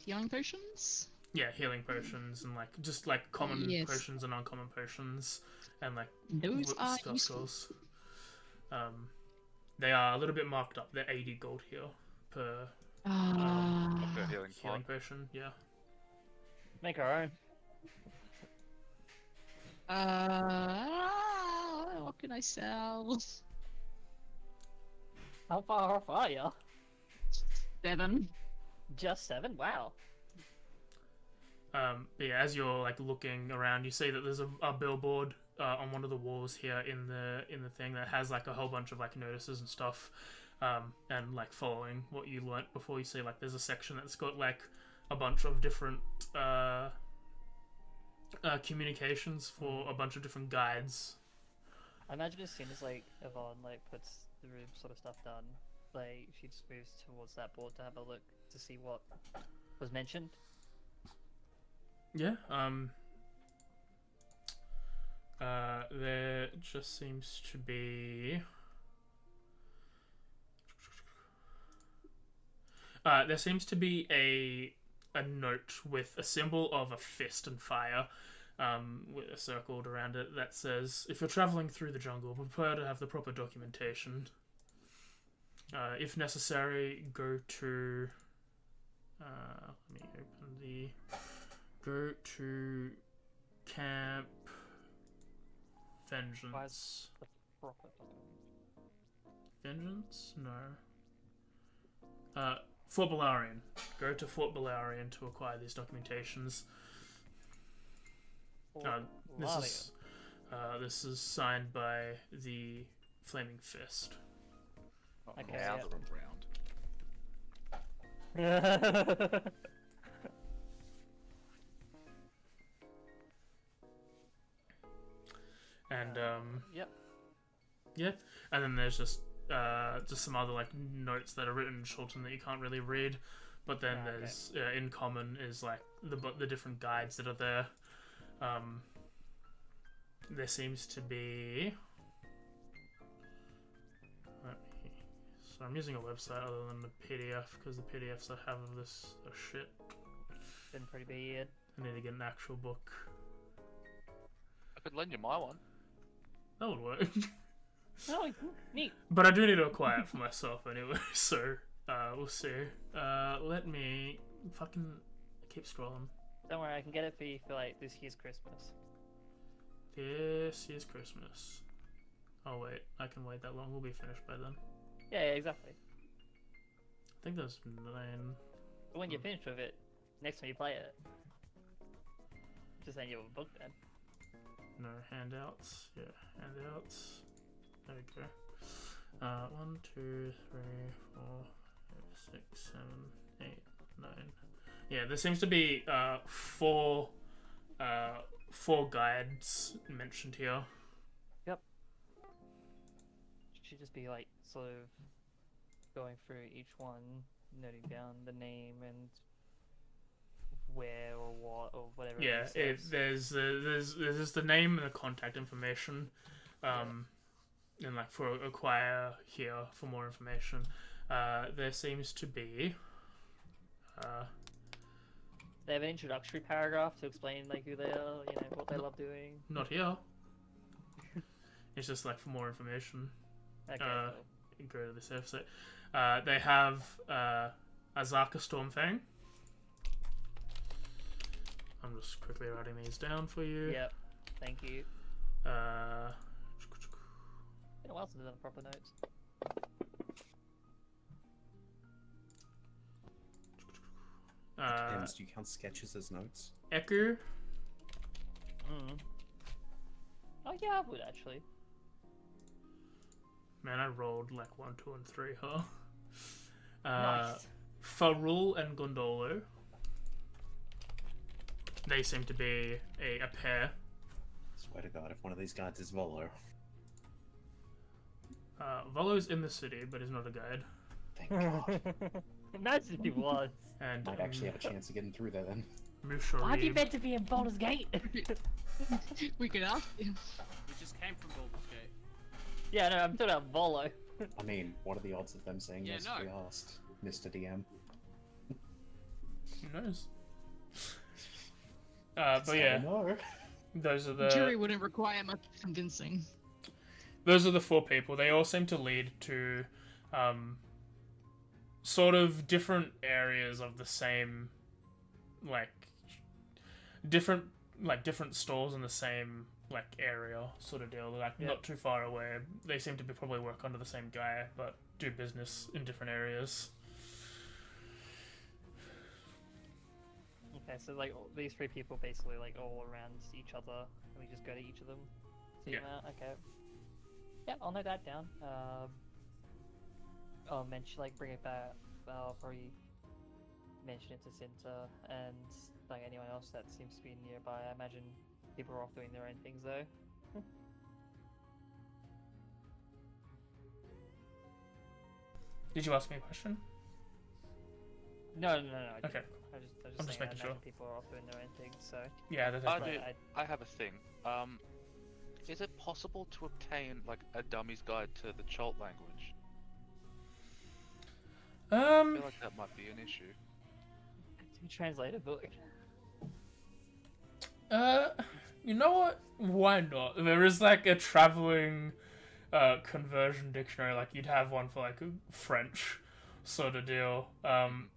Healing potions? Yeah, healing potions and like just like common Yes. potions and uncommon potions and like Those are spell useful. scrolls. They are a little bit marked up. They're 80 gold here per Okay, healing healing pot. potion. Yeah. Make our own. What can I sell? How far off are you? 7. Just 7? Wow. But yeah, as you're like looking around, you see that there's a billboard on one of the walls here in the thing that has like a whole bunch of like notices and stuff, and like following what you learnt before. You see like there's a section that's got like a bunch of different communications for a bunch of different guides. I imagine as soon as like Yvonne like puts the room sort of stuff done, like she just moves towards that board to have a look to see what was mentioned. Yeah. There just seems to be. There seems to be a note with a symbol of a fist and fire, with circled around it that says, "If you're traveling through the jungle, prepare to have the proper documentation. If necessary, go to. Let me open the. Go to Camp Vengeance. The proper. Vengeance? No. Fort Balarian. Go to Fort Balarian to acquire these documentations. This is signed by the Flaming Fist. Okay, Now yeah. they're around. And Yep. yeah, and then there's just some other like notes that are written in Chultan that you can't really read, but then Ah, okay. there's in common is like the different guides that are there. There seems to be. So I'm using a website other than the PDF because the PDFs I have of this are shit. been pretty weird. I need to get an actual book. I could lend you my one. That would work. Oh, neat. But I do need to acquire it for myself anyway, so we'll see. Let me fucking keep scrolling. Don't worry, I can get it for you for like this year's Christmas. This is Christmas. Oh wait, I can wait that long. We'll be finished by then. Yeah, exactly. I think there's 9. But when you're finished with it, next time you play it, just saying you have a book then. No handouts. Yeah, handouts. There we go. 1, 2, 3, 4, 5, 6, 7, 8, 9. Yeah, there seems to be 4 guides mentioned here. Yep. Should just be like sort of going through each one, noting down the name and where or what or whatever. Yeah, there's the name and the contact information. And like for acquire here for more information. There seems to be. They have an introductory paragraph to explain like who they are, you know, what they love doing. Not here. It's just like for more information. Okay, cool. Go to this episode. They have Azaka Stormfang. I'm just quickly writing these down for you. Yep, thank you. Been a while since I've done proper notes. Depends, do you count sketches as notes? Eku. Oh yeah, I would actually. Man, I rolled like 1, 2, and 3, huh? Nice. Farul and Gondolo. They seem to be a pair. Swear to God, if one of these guides is Volo. Volo's in the city, but is not a guide. Thank God. Imagine if he was. And Might actually have a chance of getting through there then. Why'd you Musharib. meant to be in Baldur's Gate? We could ask him. We just came from Baldur's Gate. Yeah, no, I'm talking about Volo. I mean, what are the odds of them saying Yeah, yes no. if we asked, Mr. DM? Who knows? But yeah, No. those are the Jury wouldn't require much convincing. those are the 4 people. They all seem to lead to sort of different areas of the same, like different stores in the same like area sort of deal. Like Yep. not too far away. They seem to be probably work under the same guy, but do business in different areas. Okay, so like these 3 people basically like all around each other, and we just go to each of them. See Yeah. them out? Okay. Yeah, I'll note that down. I'll mention bring it back. I'll probably mention it to Cinta and like anyone else that seems to be nearby. I imagine people are off doing their own things though. Did you ask me a question? No. Okay. I'm just saying, making I imagine sure. people are off doing their own things, so. Yeah, that's I right. do. I have a thing. Is it possible to obtain like a dummy's guide to the Chult language? I feel like that might be an issue. Translate a book. You know what? Why not? There is like a traveling conversion dictionary, like you'd have one for like French sort of deal.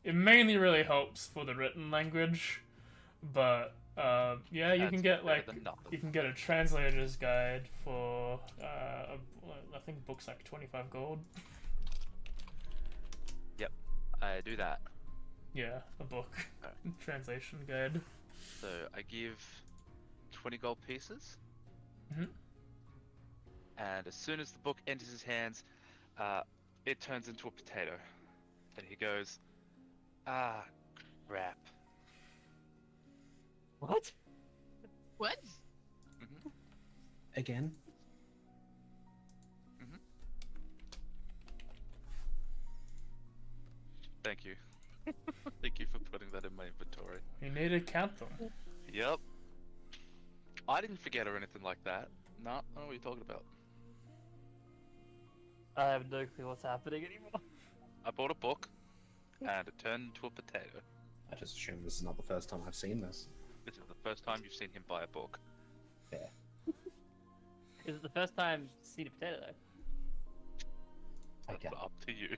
It mainly really helps for the written language, but yeah, you That's can get better like than nothing. you can get a translator's guide for I think books like 25 gold. I do that. Yeah, a book translation guide. So I give 20 gold pieces. Mhm. And as soon as the book enters his hands, it turns into a potato. And he goes, ah, crap. What? What? Again? Thank you. Thank you for putting that in my inventory. You need to count them. Yep. I didn't forget or anything like that. No, I don't know what you're talking about. I have no clue what's happening anymore. I bought a book, and it turned into a potato. I just assume this is not the first time I've seen this. This is the first time you've seen him buy a book. Fair. Is it the first time you've seen a potato though? That's Okay. up to you.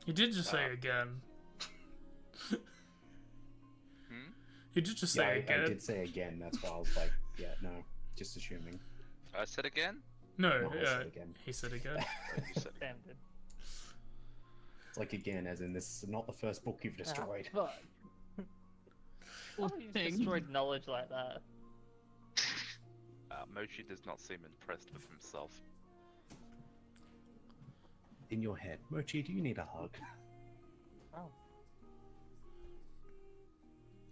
You did just say again. Hmm? You did just Yeah, say I again. did say again. That's why I was like, yeah, no, just assuming. I said again? No, No, I said again. he said again. Oh, you said again. Damn, dude. It's like again, as in this is not the first book you've destroyed. Ah, fuck. Poor How have you thing. destroyed knowledge like that? Mochi does not seem impressed with himself. In your head, Mochi, do you need a hug? Oh.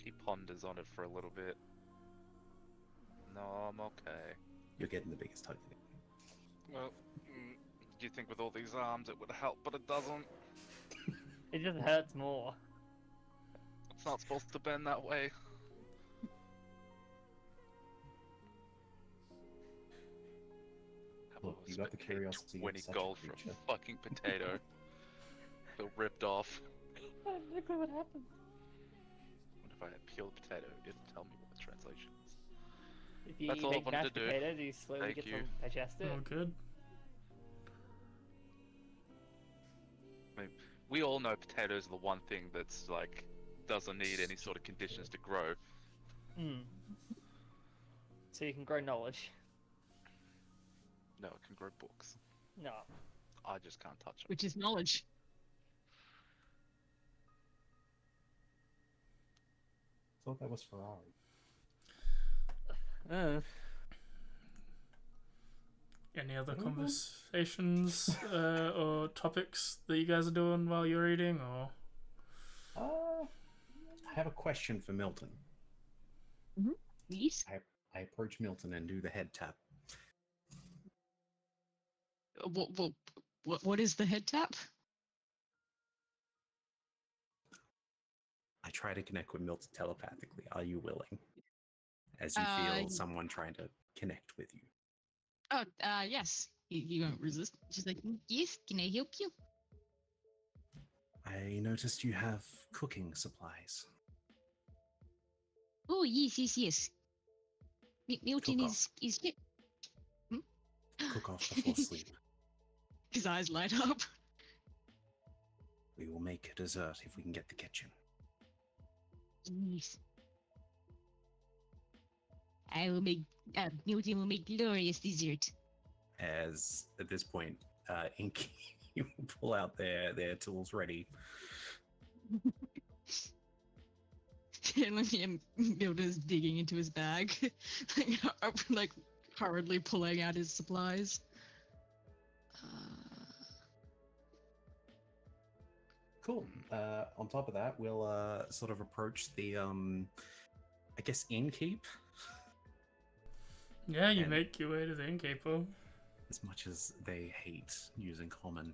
He ponders on it for a little bit. No, I'm okay. You're getting the biggest hug. Well, do you think with all these arms it would help, but it doesn't? It just hurts more. It's not supposed to bend that way. Look, you got the Spent curiosity of 20 such a gold for creature. a fucking potato. Feel ripped off. Look what happened. What if I had peeled potato? It'd tell me what the translation is. If you That's all I make wanted mashed to do. potato, do you slowly Thank get you. to digest it? Oh, good. We all know potatoes are the one thing that's like doesn't need any sort of conditions to grow. Mm. So you can grow knowledge. No, it can grow books. No. I just can't touch them. Which is knowledge. Thought that was Ferrari. Any other conversations or topics that you guys are doing while you're eating, or? I have a question for Milton. Please. I approach Milton and do the head tap. What is the head tap? I try to connect with Milton telepathically. Are you willing? As you feel someone trying to connect with you. Oh, yes. You won't resist. She's like, yes, can I help you? I noticed you have cooking supplies. Oh, yes. Milton Cook is here. Cook off before sleep. His eyes light up. We will make a dessert if we can get the kitchen. Yes. I will make, Milton will make glorious dessert. As at this point, Inky will pull out their tools ready. And Milton's digging into his bag, like hurriedly pulling out his supplies. Cool. On top of that, we'll sort of approach the, I guess, innkeep. Yeah, you And- make your way to the innkeeper. As much as they hate using common,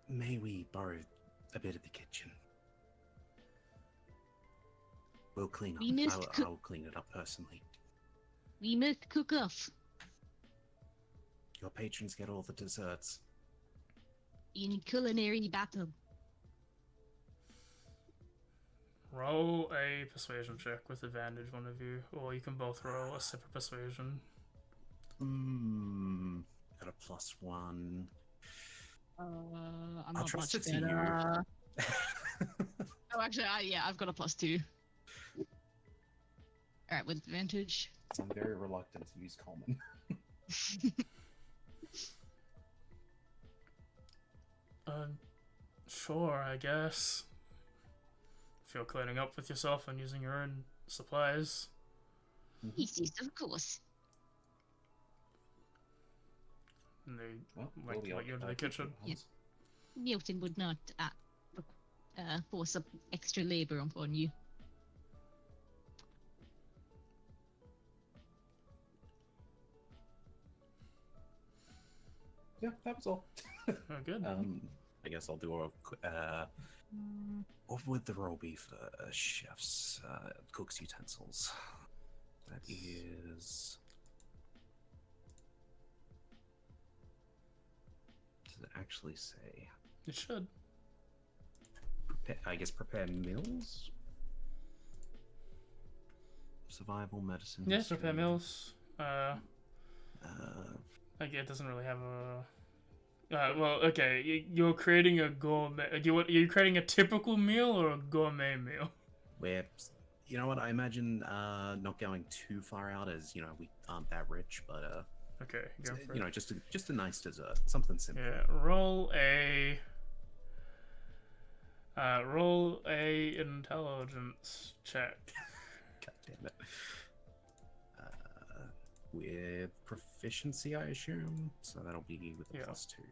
may we borrow a bit of the kitchen? We'll clean up. We must I will clean it up personally. We must cook off Your patrons get all the desserts. in culinary battle. Roll a persuasion check with advantage, one of you, or you can both roll a separate persuasion. Got a +1. I'm I'll not trust much it to better. you. Oh, actually, I've got a +2. All right, with advantage. I'm very reluctant to use common. Sure, I guess. If you're cleaning up with yourself and using your own supplies. Yes, of course. And they Well, like to let you into the kitchen. Yeah. Milton would not force up extra labor upon you. Yeah, that was all. Oh, good. I guess I'll do a. What would the role be for chefs? Cook's utensils. That is. Does it actually say? You should. I guess prepare meals. Survival, medicine. Yeah, history. prepare meals. Uh, Like it doesn't really have a. Well, okay. You're creating a gourmet. Are you creating a typical meal or a gourmet meal? where, you know what? I imagine not going too far out, as you know we aren't that rich, but Okay, go for you it. know, just a nice dessert, something simple. Yeah, roll a intelligence check. God damn it. With proficiency, I assume. So that'll be with a Yeah. +2,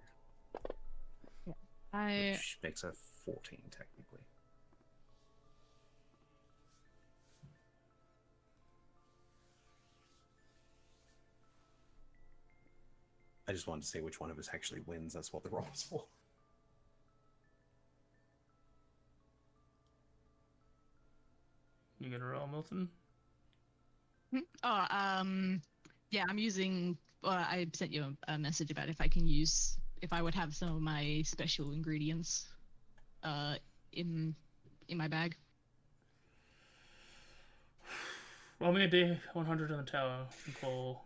I which makes a 14 technically. I just wanted to see which one of us actually wins. That's what the roll was for. You gonna roll, Milton? yeah, I'm using. I sent you a message about if I would have some of my special ingredients, in my bag. Roll me a D100 on the tower and call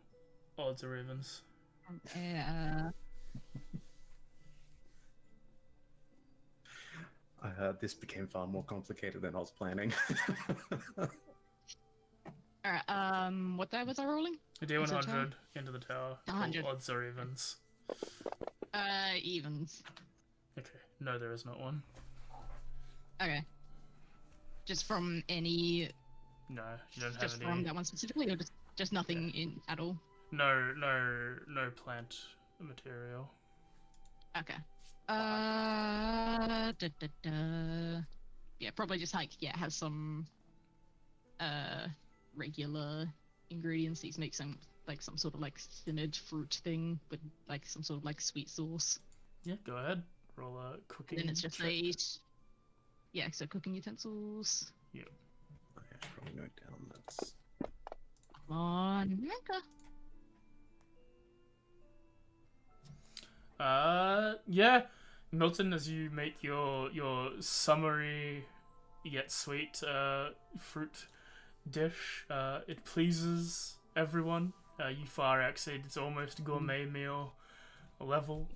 odds or evens. This became far more complicated than I was planning. Alright, what die was I rolling? A Into the tower? D100 into the tower. Call 100. odds or evens. Evens. Okay. No, there is not one. Okay. Just from any. No, you don't have Just any. from that one specifically, or just nothing in at all? No plant material. Okay. Yeah, probably just have some regular ingredients. These make some sort of synod fruit thing with some sort of sweet sauce. Yeah, go ahead. Roll a cooking. And then it's just check. so cooking utensils. Yep. Okay, I should probably note down that's Come on, yeah. Milton, as you make your summery yet sweet fruit dish, it pleases everyone. You far exceed its almost gourmet meal level.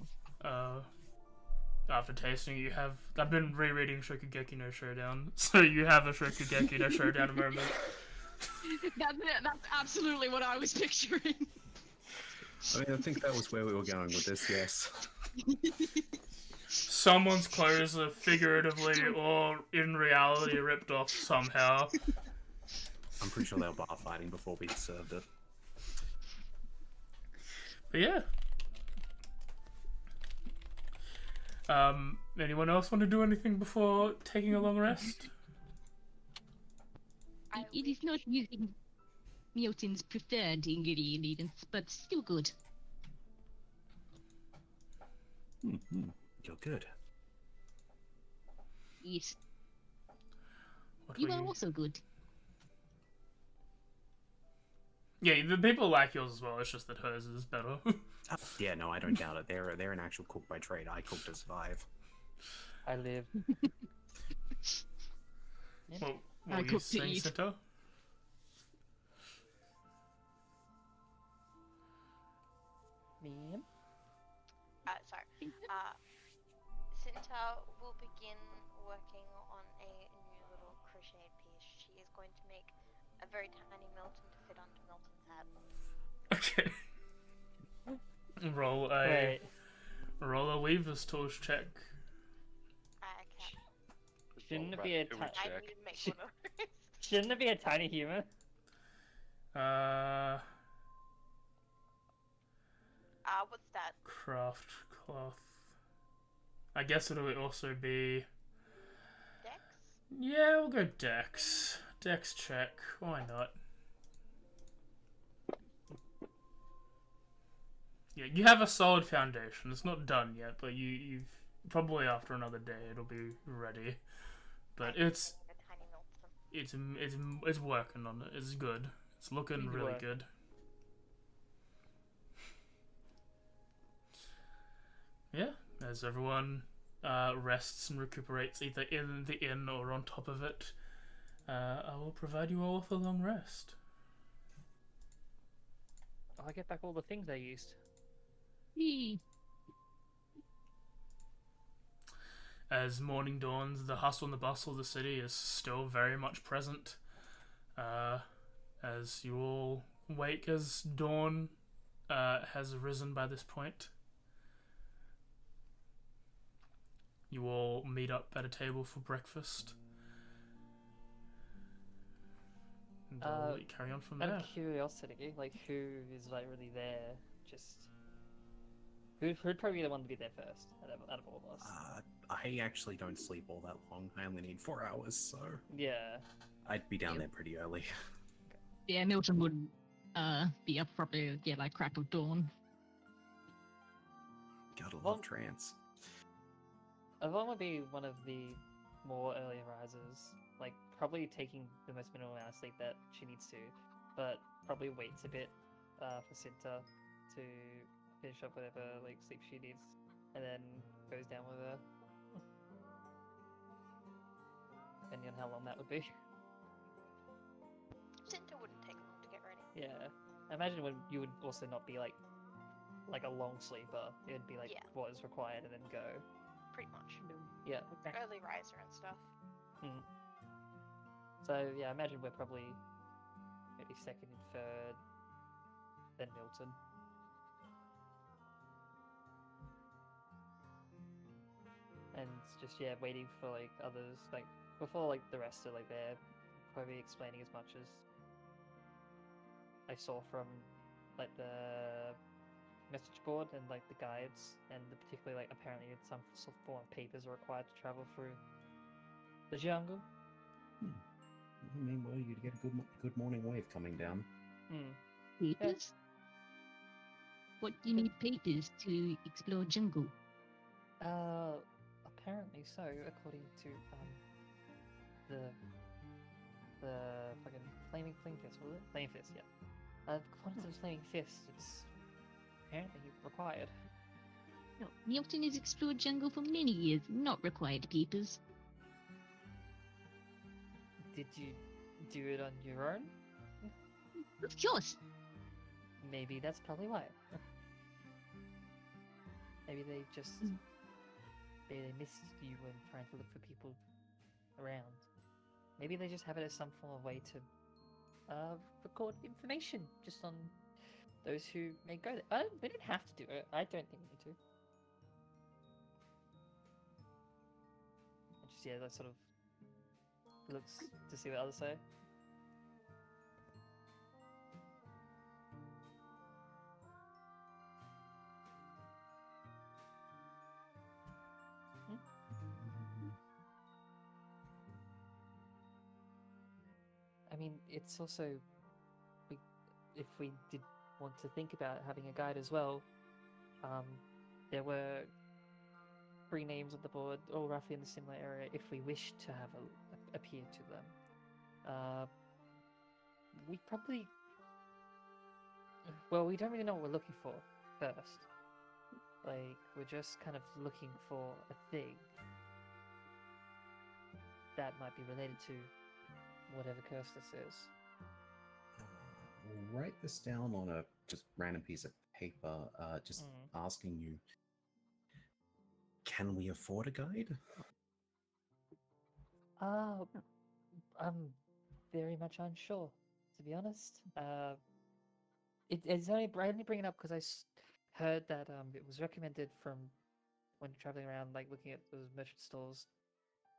After tasting, I've been rereading Shokugeki no Showdown, so you have a Shokugeki no Showdown moment. That's absolutely what I was picturing. I mean, I think that was where we were going with this, yes. Someone's clothes are figuratively or in reality ripped off somehow. I'm pretty sure they were bar fighting before we served it. But yeah. Anyone else want to do anything before taking a long rest? It is not using Milton's preferred ingredients, but still good. You're good. Yes, What you were are also good. Yeah, the people like yours as well. It's just that hers is better. Yeah, no, I don't doubt it. They're an actual cook by trade. I cook to survive. I live. What I were you cook to saying, eat. Sito? Meme. Sorry. Cinta will begin working on a new little crochet piece. She is going to make a very tiny Milton to fit onto Milton's hat. Okay. Roll a weaver's tools check. Okay. Shouldn't it Right, be a it would I check. need to make one of those. Shouldn't it be a tiny human? What's that? Craft cloth. I guess it'll also be. Dex? Yeah, we'll go Dex. Dex check. Why not? Yeah, you have a solid foundation. It's not done yet, but you've probably after another day it'll be ready. But it's A tiny Milton. it's working on it. It's good. It's looking Good really work. good. Yeah, as everyone rests and recuperates either in the inn or on top of it, I will provide you all with a long rest. I get back all the things I used. Yee. As morning dawns, the hustle and the bustle of the city is still very much present. As you all wake as dawn has risen by this point. You all meet up at a table for breakfast. And I'll let you carry on from Out there. of curiosity, like, who is like really there? Just who'd probably be the one to be there first out of all of us? I actually don't sleep all that long. I only need 4 hours, so Yeah. I'd be down there pretty early. Yeah, Milton would be up probably like crack of dawn. Gotta Well- love trance. Yvonne would be one of the more early risers, like probably taking the most minimal amount of sleep that she needs to, but probably waits a bit for Cinta to finish up whatever like sleep she needs, and then goes down with her. Depending on how long that would be. Cinta wouldn't take long to get ready. Yeah, I imagine when you would also not be like a long sleeper. It'd be like Yeah. what is required and then go. Pretty much. Yeah. Early riser and stuff. So yeah, I imagine we're probably maybe second and third, then Milton. And just waiting for like others, like before like the rest are like there, probably explaining as much as I saw from like the message board and like the guides, and particularly like apparently some sort of form of papers are required to travel through the jungle. I mean, well, you'd get a good morning wave coming down. Papers? What do you need papers to explore jungle? Apparently so, according to the fucking flaming fist, was it? Flaming fist, yeah. According to the flaming fist, it's apparently required. No, Milton has explored jungle for many years, not required papers. Did you do it on your own? Of course. Maybe that's probably why. Maybe they just they missed you when trying to look for people around. Maybe they just have it as some form of way to record information just on those who may go there. We don't have to do it. I don't think we need to. Just that sort of looks to see what others say. I mean, it's also, if we did want to think about having a guide as well, there were 3 names on the board, all roughly in the similar area, if we wish to have appear to them. We probably, well, we don't really know what we're looking for first. Like, we're just kind of looking for a thing that might be related to whatever curse this is. We'll write this down on a just random piece of paper, just asking you, can we afford a guide? I'm very much unsure, to be honest. It's only I only bring it up because I heard that it was recommended from when traveling around, like looking at those merchant stores.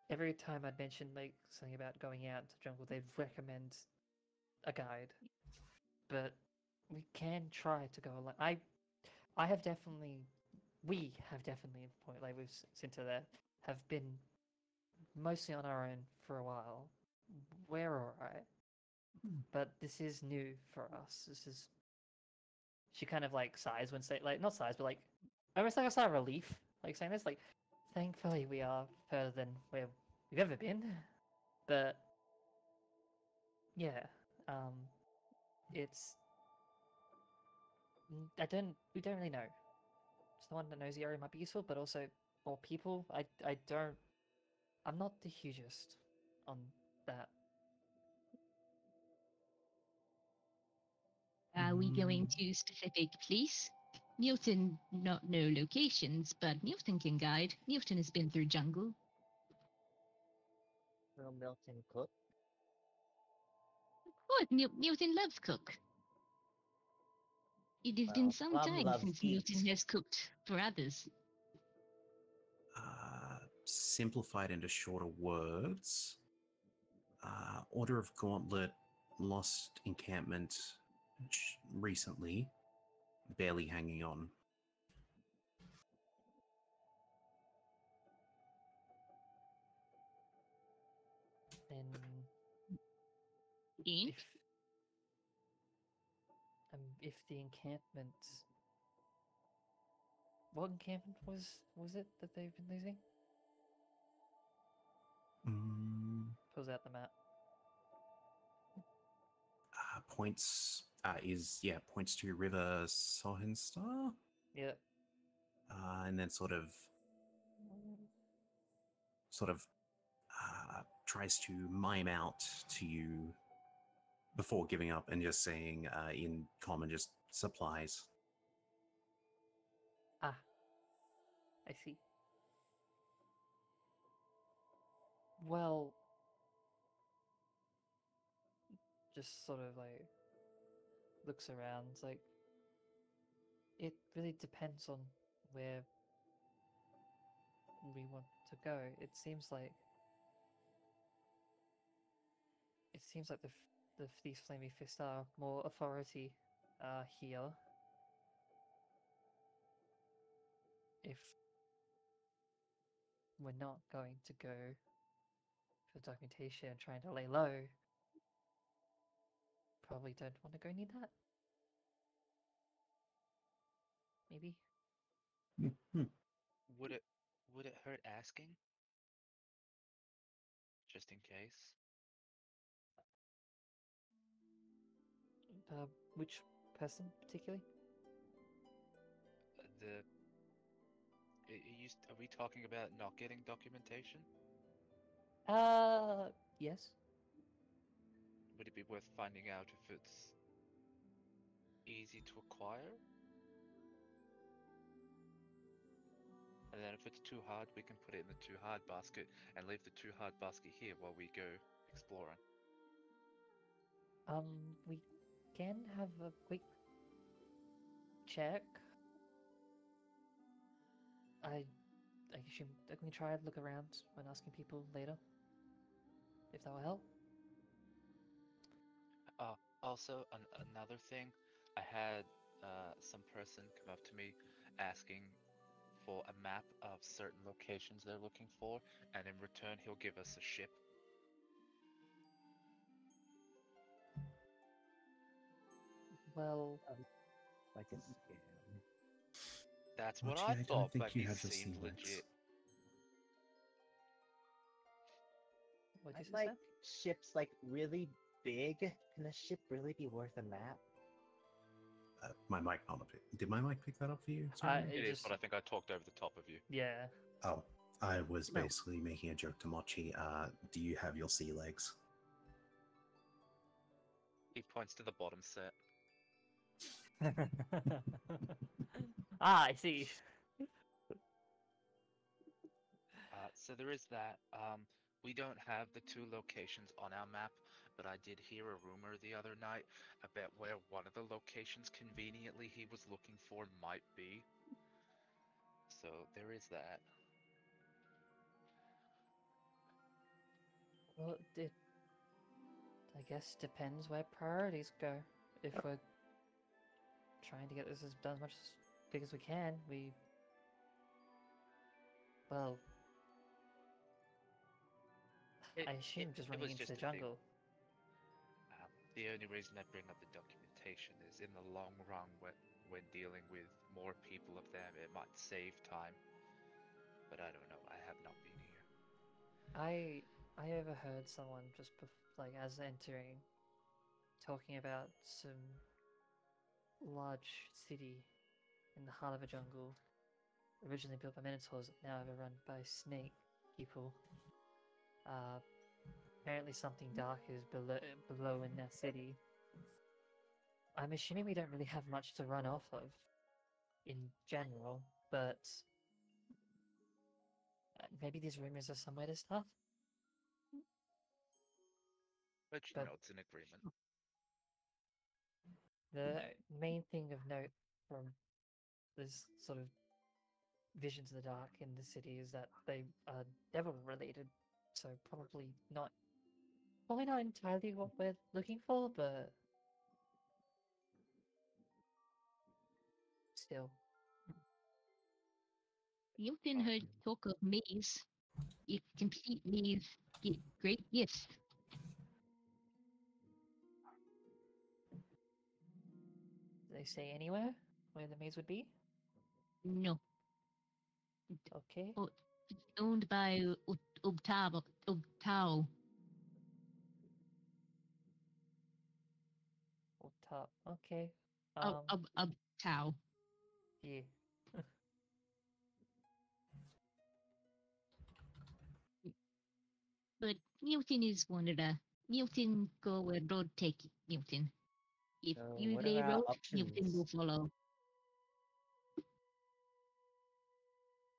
Every time I'd mention like something about going out into the jungle, they'd recommend a guide. But we can try to go along. We have definitely, at the point, like we've Cinta there, have been mostly on our own for a while. We're alright. But this is new for us. This is. She kind of like sighs when say like not sighs, but like almost like a sigh of relief, like saying this. Like, thankfully we are further than where we've ever been. But yeah, it's we don't really know. Someone that knows the area might be useful, but also or people. I'm not the hugest on that. Are we going to specific place? Newton not know locations, but Newton can guide. Newton has been through jungle. Will Milton cook? What? Newton loves cook. It has been Well, some Plum time loves since eat. Newton has cooked for others. Simplified into shorter words. Order of Gauntlet lost encampment recently, barely hanging on. Then Ink? if the encampment, what encampment was it that they've been losing? Pulls out the map. Points points to River Sohenstar. Yeah. And then sort of tries to mime out to you before giving up and just saying in common, just supplies. Ah, I see. Well, just sort of like looks around, like it really depends on where we want to go. It seems like these flaming fists are more authority here. If we're not going to go for documentation and trying to lay low, probably don't want to go near that. Maybe. Would it hurt asking? Just in case. Which person particularly? Are we talking about not getting documentation? Yes. Would it be worth finding out if it's easy to acquire? And then if it's too hard, we can put it in the too hard basket and leave the too hard basket here while we go exploring. We can have a quick check. I assume that we can try and look around when asking people later, if that will help. Also, another thing, I had some person come up to me asking for a map of certain locations they're looking for, and in return he'll give us a ship. Well, Like a scam. That's what Archie, I I don't thought, think but you he have your seemed sea legs. legit. what did I'd you like say? ships like really big. Can a ship really be worth a map? My mic not up. Did my mic pick that up for you? Sorry. It It is, just- but I think I talked over the top of you. Yeah. Oh, I was No. basically making a joke to Mochi. Do you have your sea legs? He points to the bottom set. I see. So there is that. We don't have the two locations on our map, but I did hear a rumor the other night about where one of the locations conveniently he was looking for might be. So there is that. Well, it I guess depends where priorities go. If we're trying to get this done as much as big as we can, well, I assume just it running was into just the a thing. jungle. The only reason I bring up the documentation is in the long run, when dealing with more people of them, it might save time. But I don't know. I have not been here. I overheard someone just like as entering, talking about some large city in the heart of a jungle originally built by Minotaurs, now overrun by snake people. Apparently something dark is below in that city. I'm assuming we don't really have much to run off of in general, but maybe these rumors are somewhere to start. But you But- know, it's an agreement. The main thing of note from this sort of visions of the dark in the city is that they are devil related, so probably not entirely what we're looking for, but still. You often heard talk of maze. If complete maze, get great gifts. Do they say anywhere where the maze would be? No, Okay. owned by Ubtao. Or top. Okay. Ubtao. Yeah. But Newton is one of the Newton go where road take Newton. If So you what lay are our road, options? Newton will follow.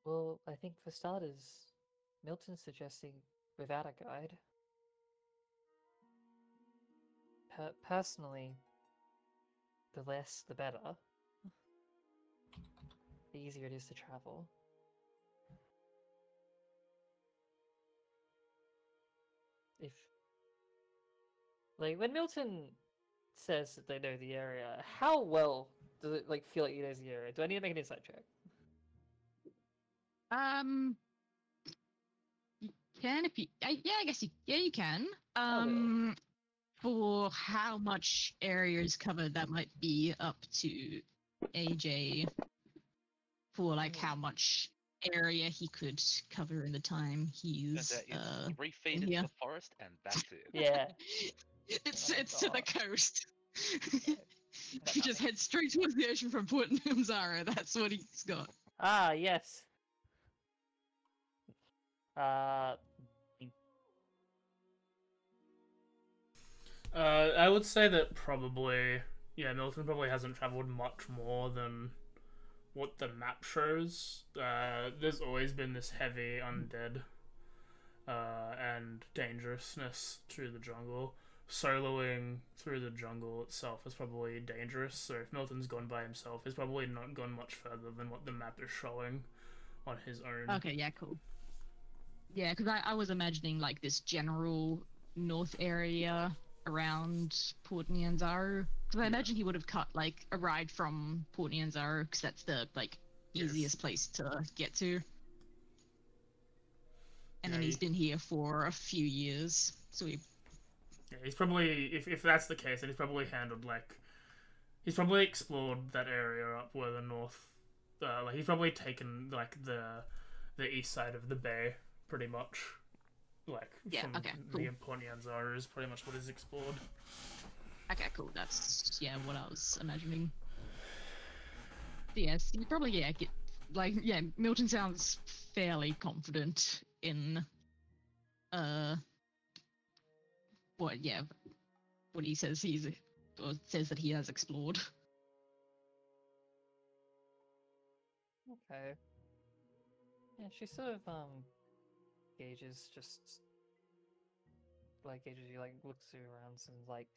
Well, I think for starters, Milton's suggesting without a guide. Personally, the less the better. The easier it is to travel. If, like, when Milton says that they know the area, how well does it like feel like he knows the area? Do I need to make an insight check? You can if you. Yeah, I guess you can. I will. For how much area is covered, that might be up to AJ. For like how much area he could cover in the time Turns he's out it's 3 feet in into here. the forest, and that's it. Yeah. It's Oh my it's to the God. coast. Got He just nothing. heads straight towards the ocean from Port Namzara. That's what he's got. Ah, yes. Uh, I would say that probably, yeah, Milton probably hasn't traveled much more than what the map shows. There's always been this heavy undead and dangerousness through the jungle. Soloing through the jungle itself is probably dangerous, so if Milton's gone by himself, he's probably not gone much further than what the map is showing on his own. Okay, yeah, cool. Yeah, because I was imagining like this general north area around Port Nyanzaru. Because I imagine he would have cut like a ride from Port Nyanzaru because that's the like Yes. easiest place to get to. And then Yeah, he's been here for a few years, so he. Yeah, he's probably, if that's the case, then he's probably handled, like, he's probably explored that area up where the north, like, he's probably taken, like, the east side of the bay, pretty much. Like, Yeah, from okay, the cool. Port Nyanzaru is pretty much what is explored. Okay, cool. That's what I was imagining. Yes, you probably get Milton sounds fairly confident in what he says says that he has explored. okay. Yeah, she sort of gauges you, like looks around and like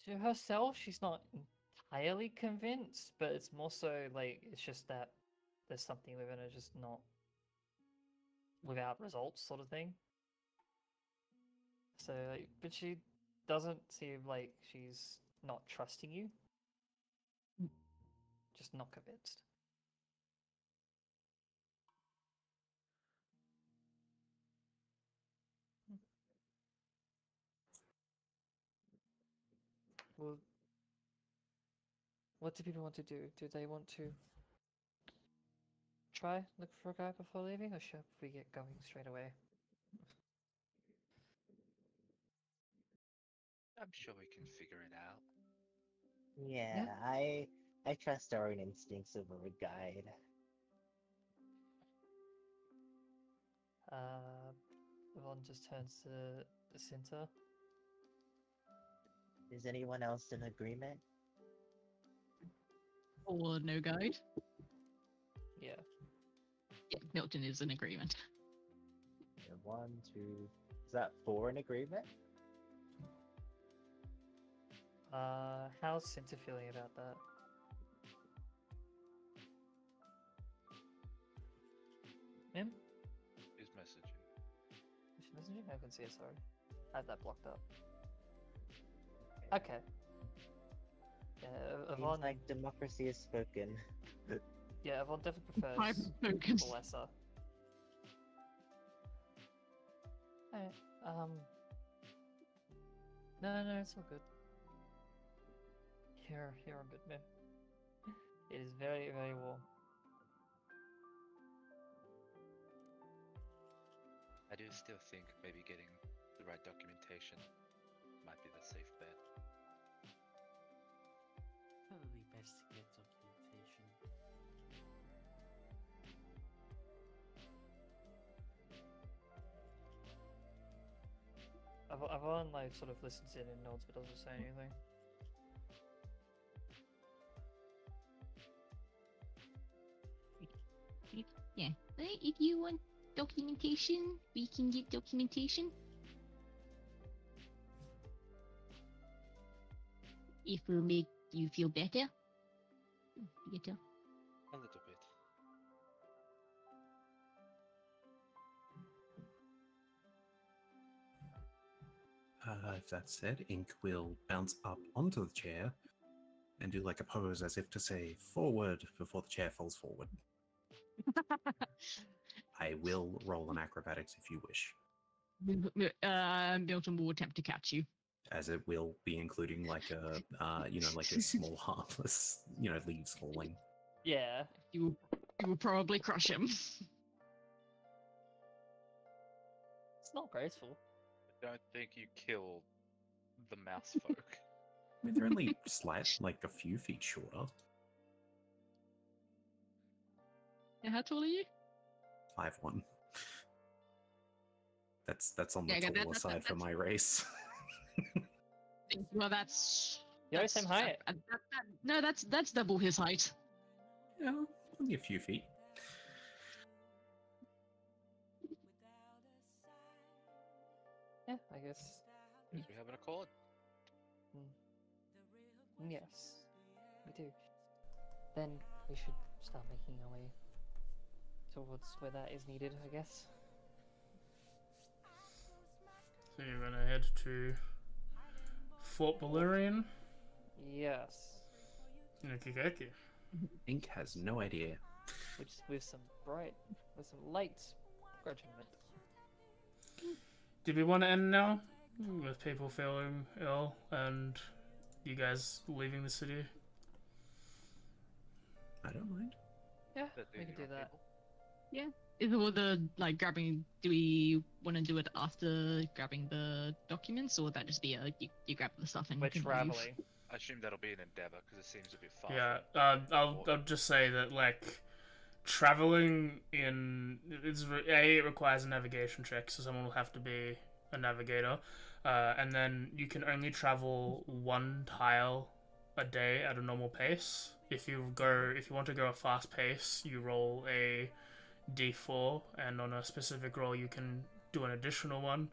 to herself she's not entirely convinced, but it's more so like it's just that there's something within her just not without results sort of thing. So like, but she doesn't seem like she's not trusting you. Just not convinced. Well, what do people want to do? Do they want to try look for a guy before leaving, or should we get going straight away? I'm sure we can figure it out. Yeah, Yeah. I I trust our own instincts over a guide. Yvonne just turns to the center. Is anyone else in agreement? Or no guide? Yeah. Yeah, Milton is in agreement. Yeah, 1, 2. Is that 4 in agreement? How's Cinta feeling about that? Him? Who's messaging? Is she messaging? I can see it, sorry. I have that blocked up. Okay. Yeah, Seems Yvonne, like democracy is spoken. yeah, Yvonne definitely I've prefers spoken. the lesser. Alright, no, it's all good. You're on good, man. It is very, very warm. I do still think maybe getting the right documentation might be the safe bet. Probably best to get documentation. Yvonne, like, sort of listens in and nods but doesn't say anything. Yeah. But if you want documentation, we can get documentation. If it will make you feel better. Better. A little bit. If that's said, Ink will bounce up onto the chair and do like a pose as if to say forward before the chair falls forward. I will roll an acrobatics if you wish, Milton will attempt to catch you. as it will be including like a, like a small harmless, leaves falling. Yeah. You will probably crush him. It's not graceful. I don't think you killed the mouse folk. I mean, they're only slight, like a few feet shorter. Yeah, how tall are you? 5'1". That's on the Yeah, taller side for my race. Well, that's You're the same height. No, that's double his height. Yeah, only a few feet. Yeah, I guess. Because we have an accord. Yes, we do. Then we should start making our way towards where that is needed, I guess. So you're gonna head to Fort Balurian? Yes. Okey-dokey. Ink has no idea. With some light regiment. Did we want to end now? With people feeling ill and you guys leaving the city? I don't mind. Yeah, That we can leaving do our that. people. Is all the grabbing? Do we want to do it after grabbing the documents, or would that just be you grab the stuff and We're you can leave? traveling. I assume that'll be an endeavor because it seems a bit far. Yeah, I'll just say that, like, traveling it requires a navigation check, so someone will have to be a navigator. And then you can only travel 1 tile a day at a normal pace. If you want to go a fast pace, you roll a d4, and on a specific roll you can do an additional one.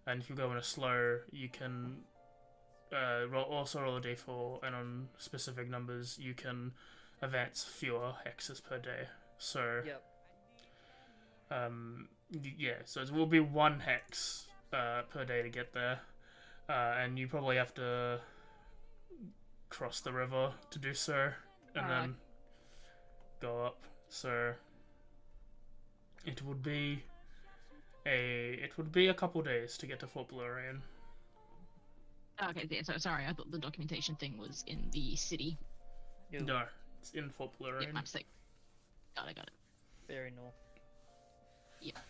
And if you go in a slow, you can also roll a d4, and on specific numbers you can advance fewer hexes per day. So Yep. so it will be 1 hex per day to get there, and you probably have to cross the river to do so, and then go up. So it would be a couple days to get to Fort Balurian. Okay, yeah, so sorry, I thought the documentation thing was in the city. No, it's in Fort Balurian. Yeah, I'm sick. Got it. Very north. Yeah.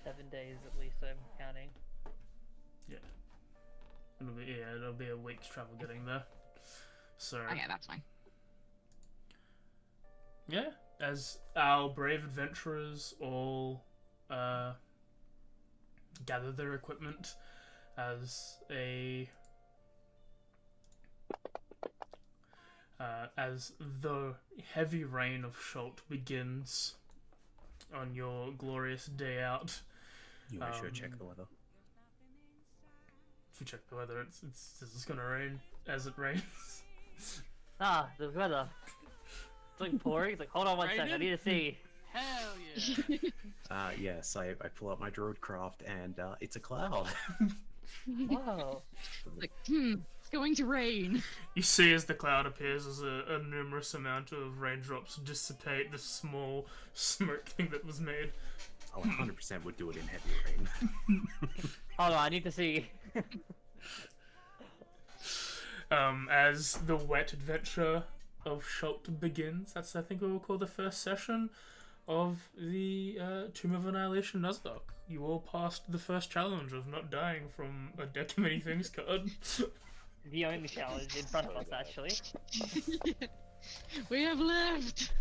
7 days at least, I'm counting. Yeah. It'll be a week's travel getting there. So Okay, that's fine. yeah, as our brave adventurers all gather their equipment as the heavy rain of Chult begins on your glorious day out. You make sure to check the weather. If you check the weather, it's just gonna rain as it rains. Ah, the weather. It's like pouring. It's like, hold on one second, I need to see. Hell yeah! Yes, I pull out my druid craft and it's a cloud. Wow. Like, it's going to rain. You see as the cloud appears as a numerous amount of raindrops dissipate the small smoke thing that was made. Oh, 100% would do it in heavy rain. Hold on, I need to see. As the wet adventure of Chult begins, that's I think what we'll call the first session of the Tomb of Annihilation Nuzlocke. You all passed the first challenge of not dying from a deck of many things card. The only challenge in front of us, actually. We have lived.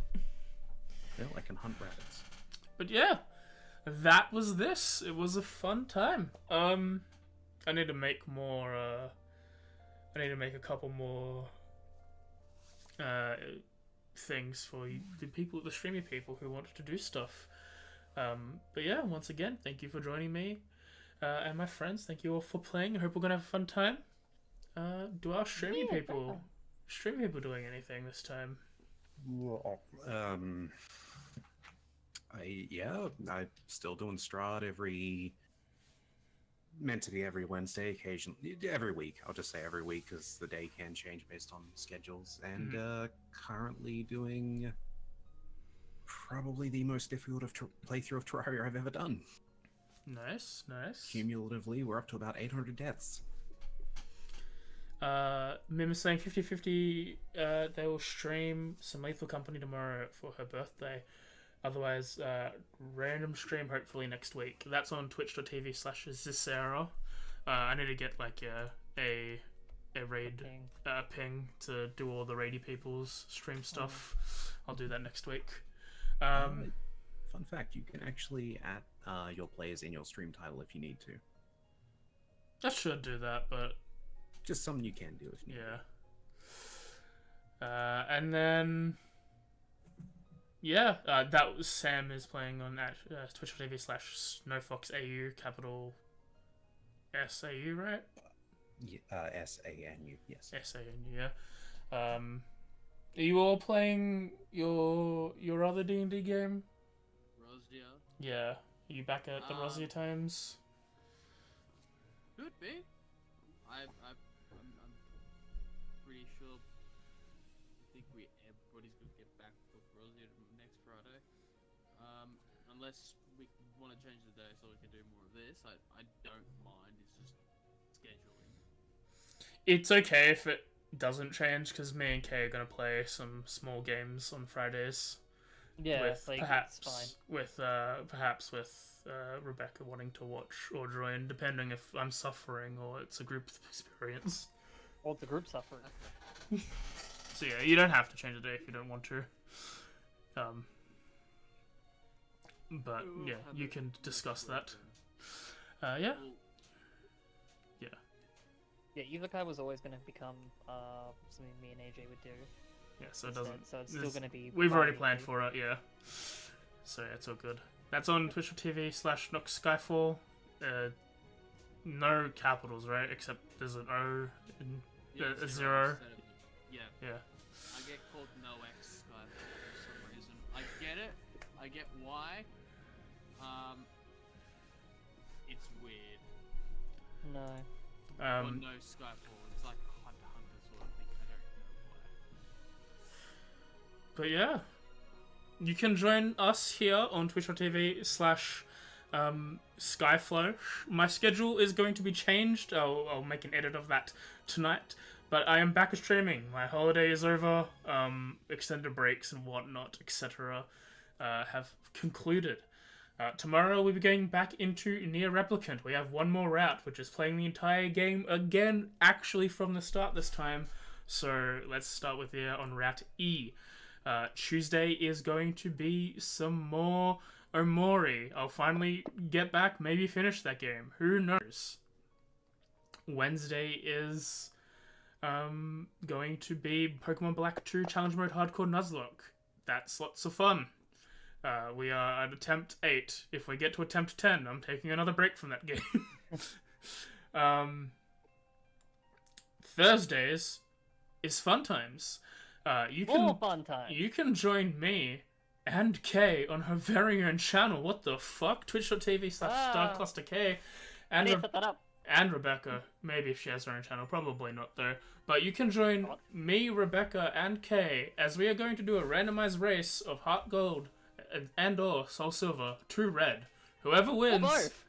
Well, I can hunt rabbits. But yeah, that was this. It was a fun time. I need to make more. I need to make a couple more things for the people, the streamy people who wanted to do stuff. But yeah, once again, thank you for joining me and my friends. Thank you all for playing. I hope we're gonna have a fun time. Do our streamy people doing anything this time? I'm still doing Strahd meant to be every Wednesday, occasionally every week. I'll just say every week because the day can change based on schedules. And currently doing probably the most difficult playthrough of Terraria I've ever done. Nice. Cumulatively, we're up to about 800 deaths. Mim is saying 50/50. They will stream some Lethal Company tomorrow for her birthday. Otherwise, random stream hopefully next week. That's on twitch.tv/Zisera. I need to get like a raid ping to do all the raidy people's stream stuff. I'll do that next week. Fun fact, you can actually add your players in your stream title if you need to. I should do that, but just something you can do if you need. Yeah. And then that was Sam is playing on twitch.tv/SnowFoxAU, capital SAU, right? Yeah, SANU, yes. SANU, yeah. Are you all playing your other D&D game? Rosia. Yeah. Are you back at the Rosia times? Could be. I'm pretty sure. I think everybody's gonna get back for Rosia next Friday. Unless we want to change the day so we can do more of this, I don't mind. It's just scheduling. It's okay if it doesn't change because me and Kay are gonna play some small games on Fridays. Yeah, with like, perhaps it's fine. with Rebecca wanting to watch or join, depending if I'm suffering or it's a group experience. Or the group suffering. So yeah, you don't have to change the day if you don't want to. But yeah, you can discuss that. Yeah. Yeah, Yuvakai was always going to become something me and AJ would do. Yeah, so it instead, doesn't. So it's still going to be. We've already planned for it, yeah. So yeah, it's all good. That's on twitch.tv/Nox Skyfall. No capitals, right? Except there's an O and a zero. Yeah. Yeah. I get called No X Skyfall for some reason. I get it. I get why. It's weird. No. Or no Skyfall. It's like Hunter x Hunter sort of thing. I don't know why. But yeah, you can join us here on twitch.tv/Skyflow. My schedule is going to be changed. I'll make an edit of that tonight. But I am back streaming. My holiday is over. Extended breaks and whatnot, etc. Have concluded. Tomorrow we'll be going back into Near Replicant. We have one more route, which is playing the entire game again, actually from the start this time. So let's start with on Route E. Tuesday is going to be some more Omori. I'll finally get back, maybe finish that game. Who knows? Wednesday is going to be Pokemon Black 2 Challenge Mode Hardcore Nuzlocke. That's lots of fun. We are at attempt 8. If we get to attempt 10, I'm taking another break from that game. Thursdays is fun times. More fun time. You can join me and Kay on her very own channel. What the fuck? Twitch.tv/StarClusterK. I need to set that up. And Rebecca. Maybe if she has her own channel. Probably not, though. But you can join me, Rebecca, and Kay as we are going to do a randomized race of Heart Gold and or Soul Silver to Red. Whoever wins... Or both.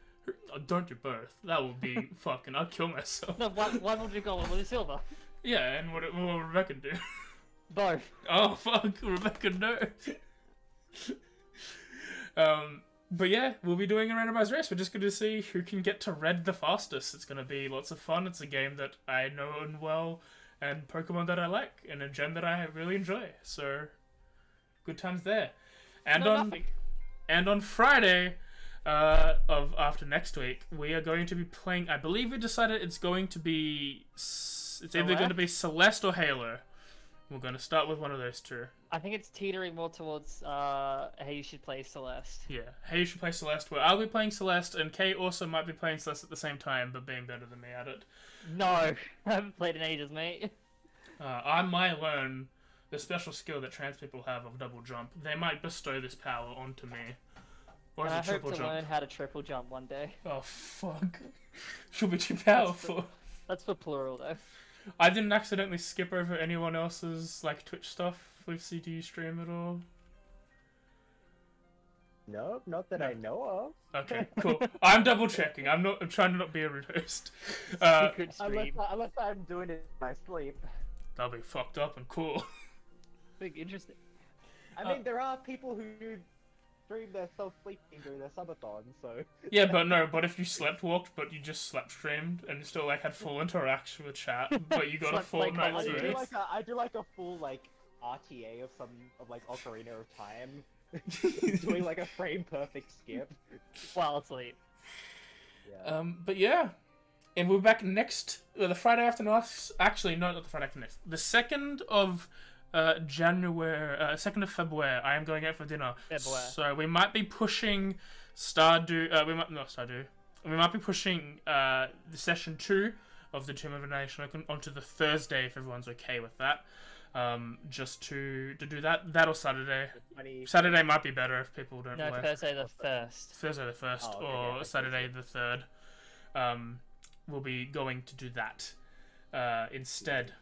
Don't do both. That would be fucking... I'd kill myself. No, one will do gold, one will do silver. Yeah, and what will Rebecca do? Both. Oh, fuck. Rebecca, no. But yeah, we'll be doing a randomized race. We're just going to see who can get to Red the fastest. It's going to be lots of fun. It's a game that I know and well, and Pokemon that I like, and a gen that I really enjoy. So, good times there. And on Friday after next week, we are going to be playing. I believe we decided it's going to be. It's either going to be Celeste or Halo. We're going to start with one of those two. I think it's teetering more towards, hey, you should play Celeste. Yeah, hey, you should play Celeste. Well, I'll be playing Celeste, and Kate also might be playing Celeste at the same time, but being better than me at it. No, I haven't played in ages, mate. I might learn the special skill that trans people have of double jump. They might bestow this power onto me. Or I is it triple hope to jump? learn how to triple jump one day. Oh, fuck. She'll be too powerful. That's for plural, though. I didn't accidentally skip over anyone else's like Twitch stuff with CDU stream at all. Nope, not that I know of. Okay, cool. I'm double checking. I'm trying to not be a rude host. Secret Unless, stream. unless I'm doing it in my sleep. That'll be fucked up and cool. Big interesting. I mean, there are people who stream their self-sleeping during their subathon, so... Yeah, but if you slept walked, but you just slept streamed and still like had full interaction with chat, but you got a Slept full like night's Call of rest. Duty. I do like a full like RTA of Ocarina of Time, doing like a frame perfect skip. While asleep. Yeah. But yeah, and we're back the Friday after next. Actually, no, not the Friday after next. The 2nd of January, 2nd of February, I am going out for dinner. February. So we might be pushing Stardew. We might be pushing the session 2 of the Tomb of Annihilation onto the Thursday if everyone's okay with that. Just to do that or Saturday. Saturday might be better if people don't. No, Thursday the 1st. Thursday the 1st Oh, okay, or yeah, Saturday the 3rd. We'll be going to do that instead.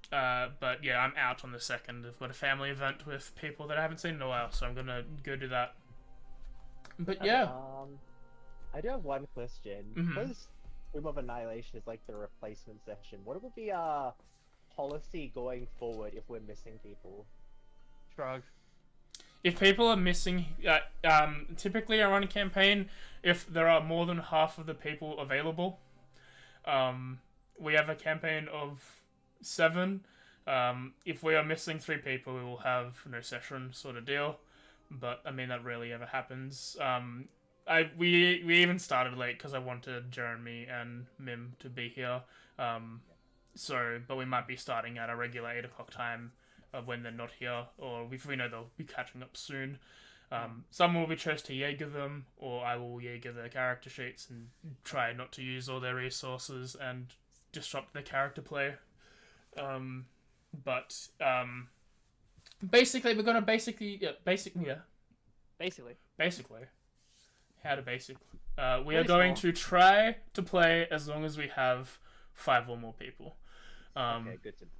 But yeah, I'm out on the 2nd. I've got a family event with people that I haven't seen in a while, so I'm gonna go do that. But yeah. I do have one question. Mhm. Because Room of Annihilation is like the replacement session, what would be our policy going forward if we're missing people? Shrug. If people are missing, typically I run a campaign if there are more than half of the people available. We have a campaign of 7. If we are missing 3 people, we will have no session sort of deal. But I mean that rarely ever happens. We even started late because I wanted Jeremy and Mim to be here. But we might be starting at a regular 8 o'clock time of when they're not here, or if we know they'll be catching up soon. Some will be chose to Jaeger them, or I will Jaeger their character sheets and try not to use all their resources and disrupt their character play. Basically, we're gonna basically. How to basic? We are going to try to play as long as we have 5 or more people. Okay, good to know.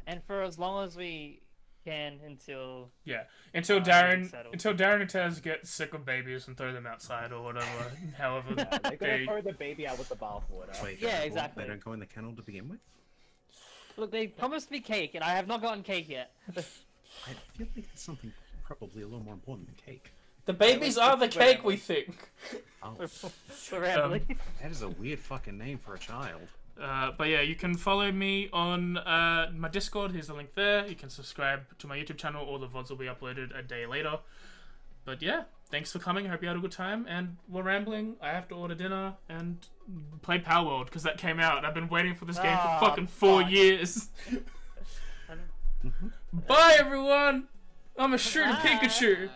And for as long as we can until Darren settled. until Darren and Taz get sick of babies and throw them outside or whatever. However, Yeah, they're gonna throw the baby out with the bathwater. Wait, Yeah, they exactly. don't go in the kennel to begin with? Look, they promised me cake, and I have not gotten cake yet. I feel like it's something probably a little more important than cake. the babies are the cake we think. Oh, We're rambling. that is a weird fucking name for a child. But yeah, you can follow me on my Discord. Here's the link there. You can subscribe to my YouTube channel. All the VODs will be uploaded a day later. But yeah, thanks for coming. I hope you had a good time. And we're rambling. I have to order dinner and play Power World because that came out. I've been waiting for this game for fucking 4 years. Bye, everyone. I'm a shooting Pikachu.